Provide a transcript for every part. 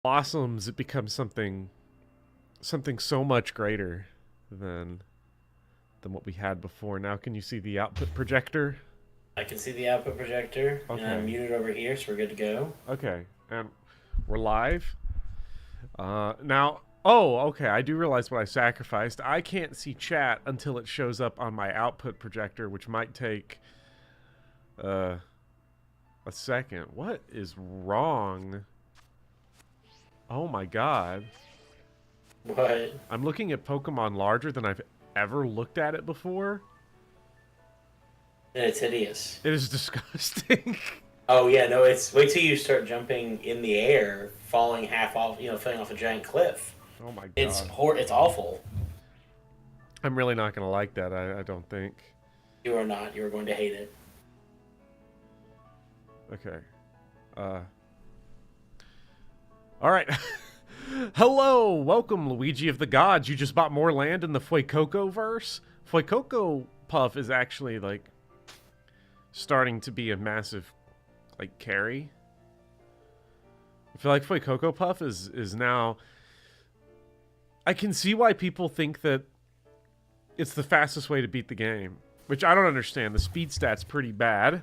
blossoms, it becomes something so much greater than what we had before. Now, can you see the output projector? I can see the output projector, and I'm Okay. muted over here, so we're good to go. Okay. And we're live. Now, oh, okay. I do realize what I sacrificed. I can't see chat until it shows up on my output projector, which might take a second. What is wrong? Oh my god. What? I'm looking at Pokemon larger than I've ever looked at it before. And it's hideous. It is disgusting. Oh yeah, no, it's wait till you start jumping in the air, falling half off, falling off a giant cliff. Oh my It's god. it's awful. I'm really not gonna like that, I don't think. You are not. You are going to hate it. Okay. Alright. Hello! Welcome, Luigi of the Gods. You just bought more land in the Fuecoco verse? Fuecoco Puff is actually, like, starting to be a massive, like, carry. I feel like Fuecoco Puff is now... I can see why people think that it's the fastest way to beat the game. Which I don't understand. The speed stat's pretty bad.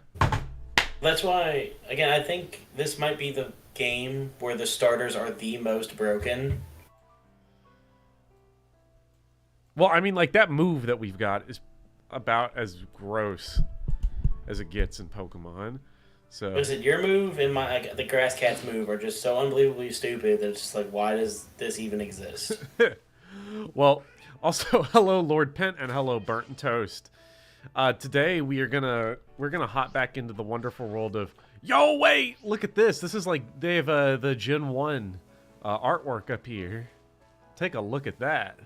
That's why, again, I think this might be the game where the starters are the most broken. Well, I mean, like, that move that we've got is about as gross as it gets in Pokemon. So Was it your move and the Grass Cat's move are just so unbelievably stupid that it's just like, why does this even exist? well, also hello Lord Pent and hello Burnt and Toast. Today we're gonna hop back into the wonderful world of wait, look at this. This is like they have the Gen 1 artwork up here. Take a look at that.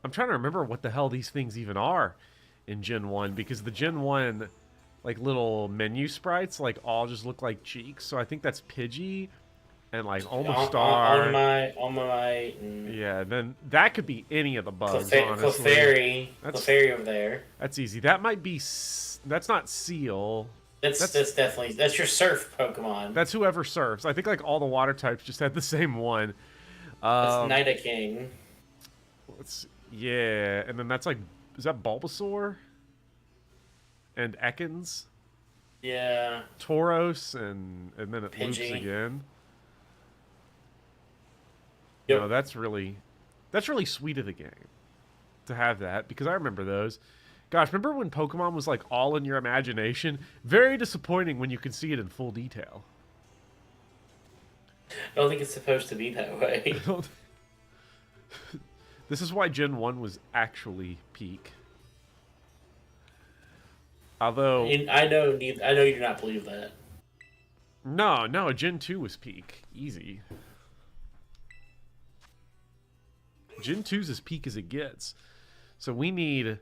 I'm trying to remember what the hell these things even are in Gen 1 because the Gen 1 like little menu sprites like all just look like cheeks. So I think that's Pidgey and like Omastar. On my Yeah, then that could be any of the bugs, honestly. Clefairy over there. That's easy. That might be... That's not Seal. That's definitely... That's your surf Pokemon. That's whoever surfs. I think like all the water types just had the same one. That's Nidoking. Yeah, and then that's like... Is that Bulbasaur? And Ekans? Yeah. Tauros, and then it loops Pidgey. again. Yep. No, that's really sweet of the game to have that, because I remember those. Gosh, remember when Pokemon was like all in your imagination? Very disappointing when you could see it in full detail. I don't think it's supposed to be that way. This is why Gen 1 was actually peak. Although I know you do not believe that. No, Gen 2 was peak. Easy. Gen 2's as peak as it gets. So we need...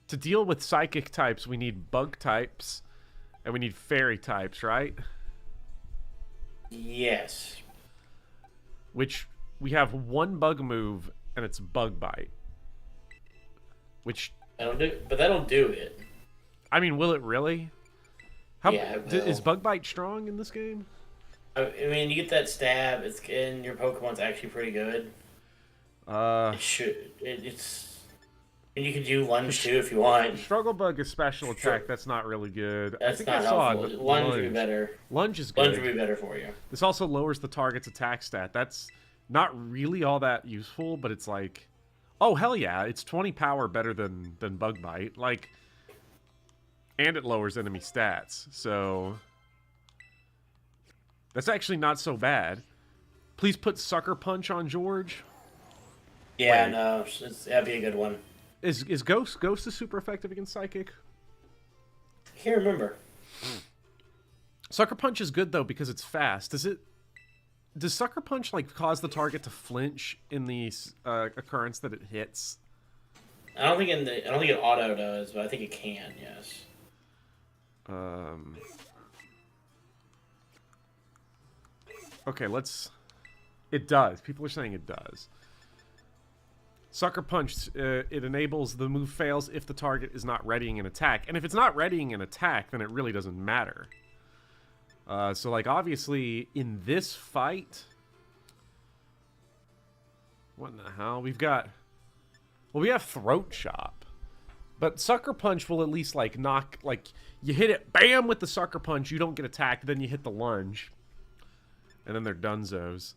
To deal with psychic types, we need bug types. And we need fairy types, right? Yes. Which, we have one bug move, and it's Bug Bite. Which... That'll do it. I mean, will it really? Yeah, it will. Is Bug Bite strong in this game? I mean, you get that stab, and your Pokemon's actually pretty good. It's... And you can do Lunge, too, if you want. Struggle Bug is special attack. That's not really good. That's I think not I saw helpful. Lunge would be better. Lunge is good. Lunge would be better for you. This also lowers the target's attack stat. That's not really all that useful, but it's like... Oh, hell yeah. It's 20 power better than Bug Bite. Like... And it lowers enemy stats. So... That's actually not so bad. Please put Sucker Punch on George. Yeah, no. That'd be a good one. Is Ghost? Ghost is super effective against Psychic? I can't remember. Sucker Punch is good, though, because it's fast. Does Sucker Punch, like, cause the target to flinch in the occurrence that it hits? I don't think it auto does, but I think it can, yes. Okay, it does. People are saying it does. Sucker Punch, it enables the move fails if the target is not readying an attack. And if it's not readying an attack, then it really doesn't matter. So, like, obviously, in this fight... What in the hell? We've got... Well, we have Throat Chop. But Sucker Punch will at least, like, knock... Like, you hit it, bam, with the Sucker Punch, you don't get attacked, then you hit the lunge. And then they're dunzos.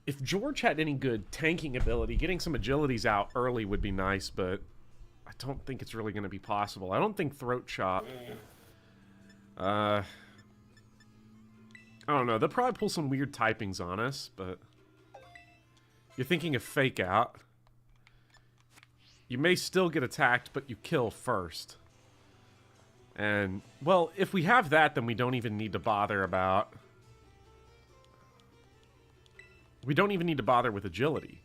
If George had any good tanking ability, getting some agilities out early would be nice, but I don't think it's really going to be possible. I don't think Throat Chop... I don't know. They'll probably pull some weird typings on us, but... You're thinking of Fake Out. You may still get attacked, but you kill first. And, well, if we have that, then we don't even need to bother about... We don't even need to bother with agility.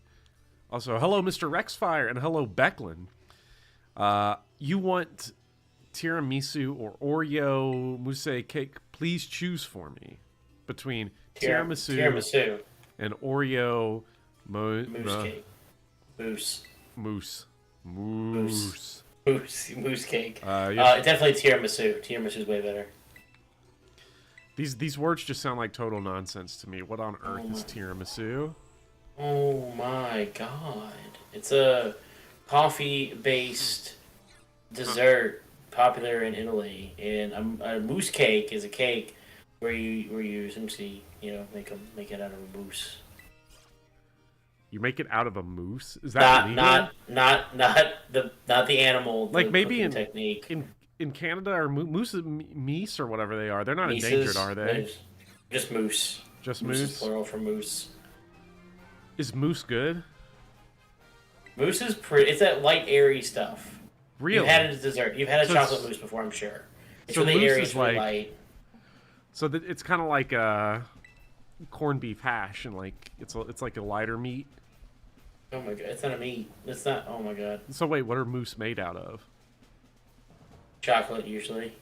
Also, hello, Mr. Rexfire, and hello, Becklin. You want tiramisu or Oreo mousse cake? Please choose for me between tiramisu and Oreo mousse cake. Mousse cake. Yes. Definitely tiramisu. Tiramisu is way better. These words just sound like total nonsense to me. What on earth is tiramisu? Oh my god. It's a coffee-based dessert popular in Italy. And a mousse cake is a cake where you essentially, make it out of a mousse. You make it out of a moose? Is that legal? Not the animal. Like maybe in technique. In Canada, or moose, meese or whatever they are, they're not endangered, are they? Just moose. Just moose. Moose? Is plural for moose. Is moose good? Moose is pretty. It's that light, airy stuff. Really? You've had it as dessert. You've had a chocolate mousse before, I'm sure. It's really airy, it's really light. So it's kind of like a corned beef hash, and like it's like a lighter meat. Oh my god, it's not a meat. It's not. Oh my god. So wait, what are moose made out of? Chocolate, usually.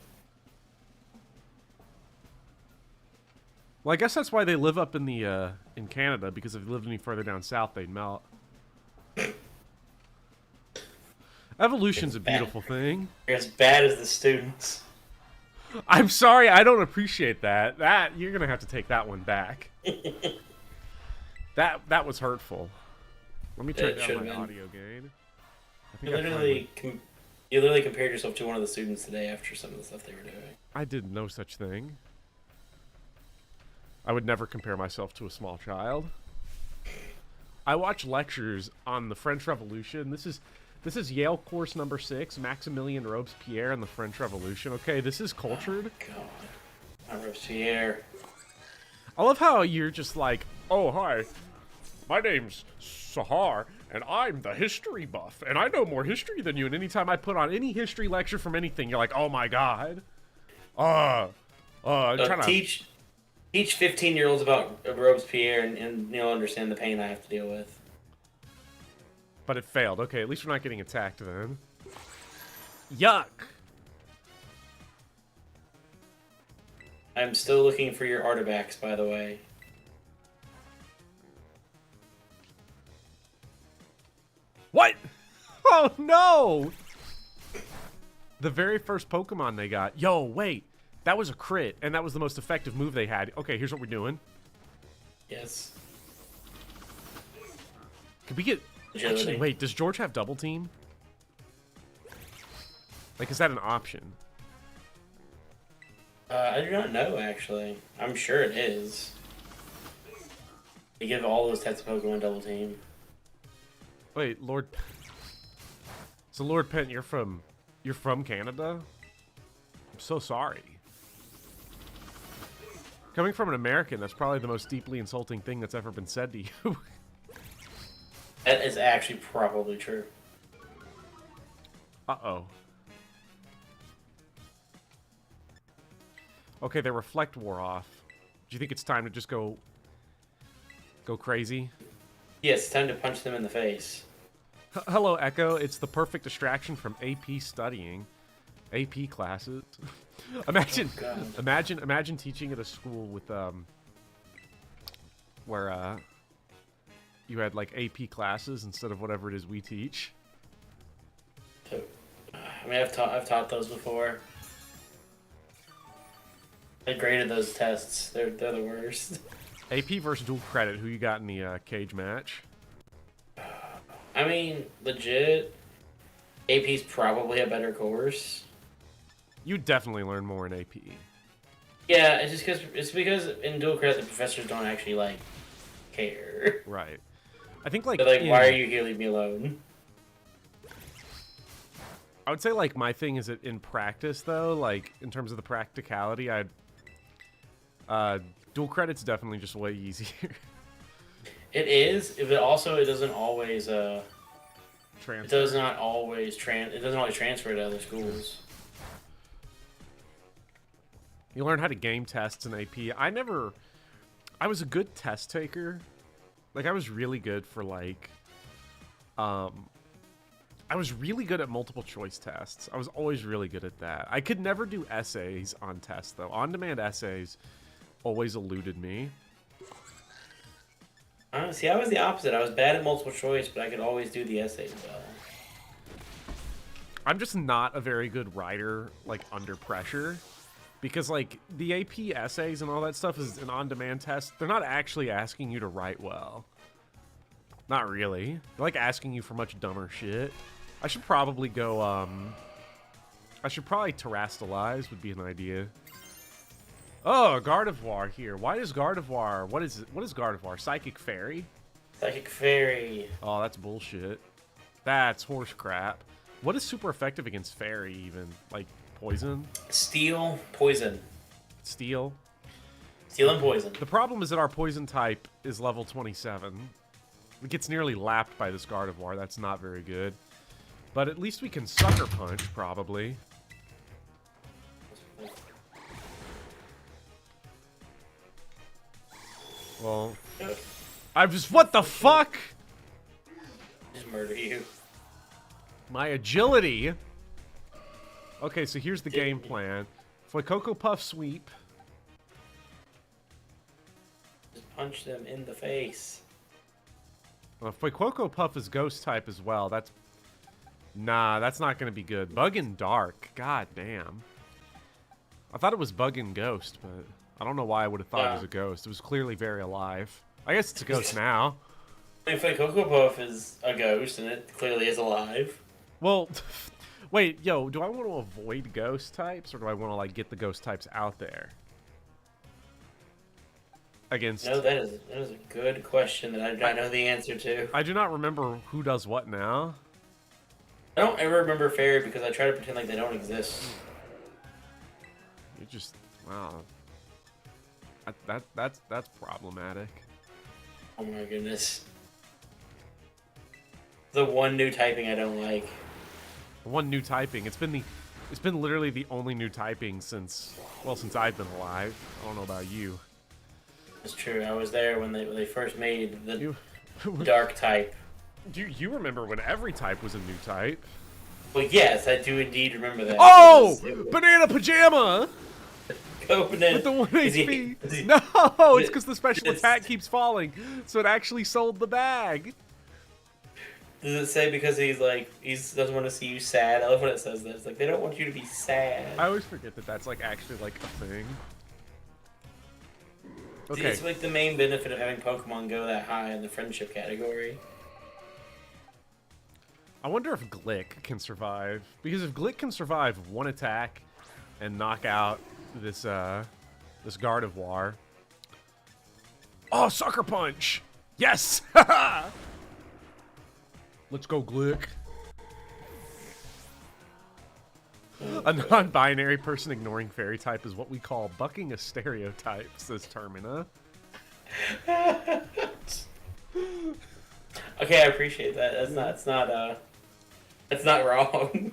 Well, I guess that's why they live up in the in Canada, because if they lived any further down south, they'd melt. Evolution's a beautiful thing. You're as bad as the students. I'm sorry, I don't appreciate that. That you're gonna have to take that one back. that was hurtful. Let me turn down my audio gain. You literally compared yourself to one of the students today after some of the stuff they were doing. I did no such thing. I would never compare myself to a small child. I watch lectures on the French Revolution. This is Yale course number 6, Maximilien Robespierre and the French Revolution. Okay, this is cultured. Oh, God. Robespierre. I love how you're just like, oh, hi, my name's Sahar, and I'm the history buff, and I know more history than you, and anytime I put on any history lecture from anything, you're like, oh my god. Teach 15-year-olds about Robespierre, and they'll understand the pain I have to deal with. But it failed. Okay, at least we're not getting attacked then. Yuck! I'm still looking for your artifacts, by the way. What? Oh no! The very first Pokemon they got. Yo, wait. That was a crit, and that was the most effective move they had. Okay, here's what we're doing. Yes. Could we get... Agility. Actually, wait, does George have double team? Like, is that an option? I do not know, actually. I'm sure it is. You give all those types of Pokemon double team. Wait, Lord... So, Lord Pent, you're from Canada? I'm so sorry. Coming from an American, that's probably the most deeply insulting thing that's ever been said to you. That is actually probably true. Uh-oh. Okay, their reflect wore off. Do you think it's time to just go crazy? Yes, it's time to punch them in the face. Hello, Echo. It's the perfect distraction from AP studying. AP classes. Imagine teaching at a school with where you had like AP classes instead of whatever it is we teach. I mean, I've taught those before. I graded those tests. They're the worst. AP versus dual credit. Who you got in the cage match? I mean, legit, AP's probably a better course. You definitely learn more in AP. Yeah, it's because in dual credit the professors don't actually like care. Right. I think like They're like, why are you here? Leave me alone. I would say like my thing is that in practice though, like in terms of the practicality, dual credit's definitely just way easier. It is, but also it doesn't always Transfer. it doesn't always transfer to other schools. You learn how to game tests in AP. I was a good test taker. Like I was really good for like I was really good at multiple choice tests. I was always really good at that. I could never do essays on tests though. On-demand essays always eluded me. See, I was the opposite. I was bad at multiple choice, but I could always do the essays well. I'm just not a very good writer, like, under pressure. Because, like, the AP essays and all that stuff is an on-demand test. They're not actually asking you to write well. Not really. They're, like, asking you for much dumber shit. I should probably go, I should probably terrestrialize would be an idea. Oh, Gardevoir here. Why is Gardevoir... What is Gardevoir? Psychic Fairy? Psychic Fairy. Oh, that's bullshit. That's horse crap. What is super effective against Fairy, even? Like, poison? Steel, poison. Steel? Steel and poison. The problem is that our poison type is level 27. It gets nearly lapped by this Gardevoir. That's not very good. But at least we can Sucker Punch, probably. Well, I'm just... What the fuck? Just murder you. My agility. Okay, so here's the game plan. Cocoa Puff sweep. Just punch them in the face. Well, Cocoa Puff is ghost type as well. That's... Nah, that's not going to be good. Bug and Dark. God damn. I thought it was Bug and Ghost, but I don't know why I would have thought it was a ghost. It was clearly very alive. I guess it's a ghost now. If Cocoa Puff is a ghost, and it clearly is alive. Well, wait, yo, do I want to avoid ghost types, or do I want to, like, get the ghost types out there? Against... No, that is a good question that I do not know the answer to. I do not remember who does what now. I don't ever remember Fairy because I try to pretend like they don't exist. You just... Wow. That's problematic. Oh my goodness. The one new typing I don't like. One new typing. It's been literally the only new typing since I've been alive. I don't know about you. It's true. I was there when they first made the dark type. You remember when every type was a new type? Well, yes, I do indeed remember that. Oh! Banana Pajama! Go Banana. With the 1 HP. No! It's because the special attack keeps falling, so it actually sold the bag. Does it say because he doesn't want to see you sad? I love when it says that. It's like, they don't want you to be sad. I always forget that that's, like, actually, like, a thing. Okay. See, it's like the main benefit of having Pokemon go that high in the friendship category. I wonder if Glick can survive. Because if Glick can survive one attack and knock out this this Gardevoir. Oh, Sucker Punch! Yes! Let's go, Glick. A non-binary person ignoring fairy type is what we call bucking a stereotype, says Termina. Okay, I appreciate that. That's not wrong.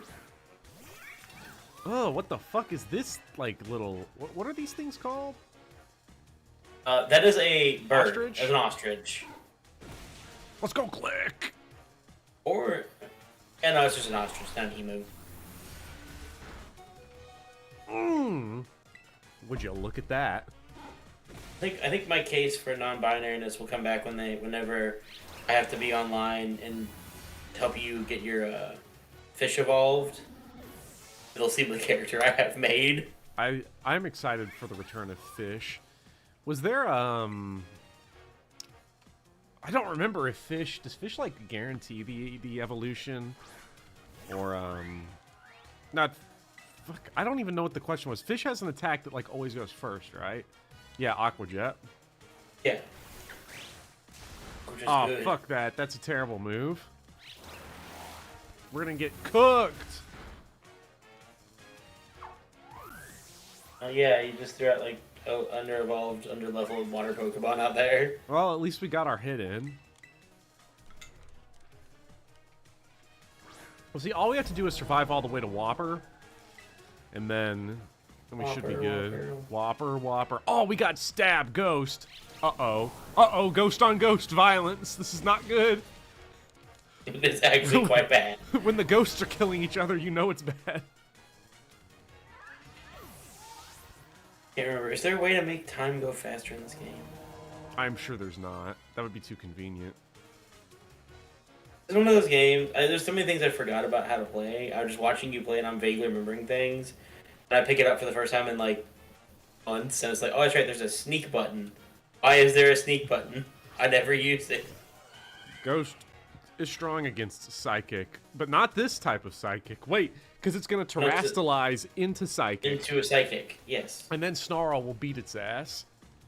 Oh, what the fuck is this, like, little... What are these things called? That is a bird. Ostrich? That's an ostrich. Let's go, Glick! Or... Yeah, no, it's just an ostrich, not an emu. Would you look at that? I think my case for non-binariness will come back whenever I have to be online and help you get your fish evolved. It'll see the character I have made. I'm excited for the return of fish. Was there I don't remember if does fish like guarantee the evolution, or not. Fuck, I don't even know what the question was. Fish has an attack that like always goes first, right? Yeah, Aqua Jet. Yeah. Oh, good. fuck that. That's a terrible move. We're gonna get cooked. Yeah, you just threw out like under-evolved, under-leveled water Pokemon out there. Well, at least we got our hit in. Well, see, all we have to do is survive all the way to Whopper. And then we should be good. Whopper. Oh, we got stabbed. Ghost. Uh-oh. Uh-oh. Ghost on ghost violence. This is not good. It's actually quite bad. When the ghosts are killing each other, you know it's bad. Can't remember. Is there a way to make time go faster in this game? I'm sure there's not. That would be too convenient. It's one of those games. There's so many things I forgot about how to play. I was just watching you play, and I'm vaguely remembering things. And I pick it up for the first time in like months, and it's like, oh, that's right. There's a sneak button. Why is there a sneak button? I never used it. Ghost is strong against Psychic, but not this type of Psychic. Wait, because it's going to terrestrialize into Psychic. Into a Psychic, yes. And then Snarl will beat its ass.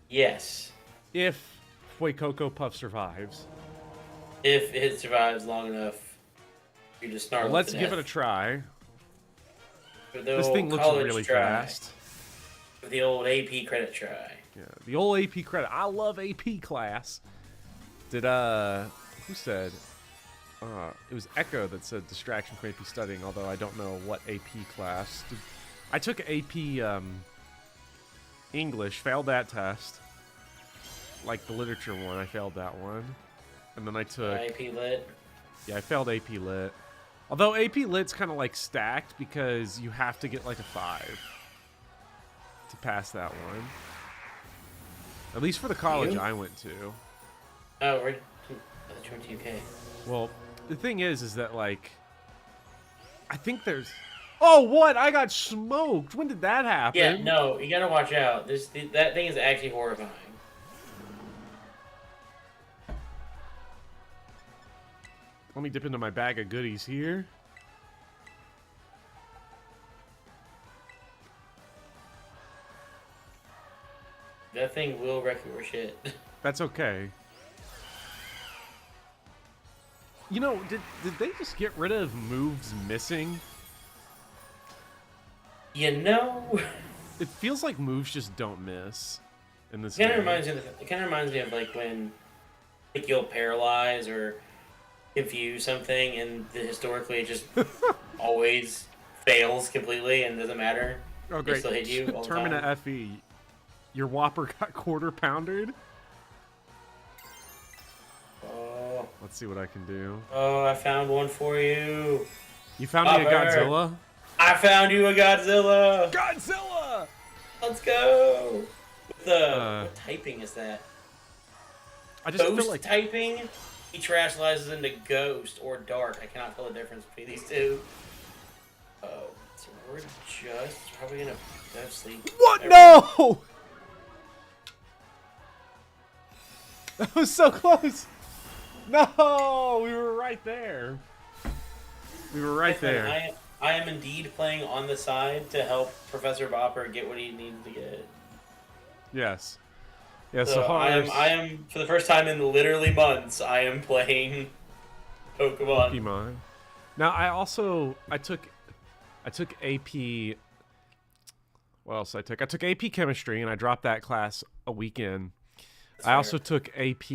Yes. If Fuecoco Puff survives. If it survives long enough, you just Snarl. Well, let's give it a try. This thing looks really fast. The old AP credit try. Yeah, the old AP credit. I love AP class. Did, who said? It was Echo that said distraction from AP studying, although I don't know what AP class. I took AP English, failed that test. Like the literature one, I failed that one. And then I took... AP Lit? Yeah, I failed AP Lit. Although AP Lit's kind of like stacked because you have to get like a 5 to pass that one. At least for the college I went to. Oh, we're to UK. Well, the thing is that like, I think there's... Oh, what? I got smoked. When did that happen? Yeah, no, you gotta watch out. That thing is actually horrifying. Let me dip into my bag of goodies here. That thing will wreck your shit. That's okay. You know, did they just get rid of moves missing? You know, it feels like moves just don't miss in this game. It kind of reminds me of like when like you'll paralyze or confuse something, and historically it just always fails completely and doesn't matter. Oh, great. It still hit you all the Termina time. FE. Your Whopper got quarter pounded? Oh. Let's see what I can do. Oh, I found one for you. You found me a Godzilla? I found you a Godzilla! Godzilla! Let's go! What typing is that? I just Ghost feel like typing? He terrestrializes into Ghost or Dark. I cannot tell the difference between these two. Oh, so we're just probably gonna go to sleep. What? No! That was so close. No, we were right there. We were right there. I am indeed playing on the side to help Professor Bopper get what he needs to get. Yes. Yeah, so I am for the first time in literally months, I am playing Pokemon. Now I took AP. What else I took? I took AP Chemistry and I dropped that class a week in. I also took AP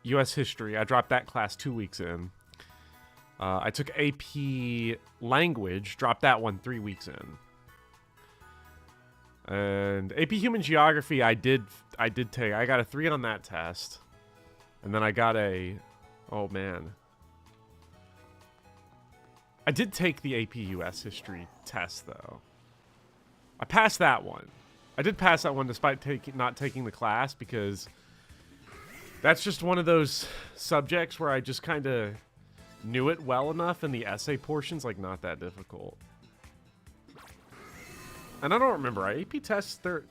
US History. I dropped that class 2 weeks in. I took AP Language, dropped that one 3 weeks in. And AP Human Geography, I did take. I got a 3 on that test, and then I got a. Oh man. I did take the AP US History test though. I passed that one. I did pass that one despite not taking the class because that's just one of those subjects where I just kind of knew it well enough, and the essay portion's like not that difficult. And I don't remember. AP tests, they're...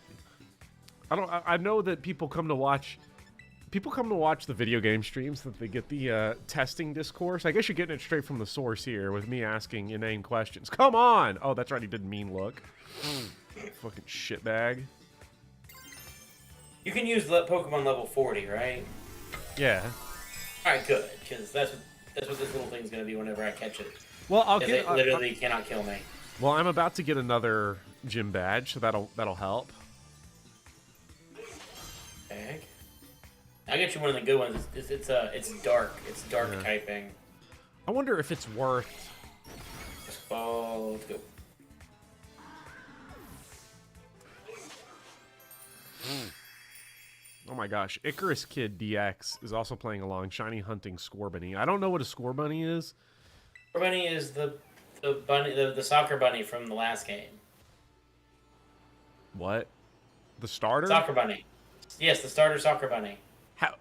I know that people come to watch the video game streams, that they get the testing discourse. I guess you're getting it straight from the source here with me asking inane questions. Come on! Oh, that's right, he did mean look. Fucking shitbag. You can use Pokemon level 40, right? Yeah. Alright, good, because that's what this little thing's gonna be whenever I catch it. Well, it literally cannot kill me. Well, I'm about to get another gym badge, so that'll help. Bag. I'll get you one of the good ones. It's dark. It's dark typing. I wonder if it's worth... Oh, let's go. Oh my gosh, Icarus Kid DX is also playing along, shiny hunting Scorbunny. I don't know what a Scorbunny is. Scorbunny is the bunny, the soccer bunny from the last game. What? The starter? Soccer bunny. Yes, the starter soccer bunny. How?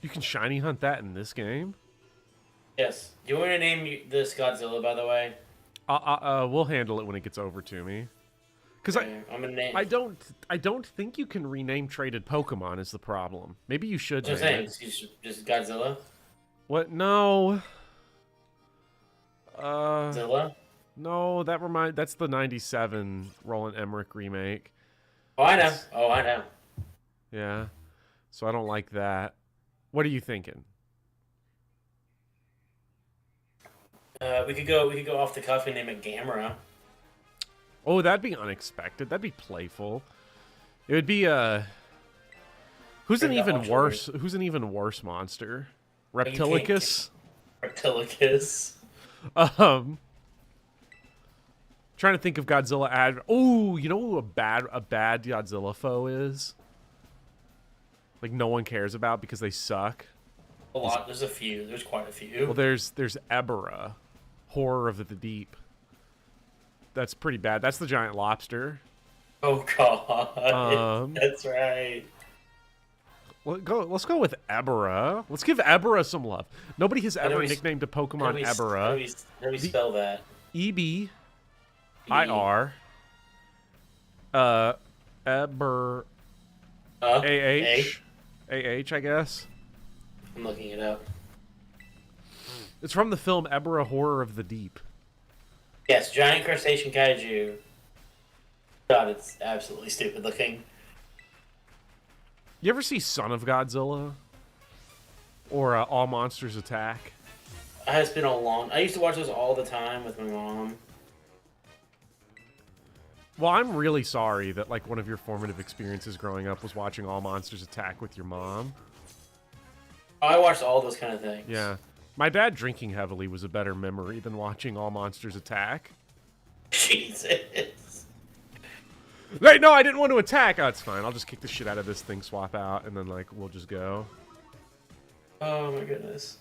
You can shiny hunt that in this game? Yes. Do you want me to name this Godzilla, by the way? We'll handle it when it gets over to me. Because I'm gonna name. I don't think you can rename traded Pokemon is the problem. Maybe you should. Just saying, just Godzilla. What? No. Godzilla. No, that's the '97 Roland Emmerich remake. Oh, I know. I know. Yeah. So I don't like that. What are you thinking? We could go off the cuff and name it Gamera. Oh, that'd be unexpected. That'd be playful. It would be who's an even worse monster? Reptilicus? Reptilicus. Trying to think of Godzilla Oh, you know who a bad Godzilla foe is? Like no one cares about because they suck. A lot. There's a few. There's quite a few. Well, there's Ebera, Horror of the Deep. That's pretty bad. That's the giant lobster. Oh god, that's right. Let's go with Ebera. Let's give Ebera some love. Nobody has ever nicknamed a Pokemon Ebera. How do we spell that? EBIR. Eber. AH, I guess. I'm looking it up. It's from the film Ebera, Horror of the Deep. Yes, giant crustacean kaiju. God, it's absolutely stupid looking. You ever see Son of Godzilla? Or All Monsters Attack? It's been a long... I used to watch those all the time with my mom. Well, I'm really sorry that like one of your formative experiences growing up was watching All Monsters Attack with your mom. I watched all those kind of things. Yeah. My dad drinking heavily was a better memory than watching All Monsters Attack. Jesus. Hey, no, I didn't want to attack. Oh, it's fine. I'll just kick the shit out of this thing, swap out, and then like we'll just go. Oh my goodness.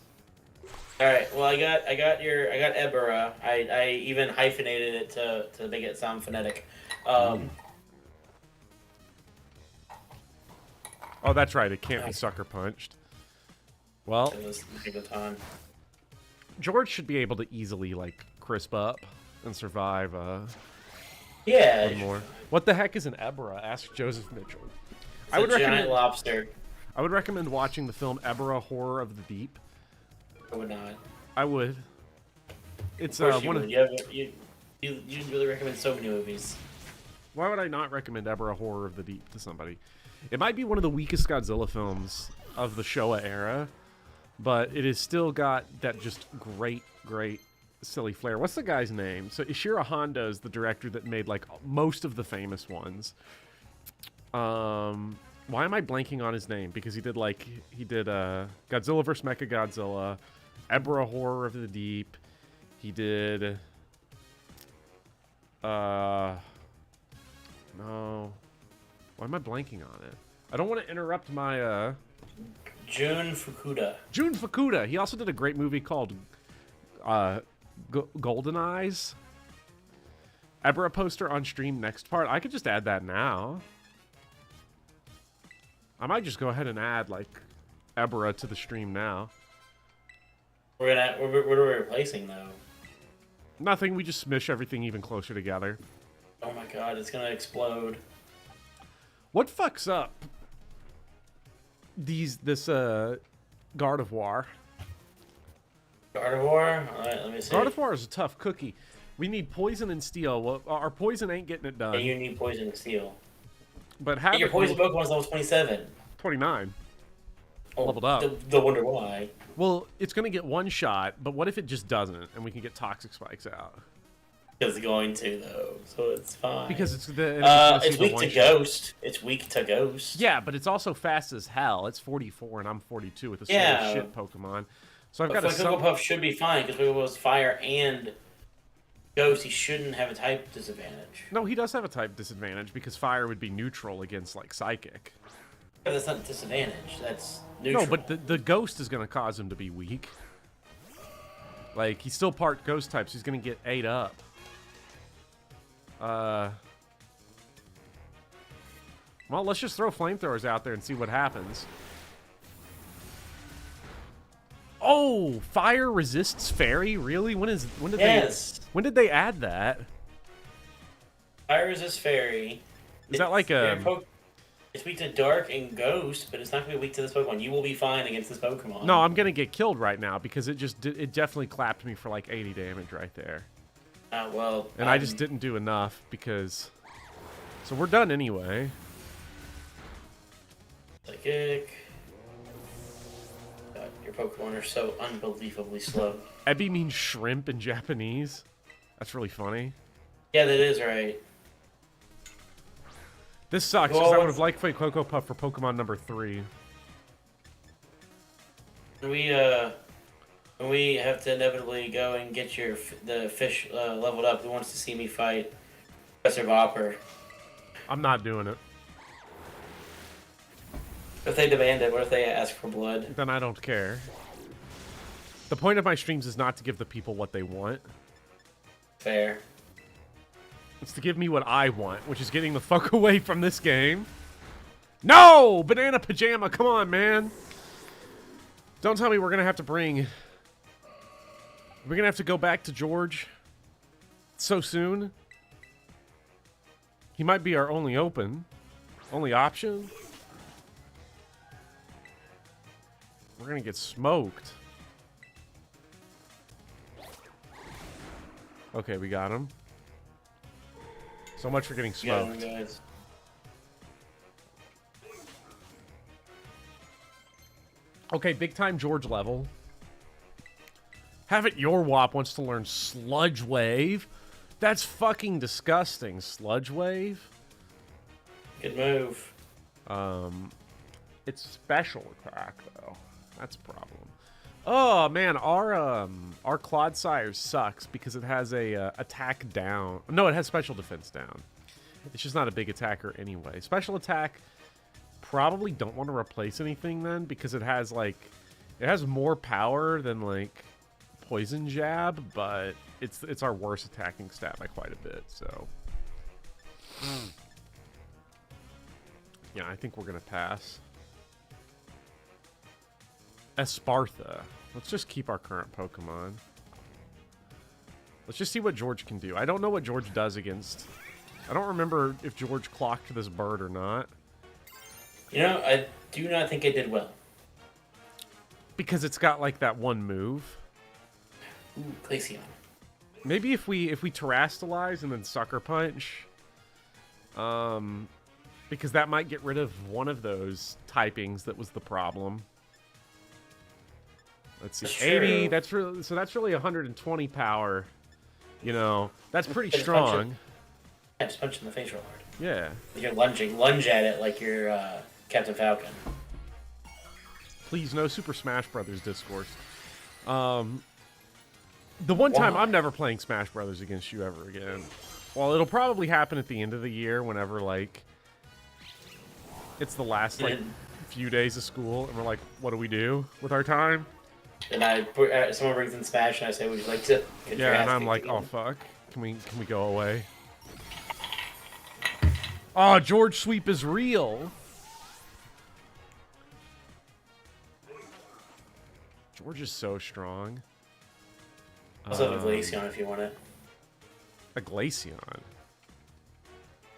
All right. Well, I got Ebera. I even hyphenated it to make it sound phonetic. Oh, that's right. It can't be sucker punched. Well, George should be able to easily like crisp up and survive. Yeah. One more. What the heck is an Ebera? Ask Joseph Mitchell. It's a giant lobster. I would recommend watching the film Ebera, Horror of the Deep. I would not. I would. It's one of you really recommend so many movies. Why would I not recommend Ebera, Horror of the Deep to somebody? It might be one of the weakest Godzilla films of the Showa era, but it has still got that just great silly flair. What's the guy's name? So Ishiro Honda is the director that made like most of the famous ones. Why am I blanking on his name? Because he did Godzilla vs. Mechagodzilla, Ebera, Horror of the Deep. He did no. Why am I blanking on it? I don't want to interrupt my Jun Fukuda. Jun Fukuda. He also did a great movie called Golden Eyes. Ebera poster on stream next part. I could just add that now. I might just go ahead and add like Ebera to the stream now. What are we replacing though? Nothing. We just smush everything even closer together. Oh my god, it's gonna explode. What fucks up this Gardevoir? Gardevoir? Alright, let me see. Gardevoir is a tough cookie. We need poison and steel. Well, our poison ain't getting it done. And you need poison and steel. But hey, your poison Pokemon's level 27. 29. Oh, Leveled up. They'll wonder why. Well, it's going to get one shot, but what if it just doesn't, and we can get toxic spikes out? It's going to, though, so it's fine. Because it's it's weak to Ghost. It's weak to Ghost. Yeah, but it's also fast as hell. It's 44, and I'm 42 with a shit Pokemon. So I've got a Wigglypuff should be fine, because Wigglypuff's fire and Ghost, he shouldn't have a type disadvantage. No, he does have a type disadvantage, because fire would be neutral against, like, Psychic. Yeah, that's not a disadvantage. That's neutral. No, but the Ghost is going to cause him to be weak. Like, he's still part Ghost type, so he's going to get ate up. Well, let's just throw flamethrowers out there and see what happens. Oh, fire resists fairy? Really? When did they add that? Fire resists fairy. Is that like a... It's weak to Dark and Ghost, but it's not going to be weak to this Pokemon. You will be fine against this Pokemon. No, I'm going to get killed right now because it definitely clapped me for like 80 damage right there. Well... And I just didn't do enough because... So we're done anyway. Psychic. God, your Pokemon are so unbelievably slow. Ebi means shrimp in Japanese. That's really funny. Yeah, that is right. This sucks because I would have liked Fake Cocoa Puff for Pokemon number 3. When we have to inevitably go and get the fish leveled up, who wants to see me fight Professor Vopper? I'm not doing it. If they demand it, what if they ask for blood? Then I don't care. The point of my streams is not to give the people what they want. Fair. It's to give me what I want, which is getting the fuck away from this game. No! Banana Pajama, come on, man. Don't tell me we're gonna have to bring... We're gonna have to go back to George so soon. He might be our only option. We're gonna get smoked. Okay, we got him. So much for getting smoked. Yeah, okay, big time George level. Have it your WAP wants to learn Sludge Wave. That's fucking disgusting. Sludge Wave? Good move. It's special attack though. That's a problem. Oh man, our Clodsire sucks because it has a attack down. No, it has special defense down. It's just not a big attacker anyway. Special attack, probably don't want to replace anything then because it has more power than like Poison Jab, but it's our worst attacking stat by quite a bit. So yeah, I think we're gonna pass. Espartha. Let's just keep our current Pokemon. Let's just see what George can do. I don't know what George does against... I don't remember if George clocked this bird or not. You know, I do not think it did well. Because it's got, like, that one move. Ooh, Glaceon. Maybe if we Terrastalize and then Sucker Punch... because that might get rid of one of those typings that was the problem. Let's see, 80. That's really 120 power. You know, that's pretty strong. Yeah, just punch in the face real hard. Yeah. You're lunge at it like you're Captain Falcon. Please, no Super Smash Brothers discourse. The one time I'm never playing Smash Brothers against you ever again. Well, it'll probably happen at the end of the year whenever like it's the last like few days of school, and we're like, what do we do with our time? And someone brings in Smash, and I say, would you like to get your ass and I'm like, kicked oh fuck, can we go away? Oh, George Sweep is real. George is so strong. Also have a Glaceon if you want it. a Glaceon.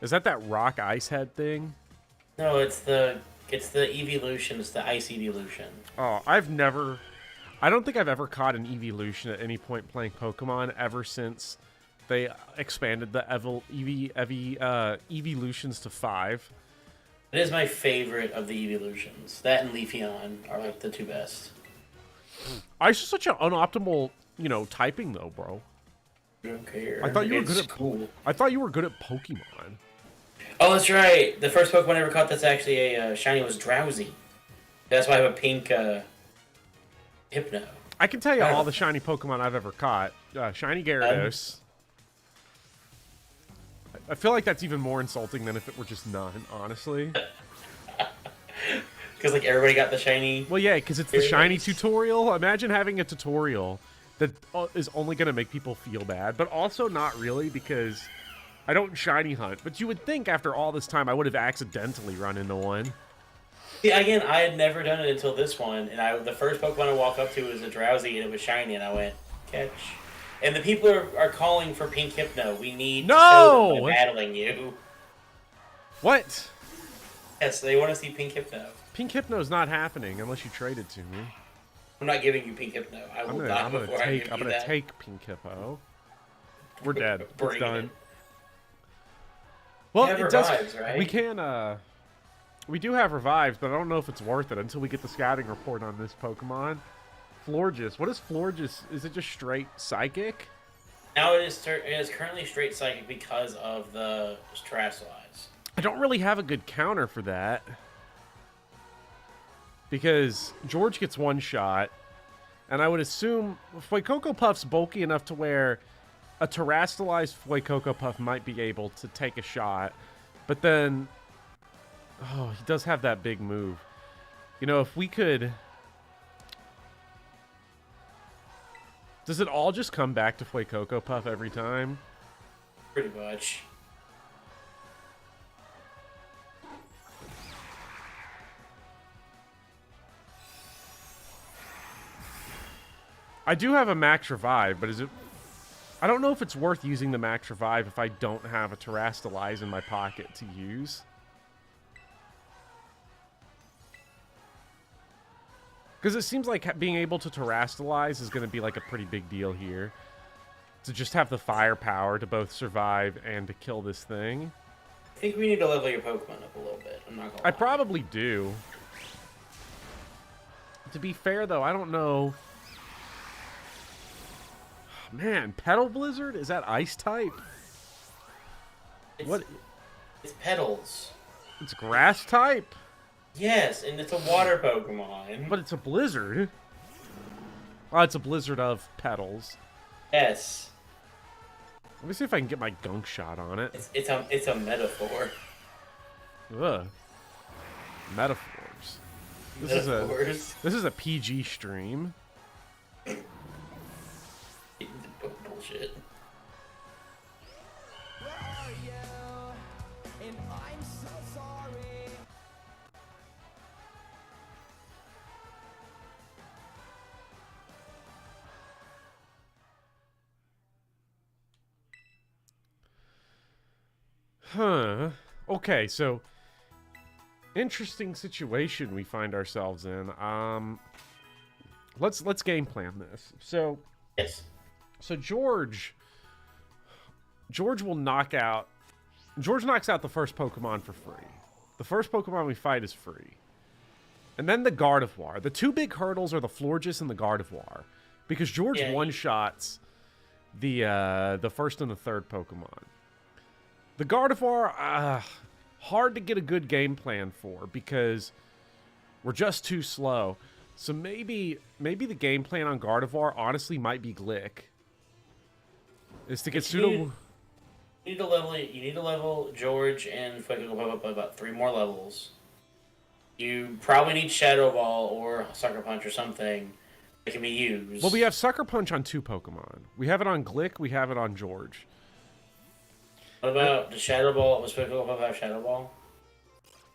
Is that rock ice head thing? No, it's the evolution. It's the ice evolution. Oh, I don't think I've ever caught an evolution at any point playing Pokemon ever since they expanded the evolutions to 5. It is my favorite of the evolutions. That and Leafeon are like the two best. Ice is such an unoptimal, typing though, bro. I don't care. I thought you were good at cool. I thought you were good at Pokemon. Oh, that's right. The first Pokemon I ever caught that's actually a shiny was Drowsy. That's why I have a pink Hypno. I can tell you all the shiny Pokemon I've ever caught. Shiny Gyarados. I feel like that's even more insulting than if it were just none, honestly. Because like everybody got the shiny. Well, yeah, because it's the shiny tutorial. Imagine having a tutorial that is only going to make people feel bad, but also not really because I don't shiny hunt. But you would think after all this time I would have accidentally run into one. See, again, I had never done it until this one, and the first Pokemon I walked up to was a Drowsy, and it was shiny, and I went, catch. And the people are calling for Pink Hypno. We need to show them by battling you. What? Yes, they want to see Pink Hypno. Pink Hypno's not happening unless you trade it to me. I'm not giving you Pink Hypno. I will die before I give you that. I'm gonna take Pink Hippo. We're dead. It's done. Well, it does. Right? We can. We do have revives, but I don't know if it's worth it until we get the scouting report on this Pokemon. Florges. What is Florges? Is it just straight Psychic? Now it is currently straight Psychic because of the Terrasilize. I don't really have a good counter for that. Because George gets one shot, and I would assume Fuecoco Puff's bulky enough to where a Terrastalized Fuecoco Puff might be able to take a shot. But then, oh, he does have that big move. If we could... Does it all just come back to Fuecoco Puff every time? Pretty much. I do have a max revive, but is it... I don't know if it's worth using the max revive if I don't have a Terrastalize in my pocket to use. Because it seems like being able to Terrastalize is going to be like a pretty big deal here. To just have the firepower to both survive and to kill this thing. I think we need to level your Pokemon up a little bit. I'm not gonna lie. I probably do. To be fair, though, I don't know... Man, Petal Blizzard? Is that Ice type? What? It's Petals. It's Grass type? Yes, and it's a water Pokemon. But it's a Blizzard. Oh, it's a Blizzard of Petals. Yes. Let me see if I can get my Gunk Shot on it. It's a metaphor. Ugh. Metaphors. This is a PG stream. Bullshit. Where are you? And I'm so sorry. Huh. Okay, so interesting situation we find ourselves in. Let's game plan this. So yes. So George will knock out... George knocks out the first Pokemon for free. The first Pokemon we fight is free. And then the Gardevoir. The two big hurdles are the Florges and the Gardevoir. Because George one-shots the first and the third Pokemon. The Gardevoir, hard to get a good game plan for because we're just too slow. So maybe the game plan on Gardevoir honestly might be Glick. Is to get suitable. You need to level George and Fuecoco up by about 3 more levels. You probably need Shadow Ball or Sucker Punch or something that can be used. Well, we have Sucker Punch on 2 Pokemon. We have it on Glick. We have it on George. What about the Shadow Ball? Was Fuecoco have Shadow Ball?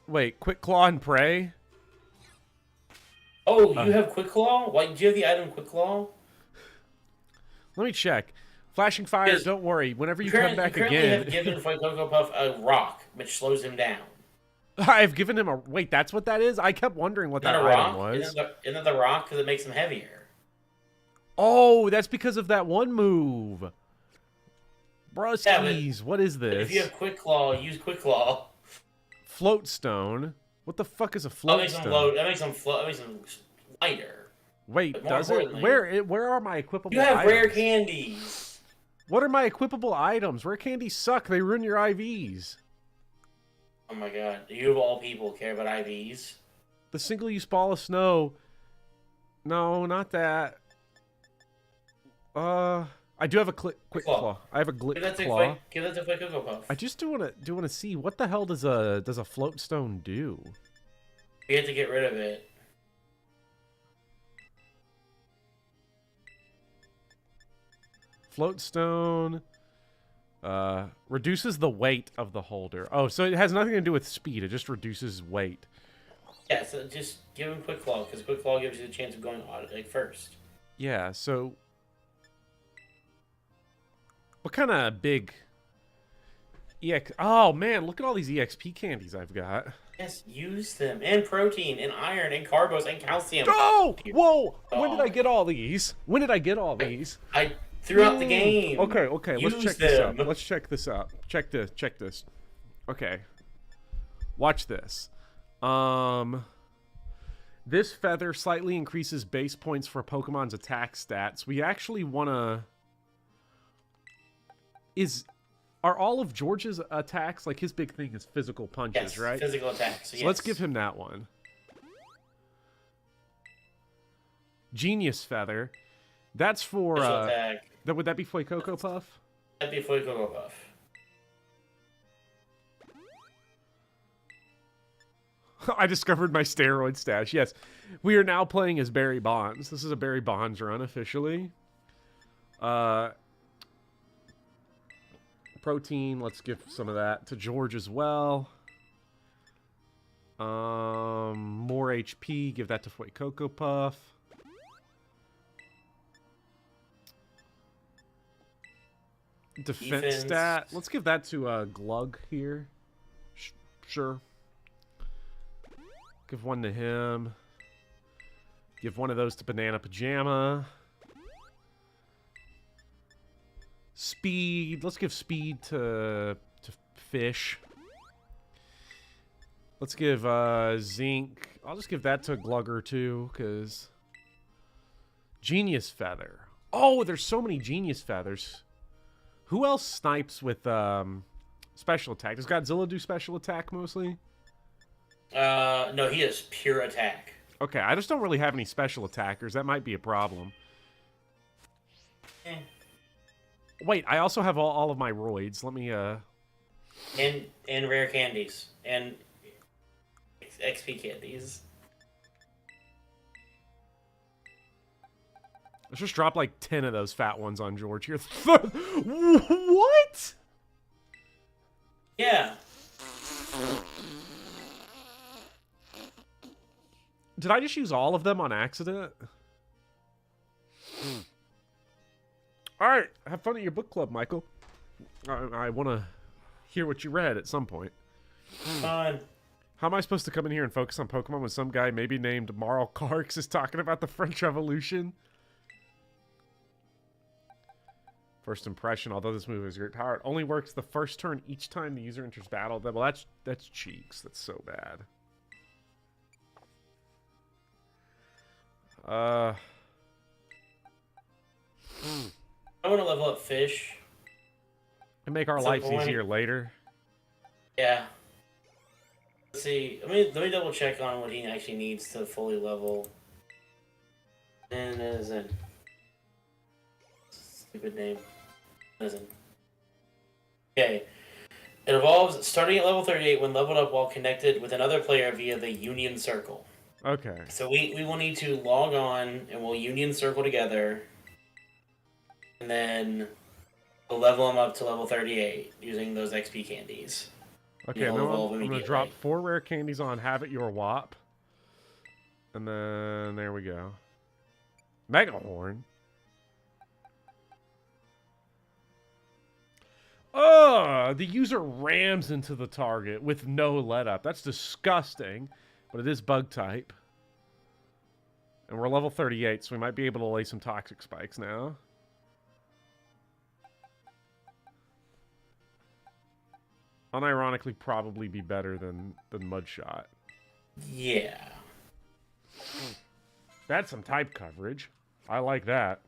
Wait, Quick Claw and Prey? Oh, you have Quick Claw? Why do you have the item Quick Claw? Let me check. Flashing fire, Because don't worry. Whenever you currently, come back currently again... have given Cocoa Puff a rock, which slows him down. I've given him a... Wait, that's what that is? I kept wondering what Isn't that a item rock? was. Isn't that the rock? Because it makes him heavier. Oh, that's because of that one move. Bruskies, Yeah, what is but if this? you have Quick Claw, use Quick Claw. Float stone. What the fuck is a That float makes him stone? low. That makes him float. That makes him lighter. Wait, But more does it? importantly- Where are my equipable You have items? rare candies. What are my equipable items? Rare candies suck. They ruin your IVs. Oh my god. You of all people care about IVs? The single-use ball of snow. No, not that. I do have a quick claw. I have a glick claw. Give that to Quick Cocoa Puff. I just do want to see what the hell does a float stone do? You have to get rid of it. Float stone reduces the weight of the holder. Oh, so it has nothing to do with speed. It just reduces weight. Yeah, so just give him Quick Claw, because Quick Claw gives you the chance of going on like first. Yeah, so what kind of big EX... Oh, man, look at all these EXP candies I've got. Yes, use them. And protein, and iron, and carbos, and calcium. Oh! Whoa! When did I get all these? When did I get all these? Throughout the game. Okay, let's Use check this out. them. Let's check this out. Check this. Okay. Watch this. This feather slightly increases base points for Pokemon's attack stats. We actually want to... Are all of George's attacks, like his big thing is physical punches, Yes, right? physical attacks. So let's give him that one. Genius Feather. That's for... Special attack. Would that be Cocoa Puff? That'd be Quick Cocoa Puff. I discovered my steroid stash. Yes, we are now playing as Barry Bonds. This is a Barry Bonds run officially. Protein. Let's give some of that to George as well. More HP. Give that to Cocoa Puff. Defense stat. Let's give that to Glug here. Sure. Give one to him. Give one of those to Banana Pajama. Speed. Let's give speed to Fish. Let's give Zinc. I'll just give that to Glugger too, because Genius Feather. Oh, there's so many Genius Feathers. Who else snipes with special attack? Does Godzilla do special attack mostly? No, he is pure attack. Okay, I just don't really have any special attackers. That might be a problem. Wait, I also have all of my roids. Let me, And rare candies. And XP candies. Let's just drop like 10 of those fat ones on George here. What? Yeah. Did I just use all of them on accident? All right, have fun at your book club, Michael. I want to hear what you read at some point. Fun. How am I supposed to come in here and focus on Pokemon when some guy maybe named Marl Karks is talking about the French Revolution? First impression, although this move is great power, it only works the first turn each time the user enters battle. Well, that's cheeks. That's so bad. I want to level up Fish. And make our At some lives point. easier later. Yeah. Let's see. Let me double check on what he actually needs to fully level. And isn't. Stupid name. Isn't. Okay. It evolves starting at level 38 when leveled up while connected with another player via the Union Circle. Okay. So we will need to log on and we'll Union Circle together. And then we'll level them up to level 38 using those XP candies. Okay, You'll now evolve I'm going to immediately. drop 4 rare candies on Have It Your Wop. And then there we go. Mega Horn. Ugh! The user rams into the target with no let up. That's disgusting. But it is bug type. And we're level 38, so we might be able to lay some toxic spikes now. Unironically, probably be better than Mudshot. Yeah. That's some type coverage. I like that.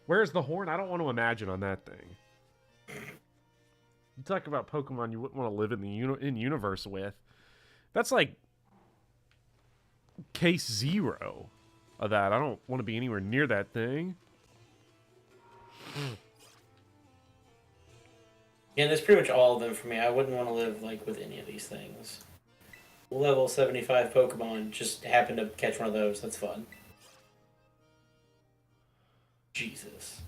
Where's the horn? I don't want to imagine on that thing. You talk about Pokemon you wouldn't want to live in the universe with. That's like case 0 of that. I don't want to be anywhere near that thing. Yeah, that's pretty much all of them for me. I wouldn't want to live like with any of these things. Level 75 Pokemon, just happen to catch one of those. That's fun. Jesus.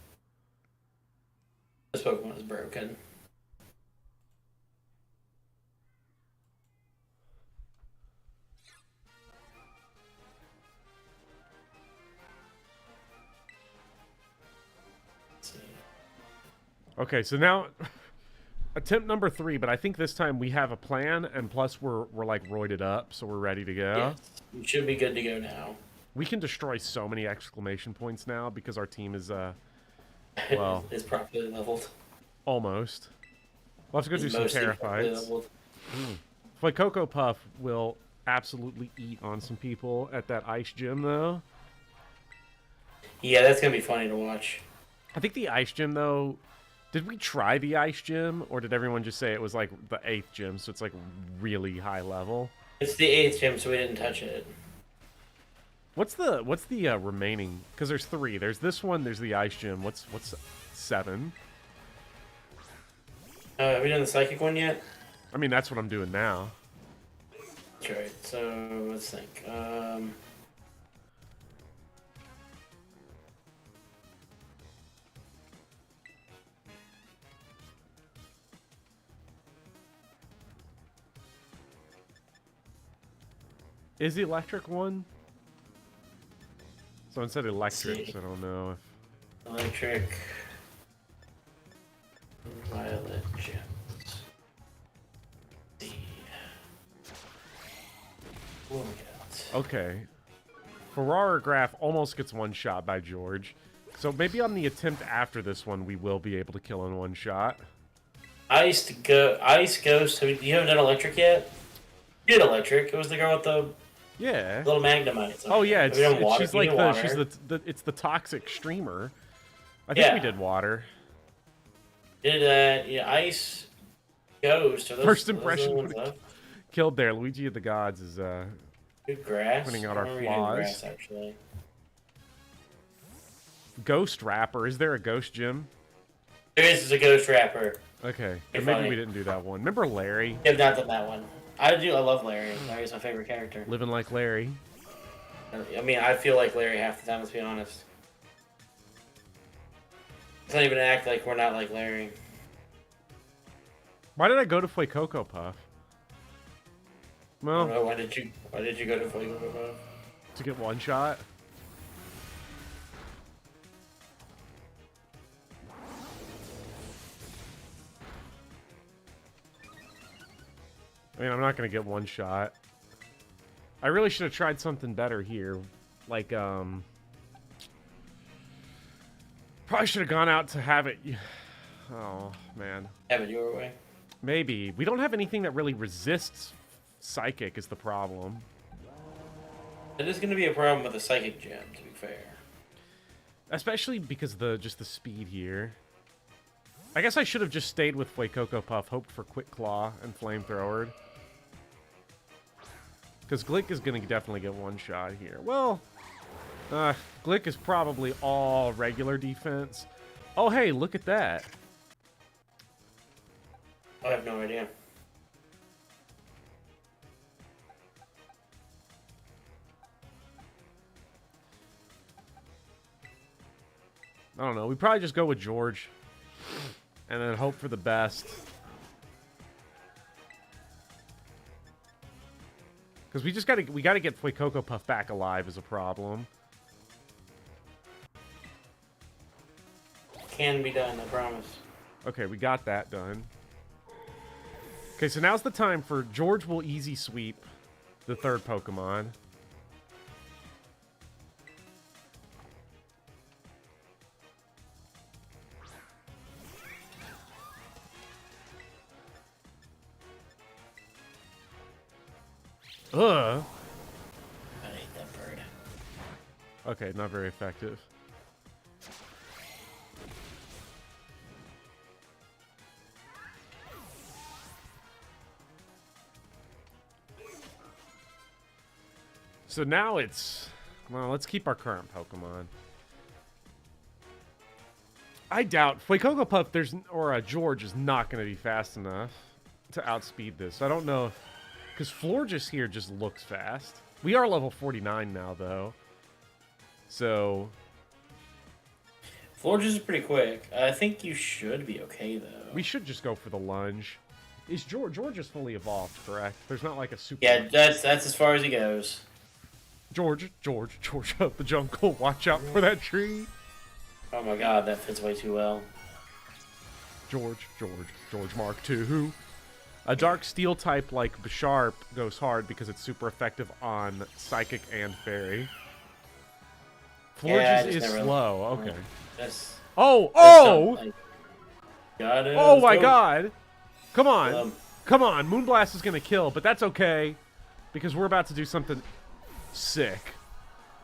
This Pokemon is broken. Let's see. Okay, so now attempt number 3, but I think this time we have a plan, and plus we're like roided up, so we're ready to go. Yes, we should be good to go now. We can destroy so many exclamation points now because our team is, well... is properly leveled. Almost. We'll have to go do some Terrafights. Cocoa Puff will absolutely eat on some people at that ice gym, though. Yeah, that's going to be funny to watch. I think the ice gym, though... Did we try the ice gym, or did everyone just say it was like the 8th gym, so it's like really high level? It's the 8th gym, so we didn't touch it. What's the remaining? Because there's 3. There's this one. There's the ice gym. What's 7? Have we done the psychic one yet? I mean, that's what I'm doing now. That's right. So let's think. Is the electric one? Someone said electric, so I don't know if... Electric. Violet gems. D. What do we got? Okay. Ferrara Graph almost gets one shot by George. So maybe on the attempt after this one, we will be able to kill in one shot. Ice Ghost. You haven't done electric yet? You did electric. It was the girl with the little Magnemite. Oh yeah, she's like it's the toxic streamer. I think we did water. Did Ice Ghost? First impression killed there. Luigi of the Gods is good grass. pointing out our flaws. Grass, actually. Ghost Rapper. Is there a ghost gym? There is a ghost rapper. Okay, but maybe we didn't do that one. Remember Larry? We have not done that one. I love Larry. Larry's my favorite character. Living like Larry. I mean, I feel like Larry half the time, let's be honest. Let's not even act like we're not like Larry. Why did I go to play Cocoa Puff? Well, I don't know, why did you go to play Cocoa Puff? To get one shot. I mean, I'm not going to get one shot. I really should have tried something better here. Like, probably should have gone out to have it... Oh, man. Have it your way. Maybe. We don't have anything that really resists Psychic is the problem. It is going to be a problem with the Psychic Gem, to be fair. Especially because just the speed here. I guess I should have just stayed with Cocoa Puff, hoped for Quick Claw and Flamethrower. Because Glick is going to definitely get one shot here. Well, Glick is probably all regular defense. Oh, hey, look at that. I have no idea. I don't know. We probably just go with George. And then hope for the best. Because we gotta get Cocoa Puff back alive is a problem. can be done, I promise. Okay, we got that done. Okay, so now's the time for George will easy sweep the third Pokemon. Ugh. I hate that bird. Okay, not very effective. So now it's... Well, let's keep our current Pokemon. I doubt Fuecoco Puff or George is not going to be fast enough to outspeed this. I don't know if... Because Florges here just looks fast. We are level 49 now, though. So... Florges is pretty quick. I think you should be okay, though. We should just go for the lunge. Is George is fully evolved, correct? There's not like a super... Yeah, that's as far as he goes. George up the jungle. Watch out for that tree. Oh my god, that fits way too well. George Mark II. A dark steel type like Bisharp goes hard because it's super effective on Psychic and Fairy. Florges is slow. Okay. Oh! Got it. Oh my god! Come on. Come on. Moonblast is going to kill, but that's okay. Because we're about to do something sick.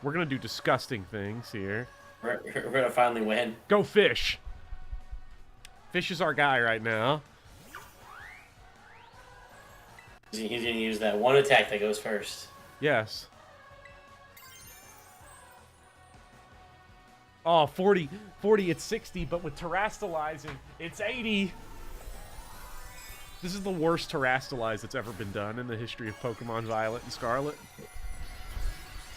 We're going to do disgusting things here. We're going to finally win. Go Fish. Fish is our guy right now. He's going to use that one attack that goes first. Yes. Oh, 40, it's 60, but with Terrastalizing, it's 80. This is the worst Terrastalize that's ever been done in the history of Pokemon Violet and Scarlet.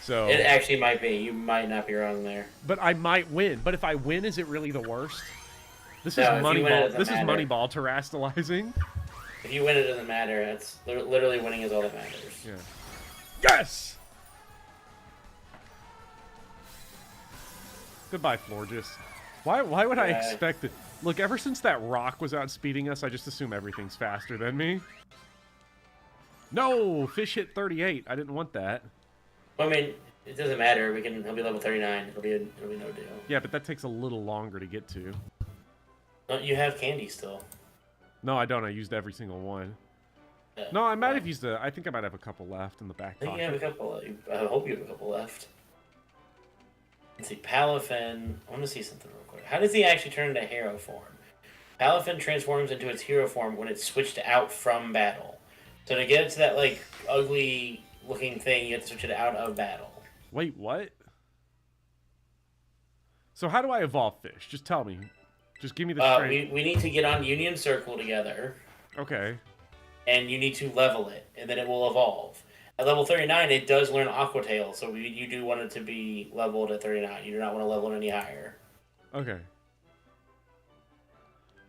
So it actually might be. You might not be wrong there. But I might win. But if I win, is it really the worst? This is No, Moneyball. This is Moneyball Terrastalizing. If you win, it doesn't matter. It's literally winning is all that matters. Yeah. Yes! Goodbye, Florges. Why would I expect it? Look, ever since that rock was outspeeding us, I just assume everything's faster than me. No! Fish hit 38. I didn't want that. Well, I mean, it doesn't matter. He'll be level 39. It'll be no deal. Yeah, but that takes a little longer to get to. Don't you have candy still? No, I don't. I used every single one. No, I might have used I think I might have a couple left in the back I think pocket. you have a couple. I hope you have a couple left. Let's see, Palafin. I want to see something real quick. How does he actually turn into hero form? Palafin transforms into its hero form when it's switched out from battle. So to get it to that like ugly looking thing, you have to switch it out of battle. Wait, what? So how do I evolve Fish? Just tell me. Just give me the strength. We need to get on Union Circle together. Okay. And you need to level it, and then it will evolve. At level 39, it does learn Aqua Tail, so you do want it to be leveled at 39. You do not want to level it any higher. Okay.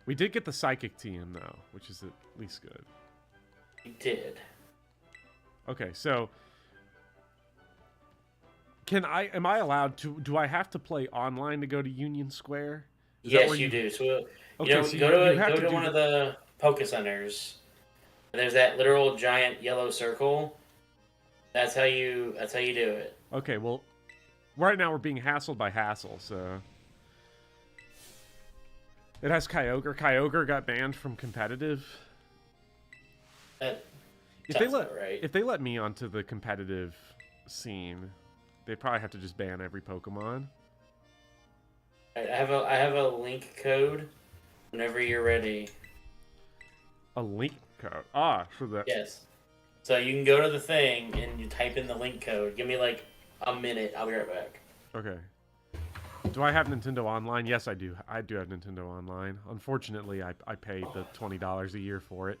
We did get the Psychic TM, though, which is at least good. You did. Okay, so... Am I allowed to... Do I have to play online to go to Union Square? Yes, you do. So, go to one of the Poké Centers. There's that literal giant yellow circle. That's how you do it. Okay, well, right now we're being hassled by Hassel, so... It has Kyogre. Kyogre got banned from competitive. If they let me onto the competitive scene, they probably have to just ban every Pokemon. I have a link code whenever you're ready. A link code? Ah, for that. Yes. So you can go to the thing and you type in the link code. Give me like a minute. I'll be right back. Okay. Do I have Nintendo Online? Yes, I do. I do have Nintendo Online. Unfortunately, I paid the $20 a year for it.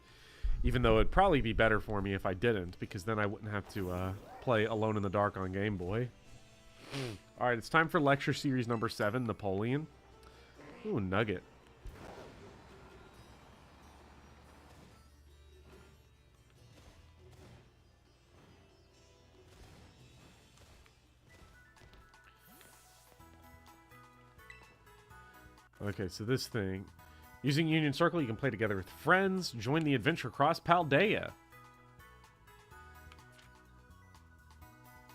Even though it'd probably be better for me if I didn't, because then I wouldn't have to play Alone in the Dark on Game Boy. Alright, it's time for lecture series number 7, Napoleon. Ooh, Nugget. Okay, so this thing. Using Union Circle, you can play together with friends. Join the adventure across Paldea.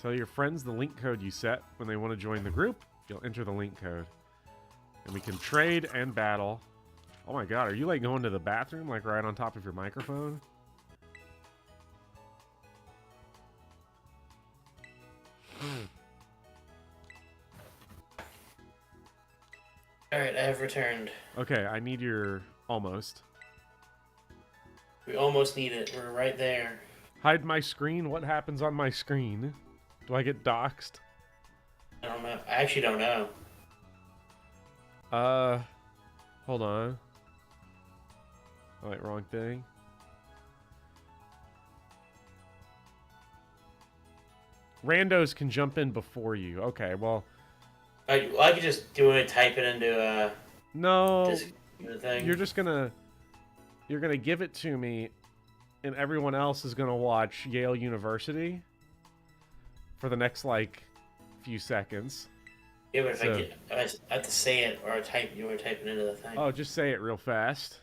Tell your friends the link code you set when they want to join the group. You'll enter the link code. And we can trade and battle. Oh my god, are you like going to the bathroom like right on top of your microphone? Alright, I have returned. Okay, I need your almost. We almost need it. We're right there. Hide my screen? What happens on my screen? Do I get doxxed? I don't know. I actually don't know. Hold on. Oh, wait, wrong thing. Randos can jump in before you. Okay, well... I could just do it, type it into No, this thing. you're just gonna... You're gonna give it to me, and everyone else is gonna watch Yale University for the next, like, few seconds. Yeah, but if So- I have to say it or you want to type it into the thing. Oh, just say it real fast.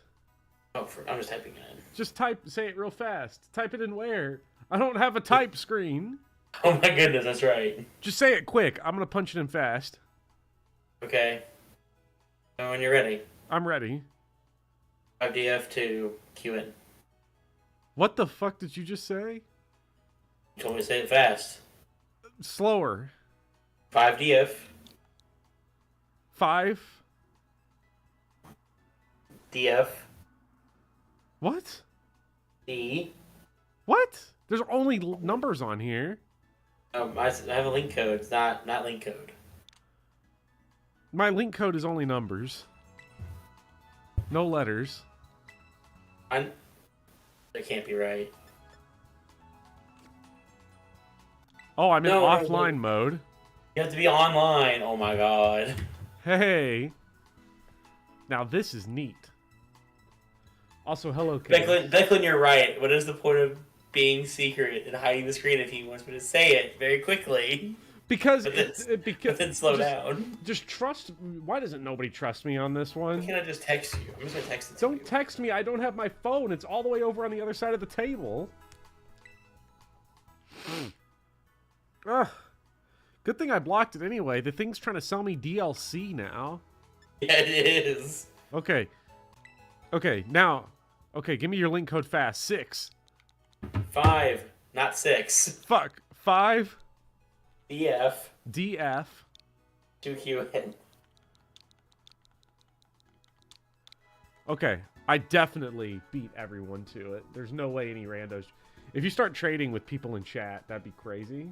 Oh, I'm just typing it in. Just say it real fast. Type it in where? I don't have a type screen. Oh my goodness, that's right. Just say it quick. I'm gonna punch it in fast. Okay. And when you're ready, I'm ready. 5DF to Q in. What the fuck did you just say? You told me to say it fast. Slower. 5DF. 5. DF. What? D. What? There's only numbers on here. I have a link code. It's not link code. My link code is only numbers. No letters. That can't be right. Oh, I'm in No, offline mode. You have to be online. Oh my god. Hey. Now this is neat. Also, hello, Kate. Declan, you're right. What is the point of being secret and hiding the screen if he wants me to say it very quickly? Because But then slow down. Just trust. Why doesn't nobody trust me on this one? Why can't I just text you? I'm just gonna text it to Don't you. text me. I don't have my phone. It's all the way over on the other side of the table. Ugh. Good thing I blocked it anyway. The thing's trying to sell me DLC now. Yeah, it is. Okay. Okay, now. Okay, give me your link code fast. 6. 5, not 6. Fuck. 5. DF. DF. 2QN. Okay. I definitely beat everyone to it. There's no way any randos... If you start trading with people in chat, that'd be crazy.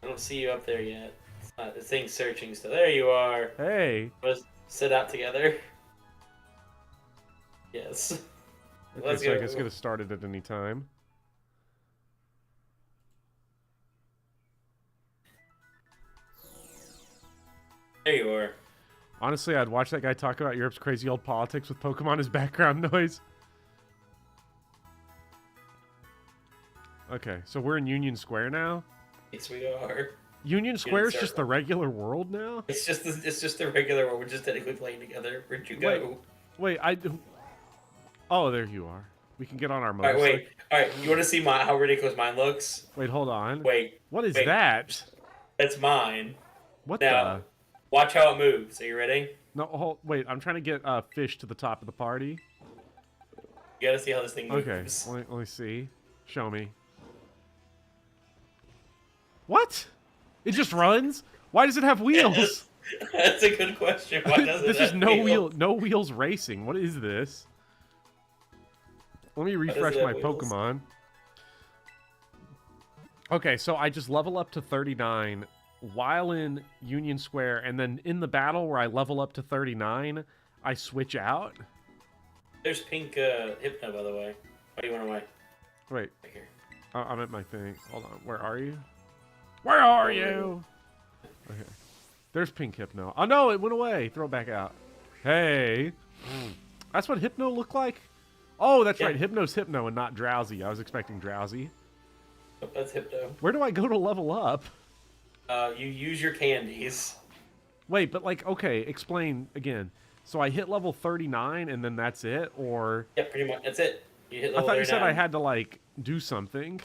I don't see you up there yet. It's not, the thing's searching, so there you are. Hey. Let's sit out together. Yes. Okay, Let's so I go. guess get it started at any time. There you are. Honestly, I'd watch that guy talk about Europe's crazy old politics with Pokemon as background noise. Okay, so we're in Union Square now? Yes, we are. Union Square is just Circle. the regular world now? It's just the regular one. We're just technically playing together. Where'd you go? Wait, Oh, there you are. We can get on our All right, motorcycle. wait. All right, you want to see how ridiculous mine looks? Wait, hold on. Wait. What is wait. that? That's mine. What Now, watch how it moves. Are you ready? No, wait, I'm trying to get fish to the top of the party. You gotta see how this thing moves. Okay, let me see. Show me. What? It just runs? Why does it have wheels? That's a good question. Why does it This is have no wheels racing. What is this? Let me refresh it my have wheels? Pokemon. Okay, so I just level up to 39 while in Union Square, and then in the battle where I level up to 39, I switch out. There's pink Hypno, by the way. Why do you want to wait? Wait, Right here. I'm at my thing. Hold on, where are you? Where are you? Okay. There's pink Hypno. Oh no, it went away. Throw it back out. Hey. That's what Hypno looked like? Oh, that's Yeah. right. Hypno's Hypno and not Drowsy. I was expecting Drowsy. Oh, that's Hypno. Where do I go to level up? You use your candies. Wait, but like, okay, explain again. So I hit level 39 and then that's it, or Yeah, pretty much. That's it. You hit I level thought you said I 39. had to like do something.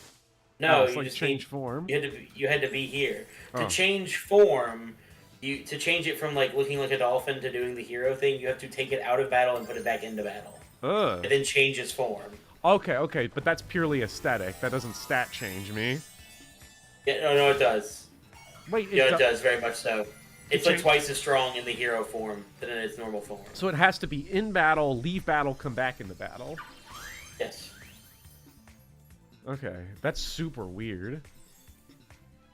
No, Else, you like just change need, form. You had to be here to Oh. change form. To change it from like looking like a dolphin to doing the hero thing, you have to take it out of battle and put it back into battle, Ugh. and then change its form. Okay, but that's purely aesthetic. That doesn't stat change me. Yeah, no, it does. Wait, Yeah, it does very much so. It's like change- twice as strong in the hero form than in its normal form. So it has to be in battle, leave battle, come back into battle. Yes. Okay, that's super weird.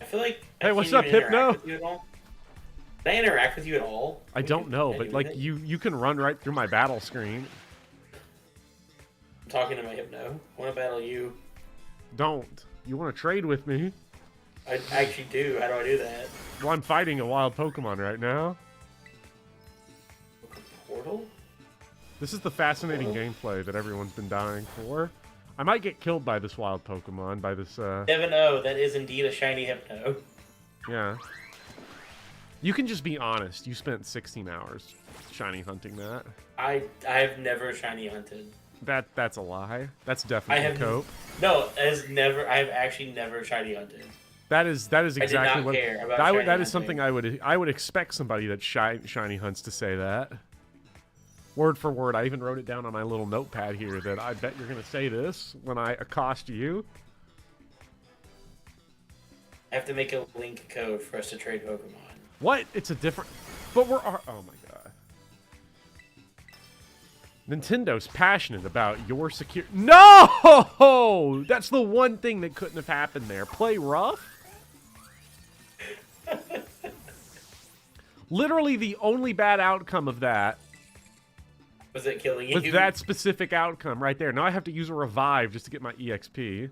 I feel like. Hey, I what's can't up, even Hypno? interact with you at all. Can I interact with you at all? I don't know, but like anything? you can run right through my battle screen. I'm talking to my Hypno. I want to battle you. Don't. You want to trade with me? I actually do. How do I do that? Well, I'm fighting a wild Pokemon right now. Portal? This is the fascinating gameplay that everyone's been dying for. I might get killed by this wild Pokemon, by this, 7-0. That is indeed a shiny Hypno. yeah. You can just be honest. You spent 16 hours shiny hunting that. I've never shiny hunted. That's a lie. That's definitely have cope. No, I have actually never shiny hunted. That is exactly not what care about that, shiny that is hunting. something I would expect somebody that shiny hunts to say that. Word for word, I even wrote it down on my little notepad here that I bet you're going to say this when I accost you. I have to make a link code for us to trade Pokemon. What? It's a different... But we're... Oh my god. Nintendo's passionate about your secure... No! That's the one thing that couldn't have happened there. Play rough? Literally the only bad outcome of that Was it killing you? was that specific outcome right there. Now I have to use a revive just to get my EXP.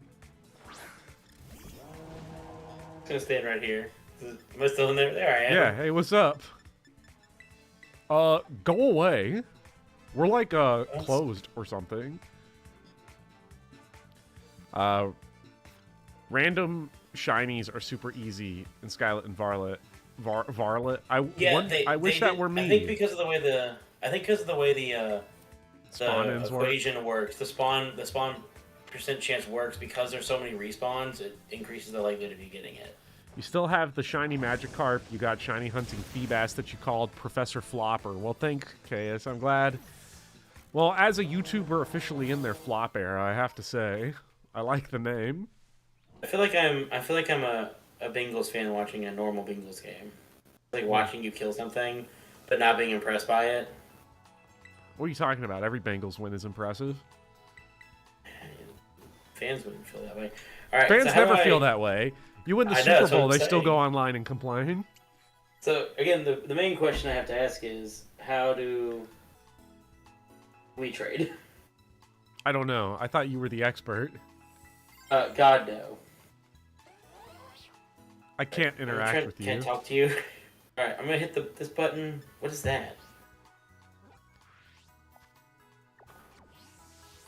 I'm gonna stand right here. Am I still in there? There I am. Yeah, hey, what's up? Go away. We're like, closed or something. Random shinies are super easy in Skylet and Varlet. Varlet? I wish that were me. I think because of the way the Spawn-ins work. equation works, the spawn percent chance works because there's so many respawns. It increases the likelihood of you getting it. You still have the shiny Magikarp. You got shiny hunting Feebas that you called Professor Flopper. Well, thank KS. I'm glad. Well, as a YouTuber officially in their flop era, I have to say, I like the name. I feel like I'm a Bengals fan watching a normal Bengals game. Like watching you kill something, but not being impressed by it. What are you talking about? Every Bengals win is impressive. Fans wouldn't feel that way. All right, Fans so how never do feel that way. You win the I know, Super that's what Bowl, I'm they still saying. go online and complain. So again, the main question I have to ask is, how do we trade? I don't know. I thought you were the expert. God no. I can't interact with you. Can't talk to you. All right, I'm gonna hit this button. What is that?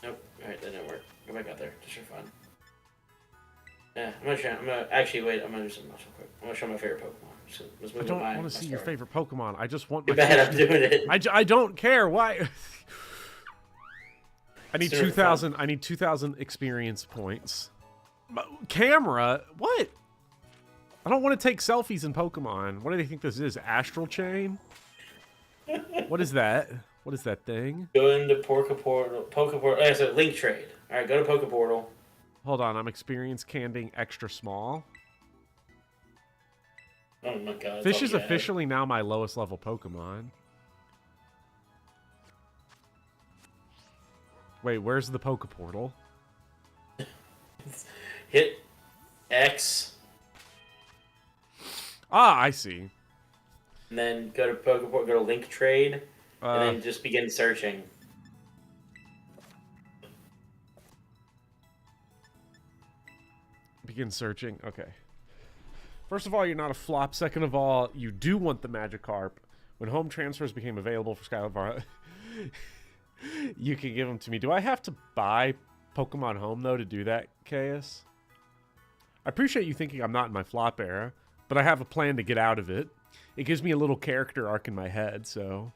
Nope. All right, that didn't work. Go back out there, just for fun. Yeah, I'm gonna actually wait. I'm gonna do something else real quick. I'm gonna show my favorite Pokemon. So let's I move don't my want to see your star. favorite Pokemon. I just want Too my bad I'm fish. doing it. I don't care. Why? I need Super 2,000. I need 2,000 experience points. Camera? What? I don't want to take selfies in Pokemon. What do they think this is? Astral Chain? What is that? What is that thing? Go into Pokeportal. Oh, so link trade. All right, go to Pokeportal. Hold on, I'm experience candying extra small. Oh my god. that's Fish all is you have. officially now my lowest level Pokemon. Wait, where's the Pokeportal? Hit X, Ah, I see. and then go to Pokeportal. Go to link trade, and then just begin searching. Begin searching. Okay. First of all, you're not a flop. Second of all, you do want the Magikarp. When home transfers became available for Skylar Vara, you can give them to me. Do I have to buy Pokemon Home, though, to do that, KS? I appreciate you thinking I'm not in my flop era, but I have a plan to get out of it. It gives me a little character arc in my head, so...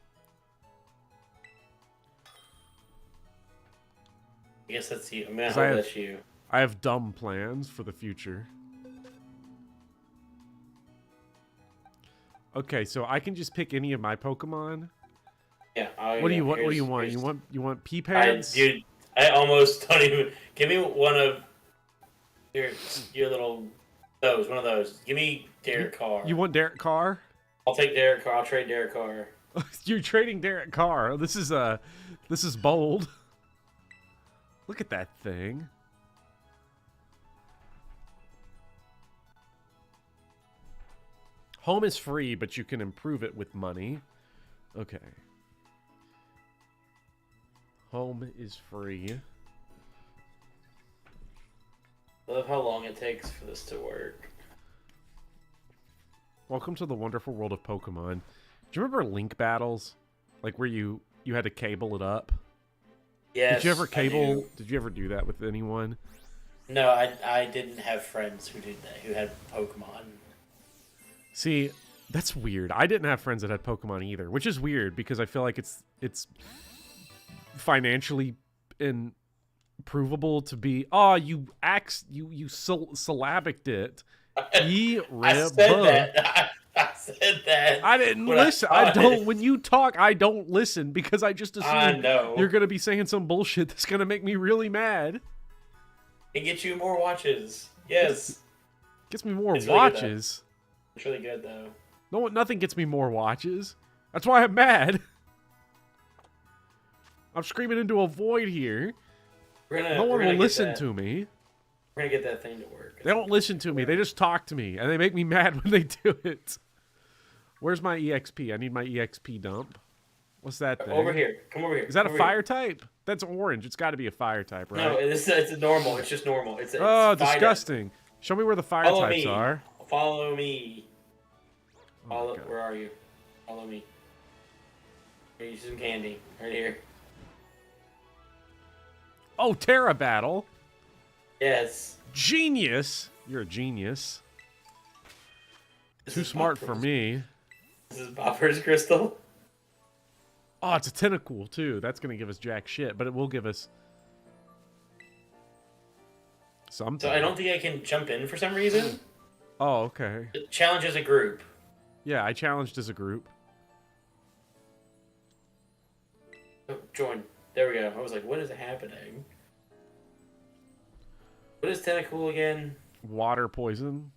I guess that's you. I'm gonna 'Cause hope that's you. I have dumb plans for the future. Okay, so I can just pick any of my Pokemon. Yeah. What do you want? What do you want? You want pea pants? Dude, I almost don't even. Give me one of your little one of those. Give me Derek Carr. You want Derek Carr? I'll take Derek Carr. I'll trade Derek Carr. You're trading Derek Carr. This is bold. Look at that thing. Home is free, but you can improve it with money. Okay. Home is free. I love how long it takes for this to work. Welcome to the wonderful world of Pokemon. Do you remember Link battles? Like where you had to cable it up? Yes. Did you ever cable? Did you ever do that with anyone? No, I didn't have friends who did that, who had Pokemon. See, that's weird. I didn't have friends that had Pokemon either, which is weird because I feel like it's financially improvable to be. Oh, you syllabic it. I said that. I said that. I didn't listen. I don't. When you talk, I don't listen because I just assume you're gonna be saying some bullshit that's gonna make me really mad. It gets you more watches. Yes. Gets me more It's really watches. It's really good though. No, nothing gets me more watches. That's why I'm mad. I'm screaming into a void here. No one will listen to me. We're gonna get that thing to work. They don't listen to me. They just talk to me, and they make me mad when they do it. Where's my EXP? I need my EXP dump. What's that thing? Over here. Come over here. Is that a fire type? That's orange. It's got to be a fire type, right? No, it's a normal. It's just normal. It's disgusting. Show me where the fire types are. Follow me. Oh Where are you? Follow me. Here's some candy. Right here. Oh, Terra Battle. Yes. Genius. You're a genius. Too smart for me. This is Bopper's crystal. Oh, it's a Tentacool, too. That's going to give us jack shit, but it will give us something. So I don't think I can jump in for some reason. Oh, okay. Challenge as a group. Yeah, I challenged as a group. Oh, join. There we go. I was like, what is happening? What is Tentacool again? Water poison.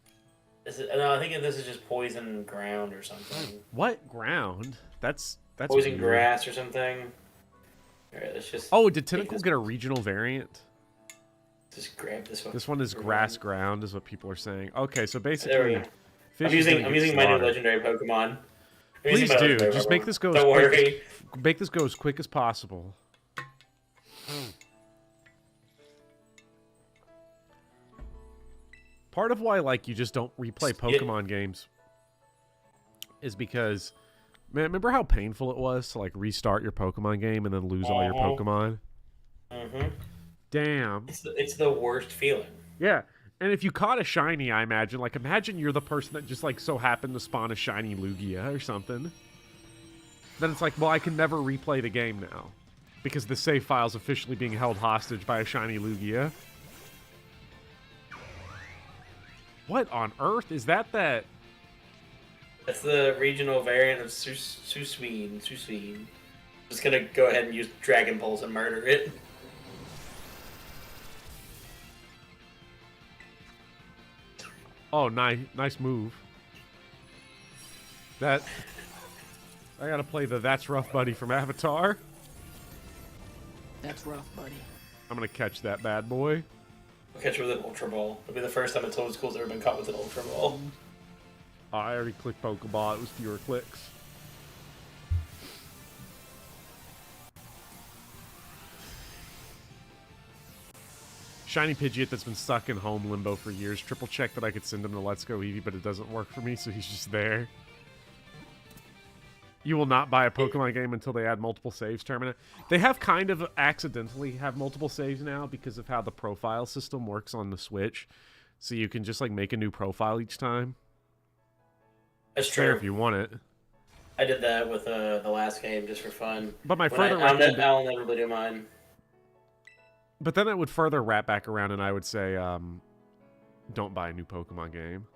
No, I think this is just poison ground or something. What ground? That's poison weird. grass or something. Alright, let's just... Oh, did Tentacool get a regional variant? Just grab this one. This one is grass ground, is what people are saying. Okay, so basically... There we go. I'm using my new legendary Pokemon. Please do. Just make this go Don't worry. Make this go as quick as possible. Part of why, like, you just don't replay Pokemon games is because, man, remember how painful it was to, like, restart your Pokemon game and then lose all your Pokemon? Mm-hmm. Damn. It's the worst feeling. Yeah. And if you caught a shiny, I imagine, like, imagine you're the person that just, like, so happened to spawn a shiny Lugia or something. Then it's like, well, I can never replay the game now because the save file's officially being held hostage by a shiny Lugia. What on earth? Is that? That's the regional variant of Susween. Just gonna go ahead and use Dragon Pulse and murder it. Oh, nice move. I gotta play the That's Rough Buddy from Avatar. That's rough, buddy. I'm gonna catch that bad boy. I'll catch you with an Ultra Ball. It'll be the first time a Toadstool's ever been caught with an Ultra Ball. Oh, I already clicked Pokeball. It was fewer clicks. Shiny Pidgeot that's been stuck in home limbo for years. Triple check that I could send him to Let's Go Eevee, but it doesn't work for me, so he's just there. You will not buy a Pokemon game until they add multiple saves terminate. They have kind of accidentally have multiple saves now because of how the profile system works on the Switch. So you can just like make a new profile each time. That's Fair true. if you want it. I did that with the last game just for fun. But my When further I'll never do mine. But then it would further wrap back around, and I would say, don't buy a new Pokemon game.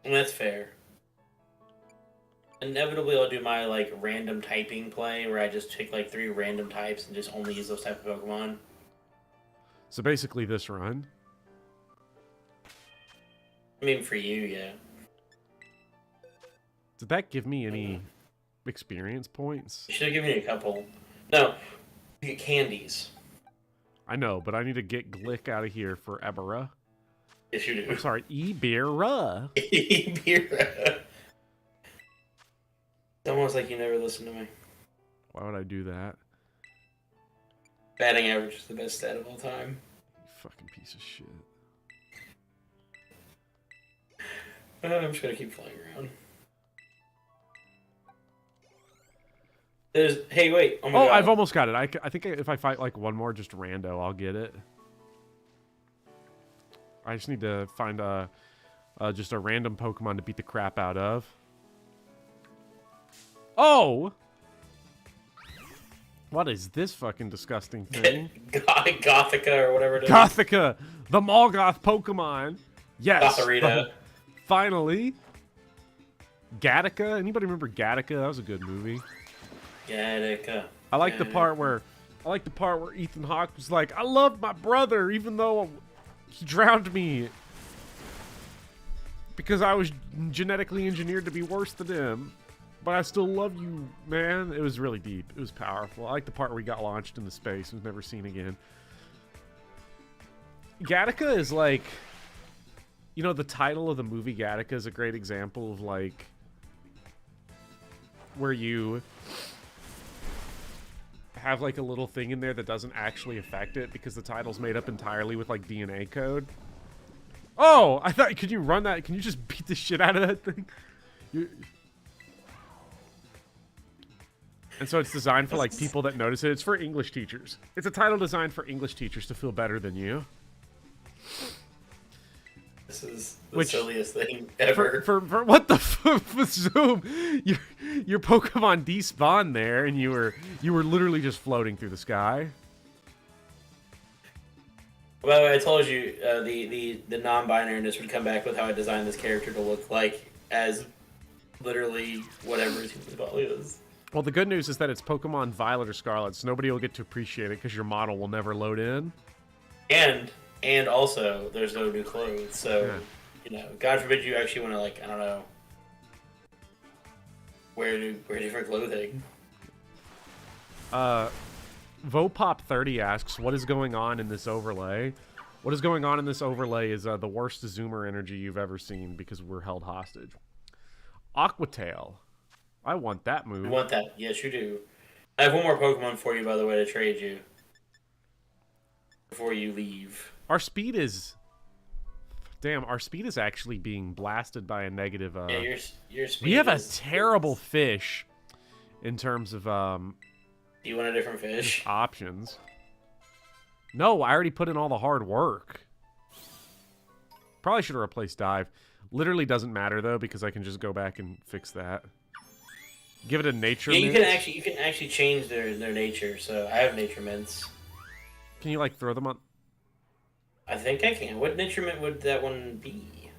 And that's fair. Inevitably, I'll do my like random typing play where I just pick like 3 random types and just only use those type of Pokemon. So basically, this run. I mean, for you, yeah. Did that give me any experience points? You should have given me a couple. No, you get candies. I know, but I need to get Glick out of here for Ebera. Yes, you do. I'm sorry, Ebera. It's almost like you never listened to me. Why would I do that? Batting average is the best stat of all time. You fucking piece of shit. I'm just gonna keep flying around. Hey, wait. Oh my god. I've almost got it. I think if I fight like one more just rando, I'll get it. I just need to find just a random Pokemon to beat the crap out of. Oh! What is this fucking disgusting thing? Gothica or whatever it is. Gothica! The Molgoth Pokemon! Yes! Gotharita. Finally! Gattaca? Anybody remember Gattaca? That was a good movie. Gattaca. I like the part where Ethan Hawke was like, I love my brother even though he drowned me because I was genetically engineered to be worse than him. But I still love you, man. It was really deep. It was powerful. I like the part where he got launched into space and was never seen again. Gattaca is like, you know, the title of the movie Gattaca is a great example of like where you have like a little thing in there that doesn't actually affect it because the title's made up entirely with like DNA code. Oh, I thought, could you run that? Can you just beat the shit out of that thing? And so it's designed for like people that notice it. It's for English teachers. It's a title designed for English teachers to feel better than you. This is the silliest thing ever. For what the fuck? Zoom, your Pokemon despawned there, and you were literally just floating through the sky. By the way, I told you the non-binariness would come back with how I designed this character to look like as literally whatever his human body is. Well, the good news is that it's Pokemon Violet or Scarlet, so nobody will get to appreciate it because your model will never load in. And also, there's no new clothes, so, yeah. You know, God forbid you actually want to, like, I don't know, wear different clothing. Vopop30 asks, what is going on in this overlay? What is going on in this overlay is the worst Zoomer energy you've ever seen because we're held hostage. Aquatail. I want that move. You want that? Yes, you do. I have one more Pokemon for you, by the way, to trade you. Before you leave. Our speed is... Damn, our speed is actually being blasted by a negative... Yeah, your speed we have a terrible fish in terms of... Do you want a different fish? Options. No, I already put in all the hard work. Probably should have replaced Dive. Literally doesn't matter, though, because I can just go back and fix that. Give it a nature mint. You can actually change their nature, so I have nature mints. Can you, like, throw them on... I think I can. What nature mint would that one be?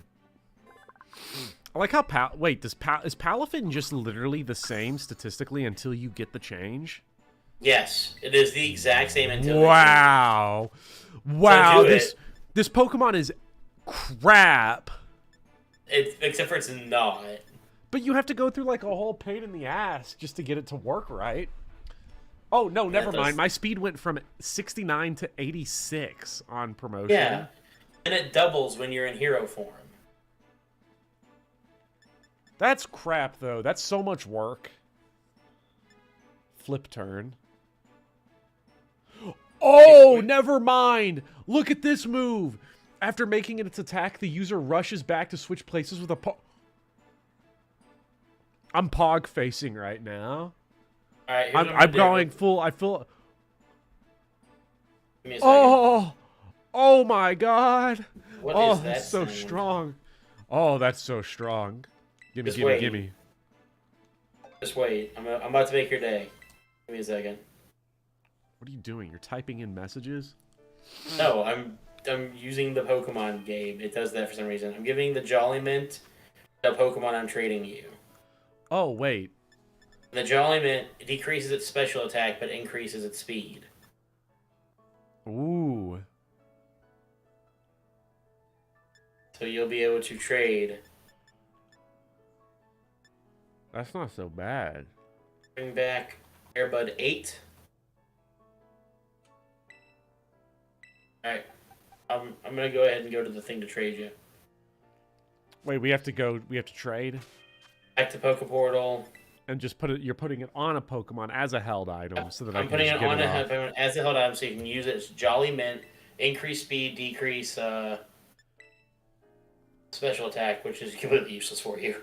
I like how... Wait, is Palafin just literally the same statistically until you get the change? Yes, it is the exact same until... Wow. Wow, this Pokemon is crap. Except for it's not. But you have to go through, like, a whole pain in the ass just to get it to work right. Oh, no, never mind. My speed went from 69 to 86 on promotion. Yeah, and it doubles when you're in hero form. That's crap, though. That's so much work. Flip turn. Oh, never mind. Look at this move. After making its attack, the user rushes back to switch places with a I'm pog facing right now. All right, I'm going full. I feel. Give me a second. Oh my god. What is that that's so sound? strong. Oh, that's so strong. Gimme, Just gimme, wait. gimme. Just wait. I'm about to make your day. Give me a second. What are you doing? You're typing in messages? No, I'm using the Pokemon game. It does that for some reason. I'm giving the Jolly Mint the Pokemon I'm trading you. Oh, wait. The Jolly Mint decreases its special attack but increases its speed. Ooh. So you'll be able to trade. That's not so bad. Bring back Airbud 8. Alright. I'm gonna go ahead and go to the thing to trade you. Wait, we have to trade? Back to Pokeportal. And just put it, you're putting it on a Pokemon as a held item so that I I'm can putting just it get on it off. as a held item so you can use it as Jolly Mint, increase speed, decrease special attack, which is completely useless for you.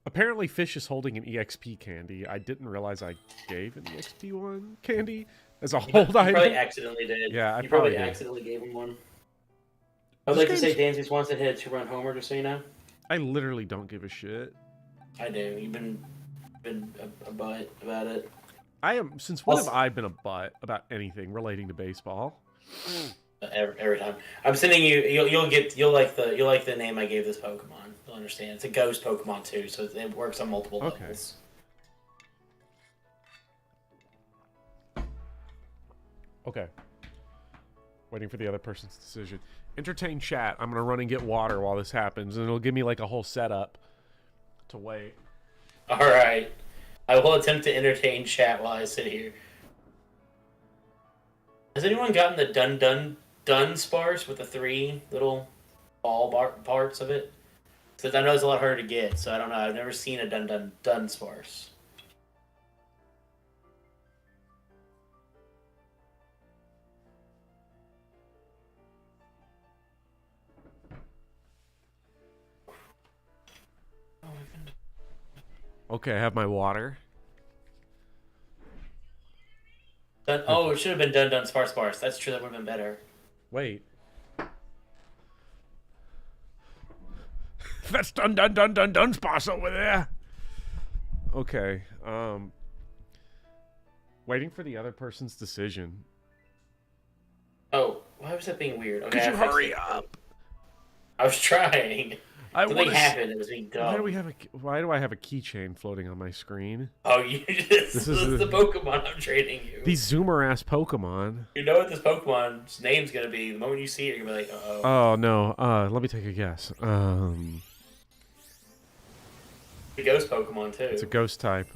Apparently, Fish is holding an EXP candy. I didn't realize I gave an EXP one candy as a hold You item. probably accidentally did. Yeah, I you probably probably did. accidentally gave him one. I'd like to say Danzy's wants to hit a 2-run homer, just so you know. I literally don't give a shit. I do. You've been a butt about it. I am. Since when have I been a butt about anything relating to baseball? Every time I'm sending you, you'll like the name I gave this Pokemon. You'll understand. It's a ghost Pokemon too, so it works on multiple levels. Okay. Waiting for the other person's decision. Entertain chat. I'm gonna run and get water while this happens, and it'll give me like a whole setup to wait. All right, I will attempt to entertain chat while I sit here. Has anyone gotten the dun sparse with the 3 little ball parts of it? Because I know it's a lot harder to get, so I don't know. I've never seen a dun sparse. Okay, I have my water. Oh, it should have been dun sparse. That's true. That would have been better. Wait. That's dun sparse over there. Okay. Waiting for the other person's decision. Oh, why was that being weird? Okay, Could you hurry up? I was trying. Something happened. It was being dumb. Why do I have a keychain floating on my screen? Oh, this is the Pokemon I'm trading you. These zoomer ass Pokemon. You know what this Pokemon's name's gonna be. The moment you see it, you're gonna be like, uh-oh. Oh no. Let me take a guess. It's a ghost Pokemon too. It's a ghost type.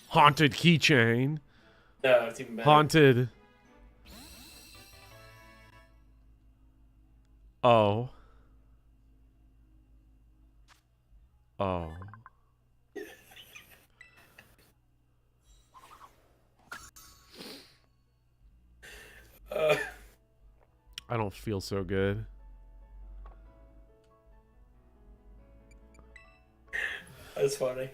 Haunted keychain. No, it's even better. Haunted. Oh. Oh. I don't feel so good. That's funny.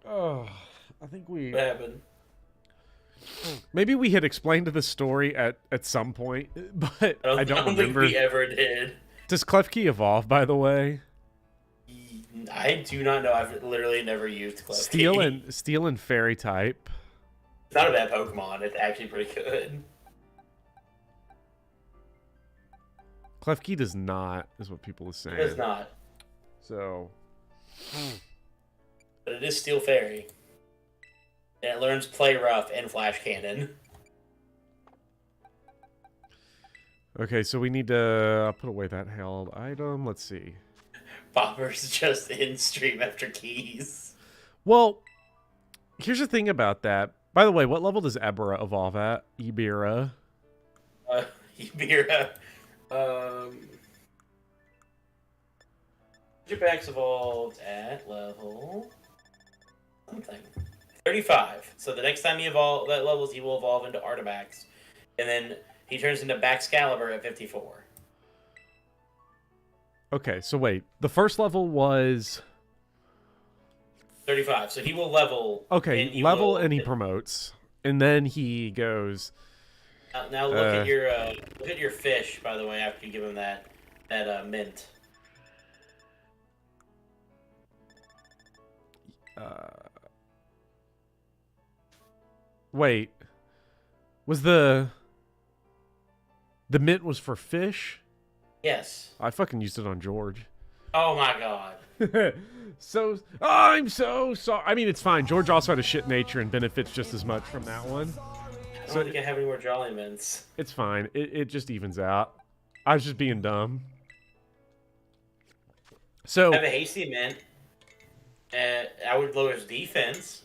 Oh, I think we... What happened? Maybe we had explained the story at some point, but I don't remember. Think we ever did. Does Klefki evolve, by the way? I do not know. I've literally never used Klefki. Steel and Fairy type. It's not a bad Pokemon. It's actually pretty good. Klefki does not, is what people are saying. It does not. So. But it is Steel Fairy. And it learns Play Rough and Flash Cannon. Okay, so we need to put away that held item. Let's see. Popper's just in stream after keys. Well, here's the thing about that. By the way, what level does Ebera evolve at? Ebera. Ebera. Jibbax evolved at level something. 35. So the next time he evolves that levels, he will evolve into Artibax. And then he turns into Baxcalibur at 54. Okay, so wait. The first level was 35. So he will level. Okay, and he promotes. And then he goes. Now look at your fish, by the way, after you give him that mint. Wait. Was the mint was for fish? Yes. I fucking used it on George. Oh my god. So I'm so sorry. I mean, it's fine. George also had a shit nature and benefits just as much from that one. I don't think I have any more jolly mints. It's fine. It just evens out. I was just being dumb. So I have a hasty mint. I would lower his defense.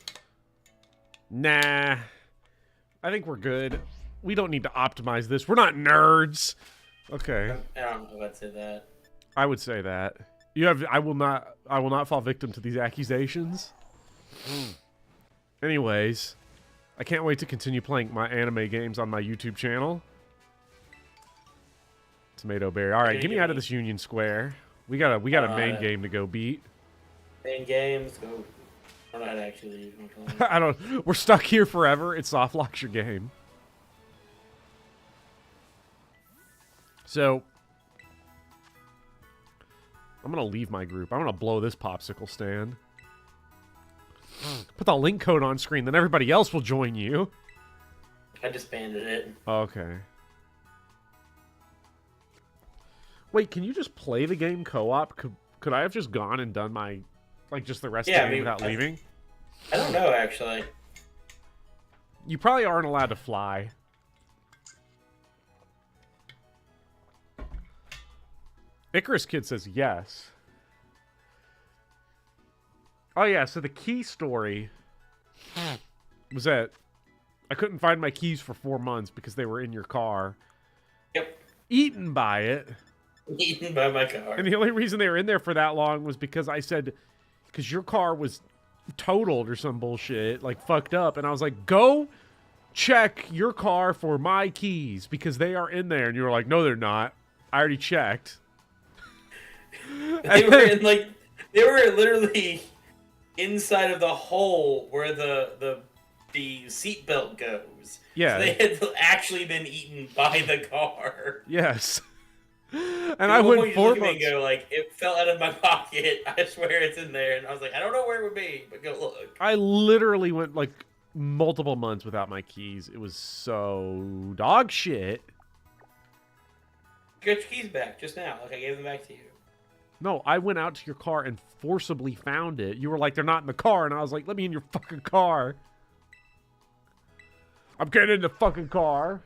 nah. I think we're good. We don't need to optimize this. We're not nerds. Okay. I don't know if I'd say that. I would say that. You have I will not fall victim to these accusations. Anyways, I can't wait to continue playing my anime games on my YouTube channel. Tomato berry. All right, get me out of this Union Square. We got a main game to go beat. Main games, go. I don't know how to actually leave. I don't. We're stuck here forever. It soft locks your game. So I'm gonna leave my group. I'm gonna blow this popsicle stand. Put the link code on screen, then everybody else will join you. I disbanded it. Okay. Wait, can you just play the game co-op? Could I have just gone and done my, like, just the rest of the game without leaving? I don't know, actually. You probably aren't allowed to fly. Icarus Kid says yes. Oh yeah, so the key story was that I couldn't find my keys for 4 months because they were in your car. Yep. Eaten by it. Eaten by my car. And the only reason they were in there for that long was because I said, because your car was totaled or some bullshit, like fucked up. And I was like, go check your car for my keys because they are in there. And you were like, no, they're not. I already checked. They were in like, they were literally inside of the hole where the seatbelt goes. Yeah. So they had actually been eaten by the car. Yes. And I went 4 months. Go like, it fell out of my pocket. I swear it's in there. And I was like, I don't know where it would be, but go look. I literally went like multiple months without my keys. It was so dog shit. You got your keys back just now. Like I gave them back to you. No, I went out to your car and forcibly found it. You were like, they're not in the car. And I was like, let me in your fucking car. I'm getting in the fucking car.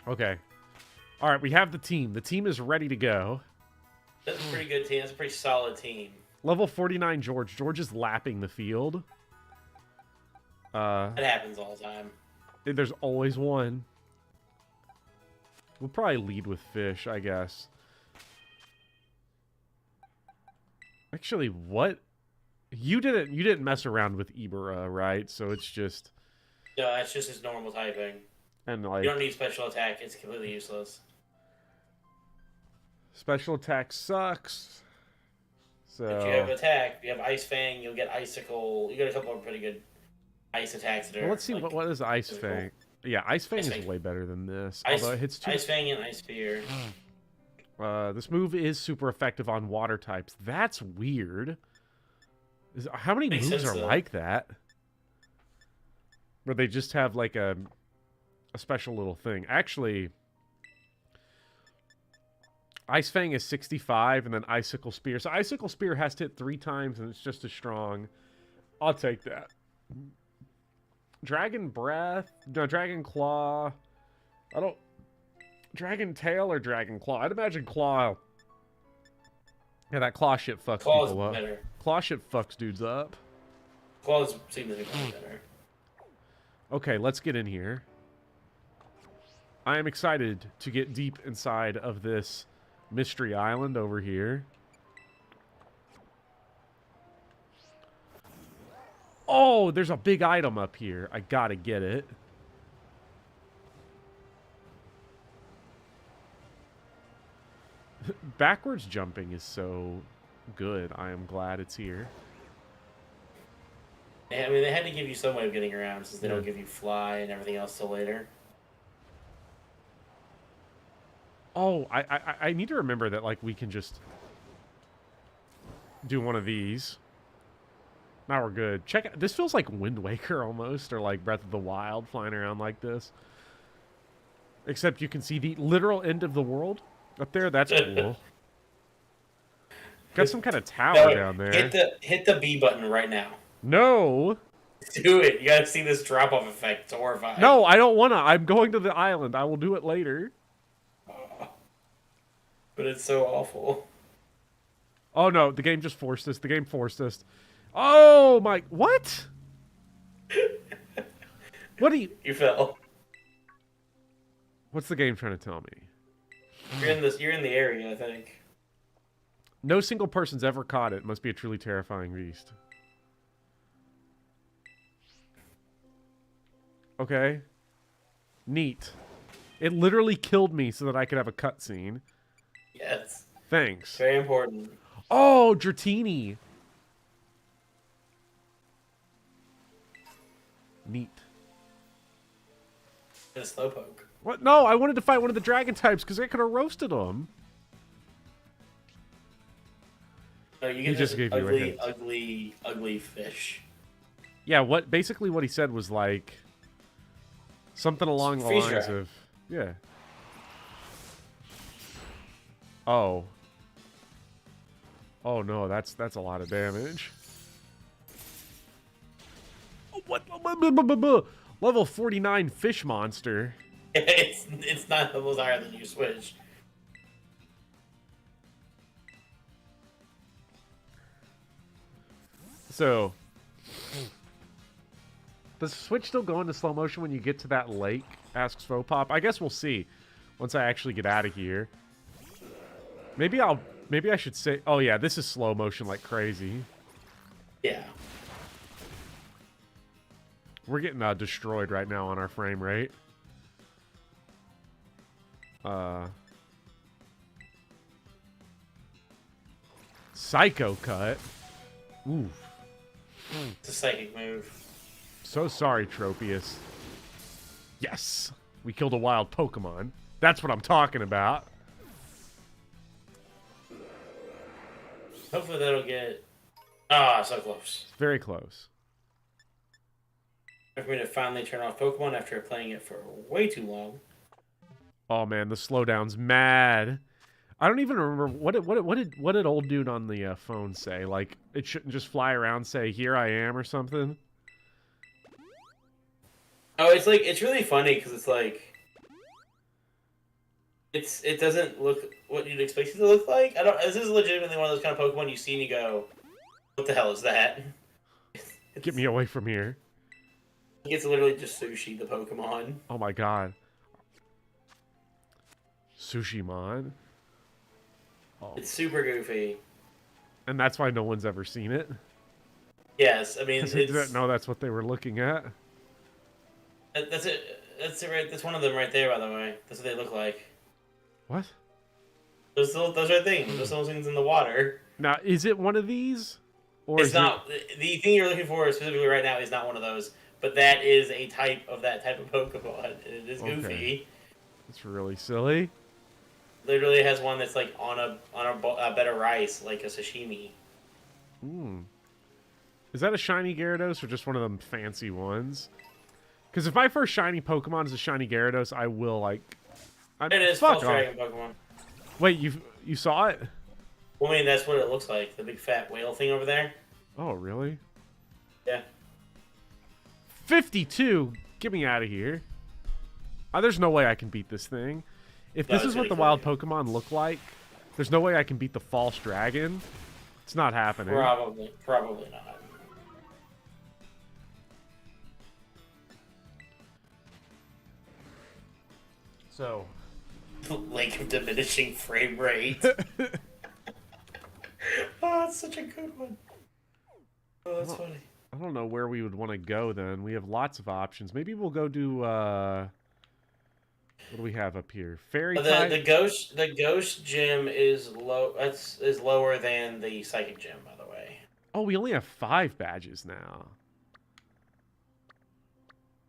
Okay. All right, we have the team. The team is ready to go. That's a pretty good team. That's a pretty solid team. Level 49, George. George is lapping the field. That happens all the time. There's always one. We'll probably lead with fish, I guess. Actually, what? You didn't mess around with Ibera, right? So it's just... No, that's just his normal typing. And like, You don't need special attack. It's completely useless. special attack sucks. So If you have attack, if you have Ice Fang, you'll get Icicle. You got a couple of pretty good ice attacks that are... well, let's see, like, what is Ice really Fang? Yeah, Ice Fang Ice is Fang. way better than this. Ice, Although it hits two. Ice Fang and Ice Spear. This move is super effective on water types. That's weird. How many Makes moves sense, are though. like that? Where they just have like a special little thing. Actually, Ice Fang is 65 and then Icicle Spear. So Icicle Spear has to hit 3 times and it's just as strong. I'll take that. Dragon Breath? No, Dragon Claw. I don't... Dragon Tail or Dragon Claw? I'd imagine Claw. Yeah, that Claw shit fucks Claw's people up. better. Claw shit fucks dudes up. Claw's significantly better. Okay, let's get in here. I am excited to get deep inside of this mystery island over here. Oh, there's a big item up here. I gotta get it. Backwards jumping is so good. I am glad it's here. I mean, they had to give you some way of getting around since they Yeah. don't give you fly and everything else till later. Oh, I need to remember that, like, we can just do one of these. Now we're good. Check out, this feels like Wind Waker almost, or like Breath of the Wild flying around like this. Except you can see the literal end of the world up there. That's cool. Got some kind of tower down there. Hit the B button right now. No. Do it. You gotta see this drop off effect. It's horrifying. No, I don't wanna. I'm going to the island. I will do it later. But it's so awful. Oh no, the game just forced us. The game forced us. Oh my, what? What do you? You fell. What's the game trying to tell me? You're in the area, I think. No single person's ever caught it. Must be a truly terrifying beast. Okay. Neat. It literally killed me so that I could have a cutscene. Yes. Thanks. Very important. Oh, Dratini. Neat. A slowpoke. What? No, I wanted to fight one of the dragon types because I could have roasted him. No, you He get just this gave you a ugly, hint. ugly fish. Yeah, basically what he said was like something along the Freeze lines dry. of, yeah. Oh. Oh no, that's a lot of damage. Oh, what? Level 49 fish monster. It's not levels higher than you switch. So, does Switch still go into slow motion when you get to that lake? Asks Fopop. I guess we'll see once I actually get out of here. Maybe I should say, oh yeah, this is slow motion like crazy. Yeah. We're getting destroyed right now on our frame rate. Psycho cut. Oof. It's a psychic move. So sorry, Tropius. Yes! We killed a wild Pokemon. That's what I'm talking about. Hopefully that'll get... Ah, so close. Very close. For me to finally turn off Pokemon after playing it for way too long. Oh man, the slowdown's mad. I don't even remember what did old dude on the phone say? Like it shouldn't just fly around, say "Here I am" or something. Oh, it's really funny because it's like it doesn't look what you'd expect it to look like. This is legitimately one of those kind of Pokemon you see and you go, "What the hell is that?" Get me away from here. It's literally just Sushi, the Pokemon. Oh my god. Sushimon. Oh. It's super goofy. And that's why no one's ever seen it. Yes, I mean it's No, that's what they were looking at. that's it. That's it. Right. That's one of them right there. By the way, that's what they look like. What? Those are things. Those things in the water. Now, is it one of these? Or It's is not. The thing you're looking for specifically right now is not one of those. But that is a type of that type of Pokemon. It is goofy. Okay. It's really silly. Literally has one that's like on a bed of rice, like a sashimi. Hmm. Is that a shiny Gyarados or just one of them fancy ones? Because if my first shiny Pokemon is a shiny Gyarados, I will like. It is fuck False off. Dragon Pokemon. Wait, you saw it? Well, I mean, that's what it looks like. The big fat whale thing over there. Oh, really? Yeah. 52. Get me out of here. There's no way I can beat this thing. If No, this it's is what really the wild Pokemon look like, there's no way I can beat the false dragon. It's not happening. Probably not. So, Lake of diminishing frame rate. Oh, that's such a good one. Oh, that's funny. I don't know where we would want to go then. We have lots of options. Maybe we'll go do what do we have up here? Fairy type? The ghost gym is is lower than the psychic gym, by the way. Oh, we only have 5 badges now.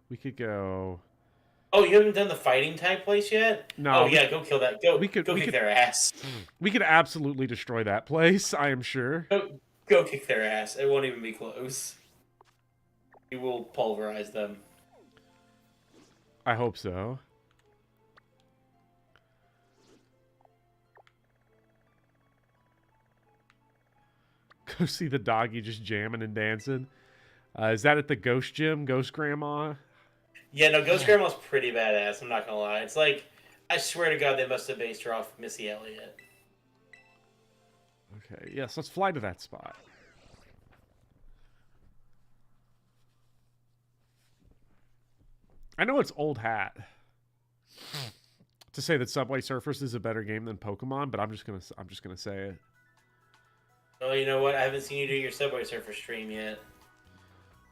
We could go. Oh, you haven't done the fighting type place yet? No. Oh yeah, go kill that. Go kick their ass. We could absolutely destroy that place, I am sure. Go kick their ass. It won't even be close. You will pulverize them. I hope so. Go see the doggy just jamming and dancing. Is that at the Ghost Gym? Ghost Grandma? Yeah, no, Ghost Grandma's pretty badass, I'm not gonna lie. It's like, I swear to God, they must have based her off Missy Elliott. Okay, yes, let's fly to that spot. I know it's old hat to say that Subway Surfers is a better game than Pokemon, but I'm just gonna say it. Oh, you know what? I haven't seen you do your Subway Surfer stream yet.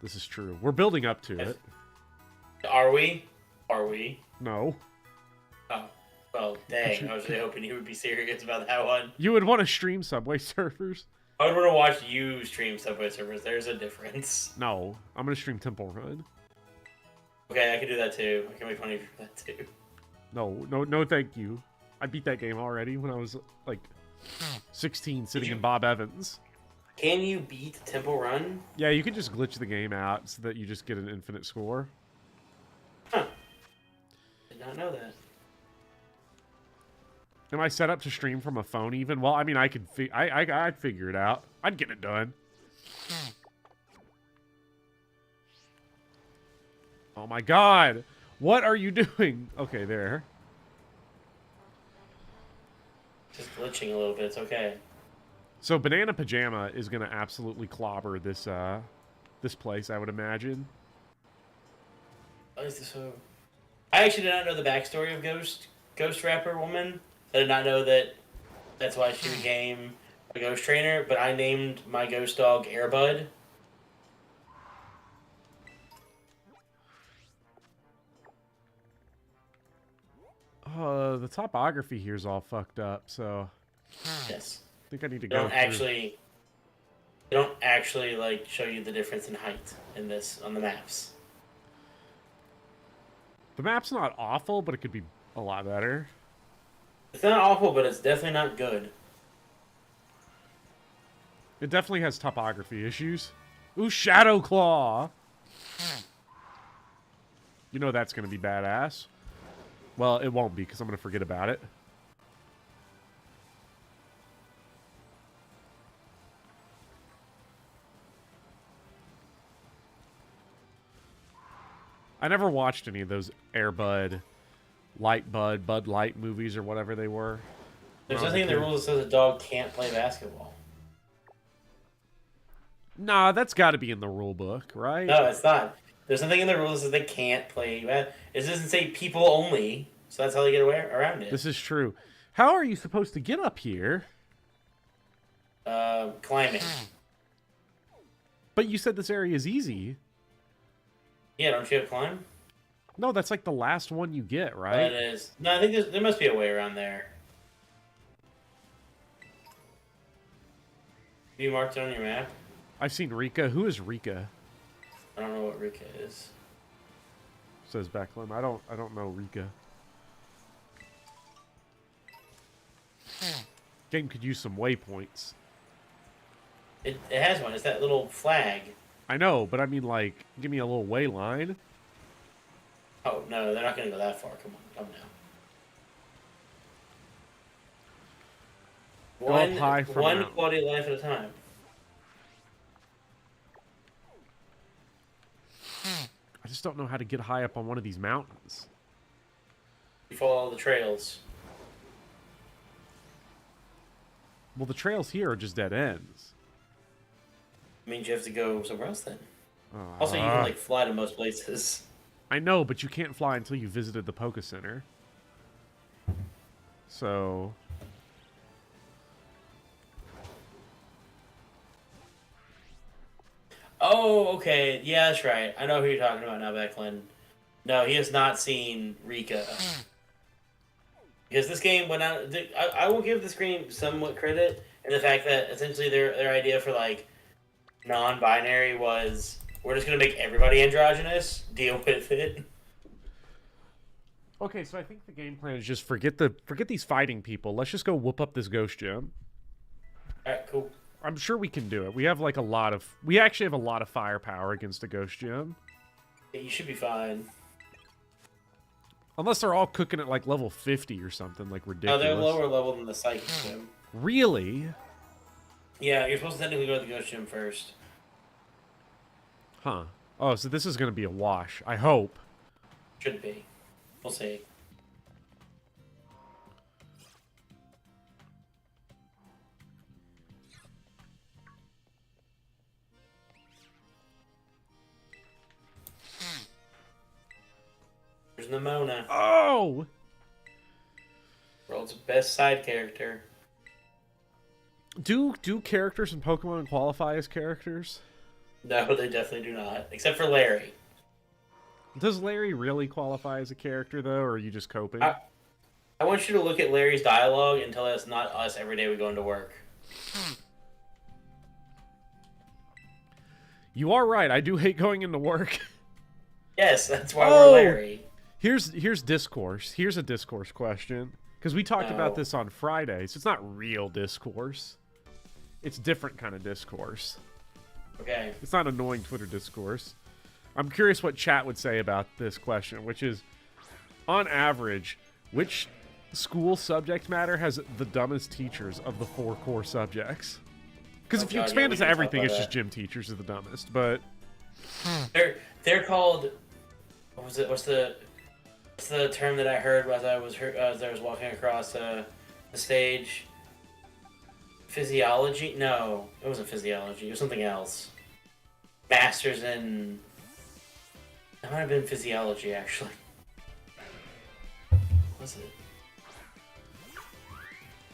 This is true. We're building up to it. Are we? Are we? No. Oh, well, dang. I was really hoping you would be serious about that one. You would want to stream Subway Surfers? I would want to watch you stream Subway Surfers. There's a difference. No. I'm going to stream Temple Run. Okay, I can do that too. I can make fun of you for that too. No, thank you. I beat that game already when I was, like, 16, sitting in Bob Evans. Can you beat Temple Run? Yeah, you can just glitch the game out so that you just get an infinite score. Huh. Did not know that. Am I set up to stream from a phone even? Well, I mean, I could I'd figure it out. I'd get it done. Oh my god. What are you doing? Okay, there. Just glitching a little bit. It's okay. So Banana Pajama is going to absolutely clobber this this place, I would imagine. So, I actually did not know the backstory of Ghost Rapper Woman. I did not know that that's why she became a ghost trainer, but I named my ghost dog Airbud. The topography here is all fucked up, so Yes. I think I need to They go don't actually like show you the difference in height in this on the maps. The map's not awful, but it could be a lot better. It's not awful, but it's definitely not good. It definitely has topography issues. Ooh, Shadow Claw! You know that's going to be badass. Well, it won't be, because I'm going to forget about it. I never watched any of those Air Bud, Light Bud, Bud Light movies or whatever they were. There's nothing in the rules that says a dog can't play basketball. Nah, that's got to be in the rule book, right? No, it's not. There's nothing in the rules that says they can't play. It doesn't say people only, so that's how they get away around it. This is true. How are you supposed to get up here? Climbing. But you said this area is easy. Yeah, don't you have climb? No, that's like the last one you get, right? That is. No, I think there must be a way around there. Have you marked it on your map? I've seen Rika. Who is Rika? I don't know what Rika is. Says Becklin. I don't know Rika. Game could use some waypoints. It has one. It's that little flag. I know, but I mean, like, give me a little way line. Oh, no, they're not going to go that far. Come on, come now. Go up high from one mountain. quality of life at a time. I just don't know how to get high up on one of these mountains. You follow the trails. Well, the trails here are just dead ends. Means you have to go somewhere else then. Also, you can like fly to most places. I know, but you can't fly until you visited the Poké Center. So... Oh, okay. Yeah, that's right. I know who you're talking about now, Becklin. No, he has not seen Rika. Because this game went out... I will give this game somewhat credit in the fact that essentially their idea for, like, non-binary was, we're just going to make everybody androgynous, deal with it. Okay, so I think the game plan is just forget these fighting people. Let's just go whoop up this ghost gym. Alright, cool. I'm sure we can do it. We actually have a lot of firepower against a ghost gym. Yeah, you should be fine. Unless they're all cooking at like level 50 or something like No, ridiculous. they're lower level than the psychic gym. Really? Yeah, you're supposed to technically go to the ghost gym first. Huh. Oh, so this is going to be a wash. I hope. Should be. We'll see. There's Nimona. Oh! World's best side character. Do characters in Pokemon qualify as characters? No, they definitely do not. Except for Larry. Does Larry really qualify as a character, though, or are you just coping? I want you to look at Larry's dialogue and tell us not us every day we go into work. You are right. I do hate going into work. Yes, that's why we're Larry. Here's discourse. Here's a discourse question. Because we talked about No. this on Friday, so it's not real discourse. It's different kind of discourse. Okay. It's not annoying Twitter discourse. I'm curious what chat would say about this question, which is, on average, which school subject matter has the dumbest teachers of the 4 core subjects? Because Oh, if you God, expand yeah, it to we can everything, talk it's about just gym teachers are the dumbest. But They're called. What was it? What's the term that I heard as I was walking across the stage? Physiology? No, it wasn't physiology. It was something else. Masters in. It might have been physiology, actually. What was it?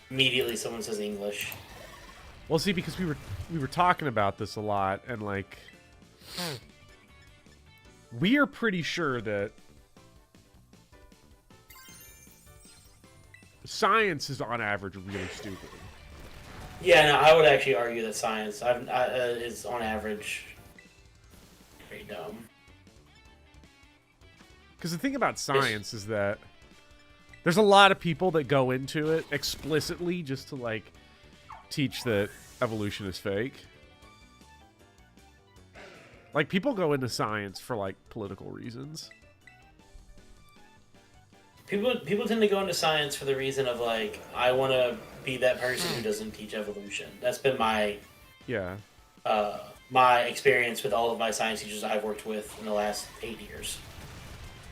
Immediately, someone says English. well, see, because we were talking about this a lot, and like, we are pretty sure that science is on average really stupid. Yeah, no, I would actually argue that science is on average pretty dumb. Because the thing about science is that there's a lot of people that go into it explicitly just to like teach that evolution is fake. Like, people go into science for like political reasons. People tend to go into science for the reason of like, I want to be that person who doesn't teach evolution. That's been my Yeah. my experience with all of my science teachers I've worked with in the last 8 years.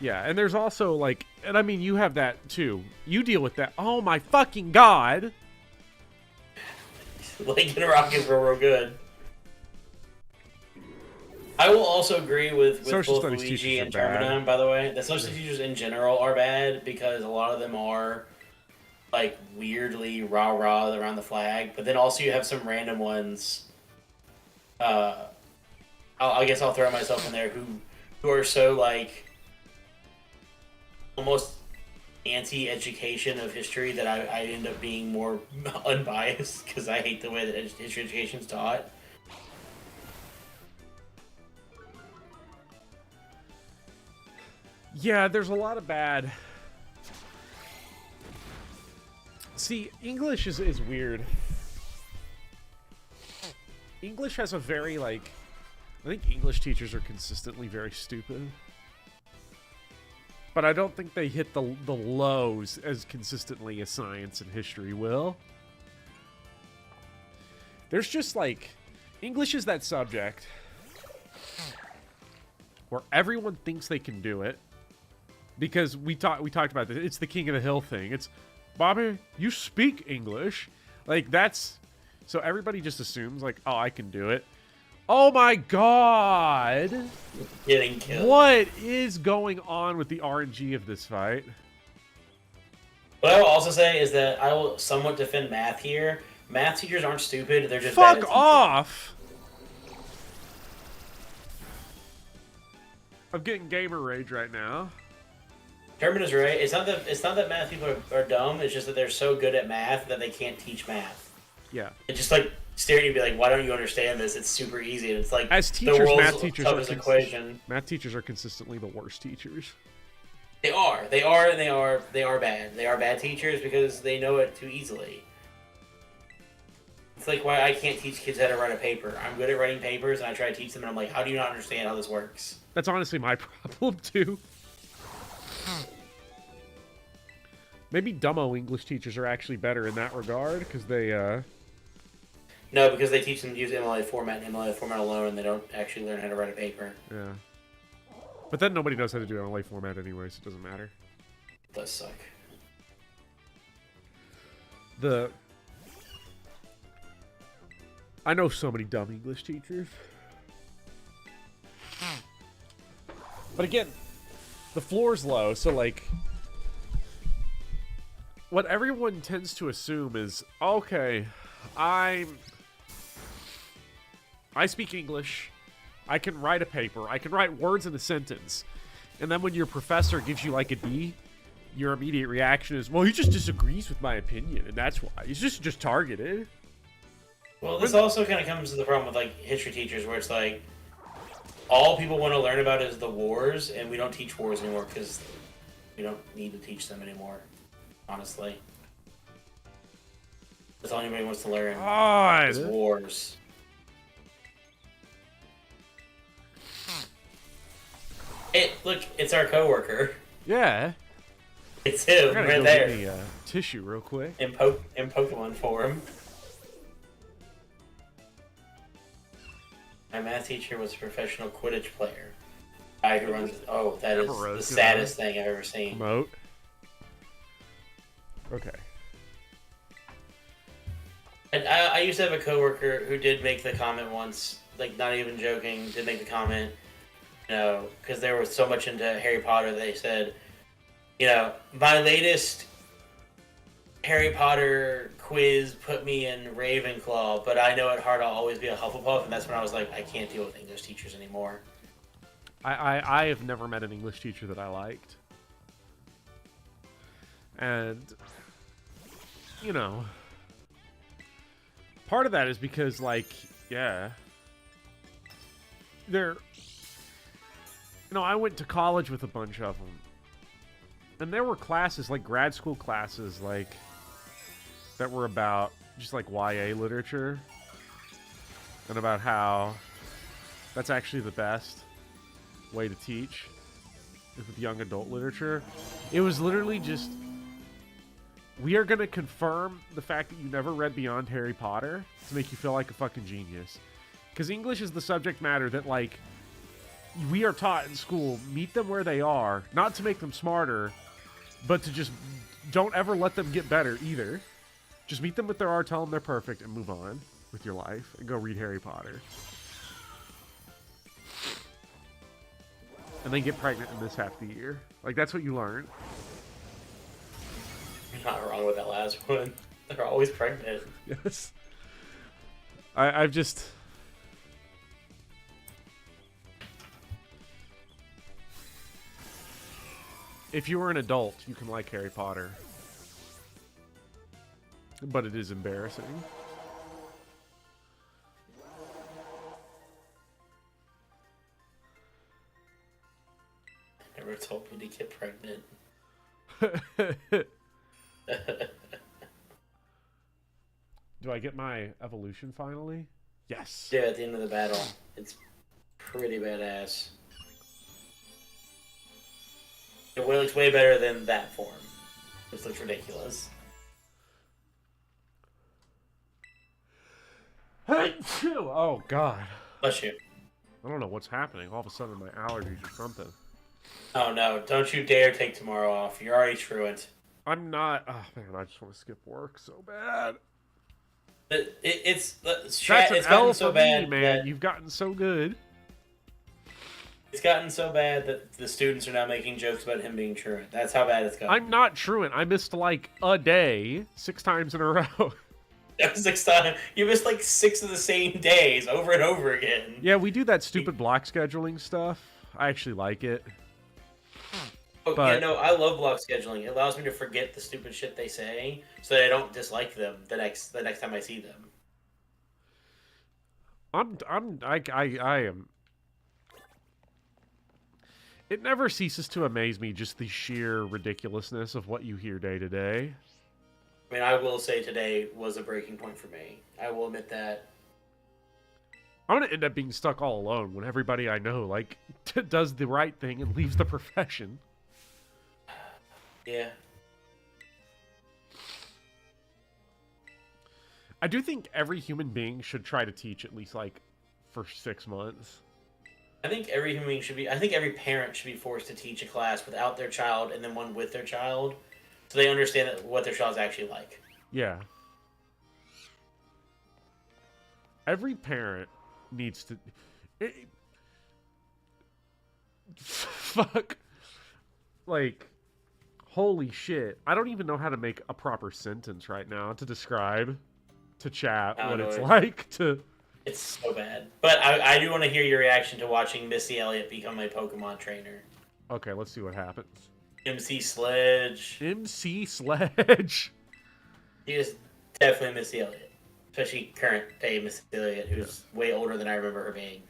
Yeah, and there's also like, and I mean, you have that too. You deal with that. Oh my fucking god! Lincoln Rock is real good. I will also agree with Social both studies Luigi teachers and are bad. Terminum, by the way. The social teachers in general are bad because a lot of them are like weirdly rah-rah around the flag, but then also you have some random ones. I guess I'll throw myself in there who are so like almost anti-education of history that I end up being more unbiased because I hate the way that history education is taught. Yeah, there's a lot of bad. See, English is weird. English has a very, like... I think English teachers are consistently very stupid. But I don't think they hit the lows as consistently as science and history will. There's just, like... English is that subject where everyone thinks they can do it. Because we talked about this. It's the King of the Hill thing. It's, Bobby, you speak English. Like, that's... So everybody just assumes, like, oh, I can do it. Oh my god! Getting killed. What is going on with the RNG of this fight? What I will also say is that I will somewhat defend math here. Math teachers aren't stupid, they're just bad at Fuck teaching. off! I'm getting gamer rage right now. Herman is right. It's not that math people are dumb, it's just that they're so good at math that they can't teach math. Yeah. It just like stare at you and be like, why don't you understand this? It's super easy. And it's like As the teachers, world's math teachers toughest equation. math teachers are consistently the worst teachers. They are. They are, and they are bad. They are bad teachers because they know it too easily. It's like why I can't teach kids how to write a paper. I'm good at writing papers, and I try to teach them, and I'm like, how do you not understand how this works? That's honestly my problem, too. Maybe dumbo English teachers are actually better in that regard, because they, No, because they teach them to use MLA format and MLA format alone, and they don't actually learn how to write a paper. Yeah. But then nobody knows how to do it on LA format anyway, so it doesn't matter. It does suck. I know so many dumb English teachers. But again, the floor's low, so like... What everyone tends to assume is, okay, I speak English, I can write a paper, I can write words in a sentence, and then when your professor gives you like a D, your immediate reaction is, well, he just disagrees with my opinion, and that's why. He's just targeted. Well, this also kind of comes to the problem with like history teachers, where it's like all people want to learn about is the wars, and we don't teach wars anymore because we don't need to teach them anymore. Honestly, that's all anybody wants to learn is wars. Look, it's our coworker. Yeah. It's him I gotta right go there. Get me tissue real quick. In Pokemon form. My math teacher was a professional Quidditch player. Guy who runs. Oh, that is the saddest thing I've ever seen. Moat. Okay. And I used to have a coworker who did make the comment once, like not even joking, did make the comment, you know, because they were so much into Harry Potter, they said, you know, my latest Harry Potter quiz put me in Ravenclaw, but I know at heart I'll always be a Hufflepuff, and that's when I was like, I can't deal with English teachers anymore. I have never met an English teacher that I liked. And, you know, part of that is because, like, yeah, they're, you know, I went to college with a bunch of them. And there were classes, like grad school classes, like, that were about just like YA literature. And about how that's actually the best way to teach is with young adult literature. It was literally just, we are going to confirm the fact that you never read beyond Harry Potter to make you feel like a fucking genius. Because English is the subject matter that, like, we are taught in school. Meet them where they are. Not to make them smarter, but to just don't ever let them get better either. Just meet them what they are, tell them they're perfect, and move on with your life. And go read Harry Potter. And then get pregnant in this half the year. Like, that's what you learn. You're not wrong with that last one. They're always pregnant. Yes. I've just... If you were an adult, you can like Harry Potter. But it is embarrassing. Never told me to get pregnant. Do I get my evolution finally? Yes. Yeah, at the end of the battle. It's pretty badass. It looks way better than that form. This looks ridiculous. Oh, God. Bless you. I don't know what's happening. All of a sudden, my allergies or something. Oh no, don't you dare take tomorrow off. You're already truant. I'm not... Oh, man, I just want to skip work so bad. It's That's gotten an L so for bad, me, man. You've gotten so good. It's gotten so bad that the students are now making jokes about him being truant. That's how bad it's gotten. I'm not truant. I missed, like, a day 6 times in a row. That was 6 times. You missed like 6 of the same days over and over again. Yeah, we do that stupid block scheduling stuff. I actually like it. Oh, but... yeah, no, I love block scheduling. It allows me to forget the stupid shit they say, so that I don't dislike them the next time I see them. I am. It never ceases to amaze me, just the sheer ridiculousness of what you hear day to day. I mean, I will say today was a breaking point for me. I will admit that. I'm going to end up being stuck all alone when everybody I know, like, does the right thing and leaves the profession. Yeah. I do think every human being should try to teach at least, like, for 6 months. I think every human being should be. I think every parent should be forced to teach a class without their child and then one with their child, so they understand what their child's actually like. Yeah. Every parent needs to. Fuck. Like, holy shit. I don't even know how to make a proper sentence right now to describe to chat what it's like to. It's so bad. But I do want to hear your reaction to watching Missy Elliott become a Pokemon trainer. Okay, let's see what happens. MC Sledge. MC Sledge. He is definitely Missy Elliott. Especially current day Missy Elliott, who's way older than I remember her being.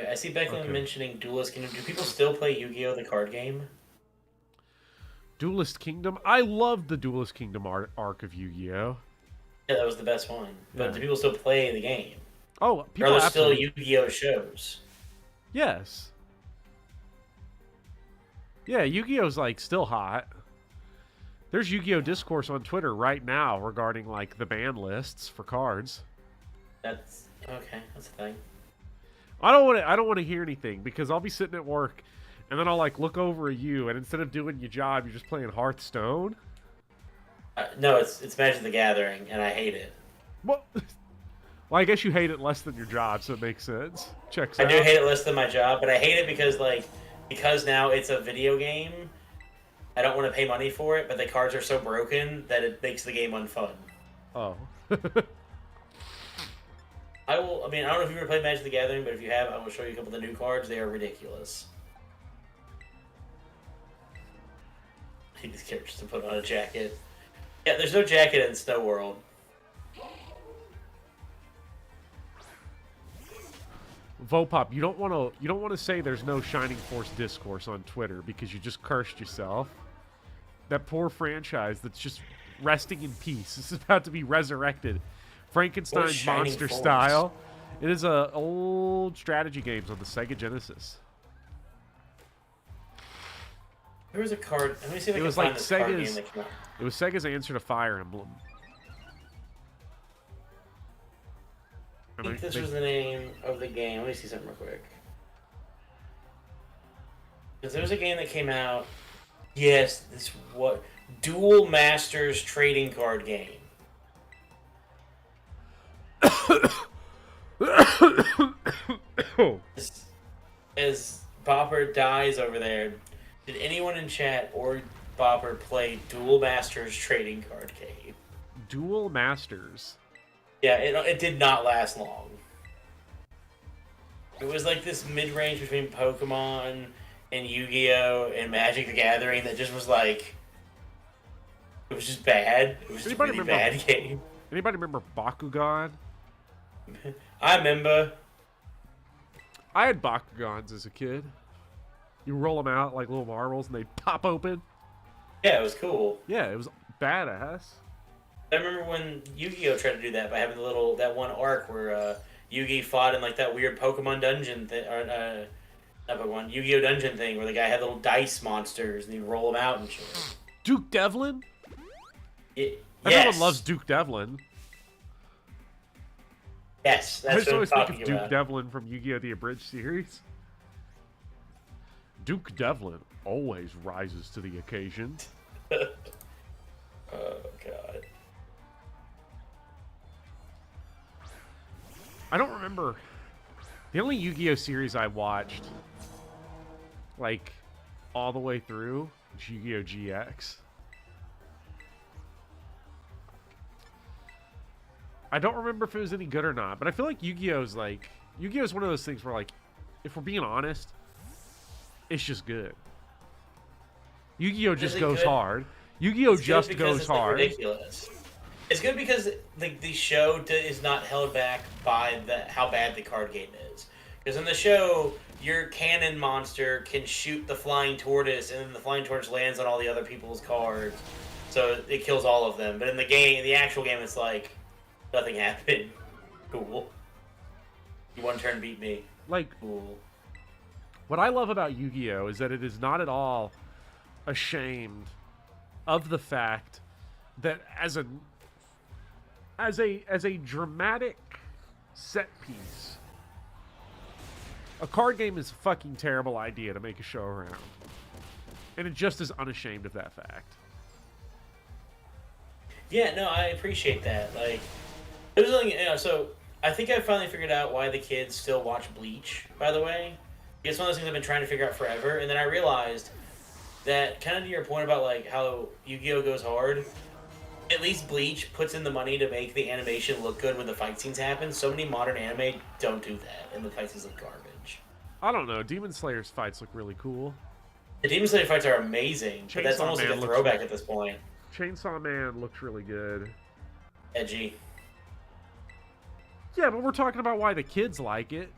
I see Becklin mentioning Duelist Kingdom. Do people still play Yu-Gi-Oh! The card game? Duelist Kingdom? I loved the Duelist Kingdom arc of Yu-Gi-Oh! Yeah, that was the best one. But do people still play the game? Oh, people Or are there still absolutely... Yu-Gi-Oh! Shows? Yes. Yeah, Yu-Gi-Oh's, like, still hot. There's Yu-Gi-Oh! Discourse on Twitter right now regarding, like, the ban lists for cards. That's... okay, that's a thing. I don't want to hear anything because I'll be sitting at work and then I'll like look over at you and instead of doing your job, you're just playing Hearthstone. No, it's Magic the Gathering, and I hate it. What? Well, I guess you hate it less than your job, so it makes sense. Checks out. I do hate it less than my job, but I hate it because now it's a video game. I don't want to pay money for it, but the cards are so broken that it makes the game unfun. Oh. I don't know if you've ever played Magic the Gathering, but if you have, I will show you a couple of the new cards. They are ridiculous. I need these characters to put on a jacket. Yeah, there's no jacket in Snow World. Vopop, you don't want to say there's no Shining Force discourse on Twitter because you just cursed yourself. That poor franchise that's just resting in peace. This is about to be resurrected. Frankenstein's monster Force? style. It is old strategy games on the Sega Genesis. There was a card. Let me see if I It can was find like this card Sega's. game that came out. It was Sega's answer to Fire Emblem. I think this was the name of the game. Let me see something real quick. Because there was a game that came out. Yes, Duel Masters trading card game. As Bopper dies over there, did anyone in chat or Bopper play Duel Masters trading card game? Duel Masters. Yeah, it did not last long. It was like this mid-range between Pokemon and Yu-Gi-Oh! And Magic the Gathering that just was like... It was just bad. It was just a really bad game. Anybody remember Bakugan? I remember. I had Bakugans as a kid. You roll them out like little marbles and they'd pop open. Yeah, it was cool. Yeah, it was badass. I remember when Yu-Gi-Oh! Tried to do that by having that one arc where Yu-Gi fought in like that weird Pokemon dungeon thing, or not Pokemon, Yu-Gi-Oh! Dungeon thing where the guy had little dice monsters and he'd roll them out and shit. Duke Devlin? Yes. Everyone loves Duke Devlin. Yes, I that's just what I'm always think talking of Duke about. Devlin from Yu-Gi-Oh! The Abridged series. Duke Devlin always rises to the occasion. Oh, God. I don't remember. The only Yu-Gi-Oh! Series I watched, like, all the way through, was Yu-Gi-Oh! GX. I don't remember if it was any good or not, but I feel like Yu-Gi-Oh's one of those things where, like, if we're being honest, It's just good. Yu-Gi-Oh just it goes good? hard. Yu-Gi-Oh It's good just because goes it's, like, hard. ridiculous. It's good because the show is not held back by how bad the card game is. Because in the show, your cannon monster can shoot the flying tortoise, and then the flying tortoise lands on all the other people's cards, so it kills all of them. But in the actual game, it's like nothing happened. Cool. You one turn beat me. Like, Cool. what I love about Yu-Gi-Oh is that it is not at all ashamed of the fact that as a dramatic set piece, a card game is a fucking terrible idea to make a show around. And it just is unashamed of that fact. Yeah, no, I appreciate that. Like, it was like, so I think I finally figured out why the kids still watch Bleach, by the way. It's one of those things I've been trying to figure out forever, and then I realized that, kind of to your point about, like, how Yu-Gi-Oh goes hard, at least Bleach puts in the money to make the animation look good when the fight scenes happen. So many modern anime don't do that, and the fight scenes look garbage. I don't know. Demon Slayer's fights look really cool. The Demon Slayer fights are amazing, but that's Chainsaw almost Man like a looks throwback like- at this point. Chainsaw Man looks really good. Edgy. Yeah, but we're talking about why the kids like it.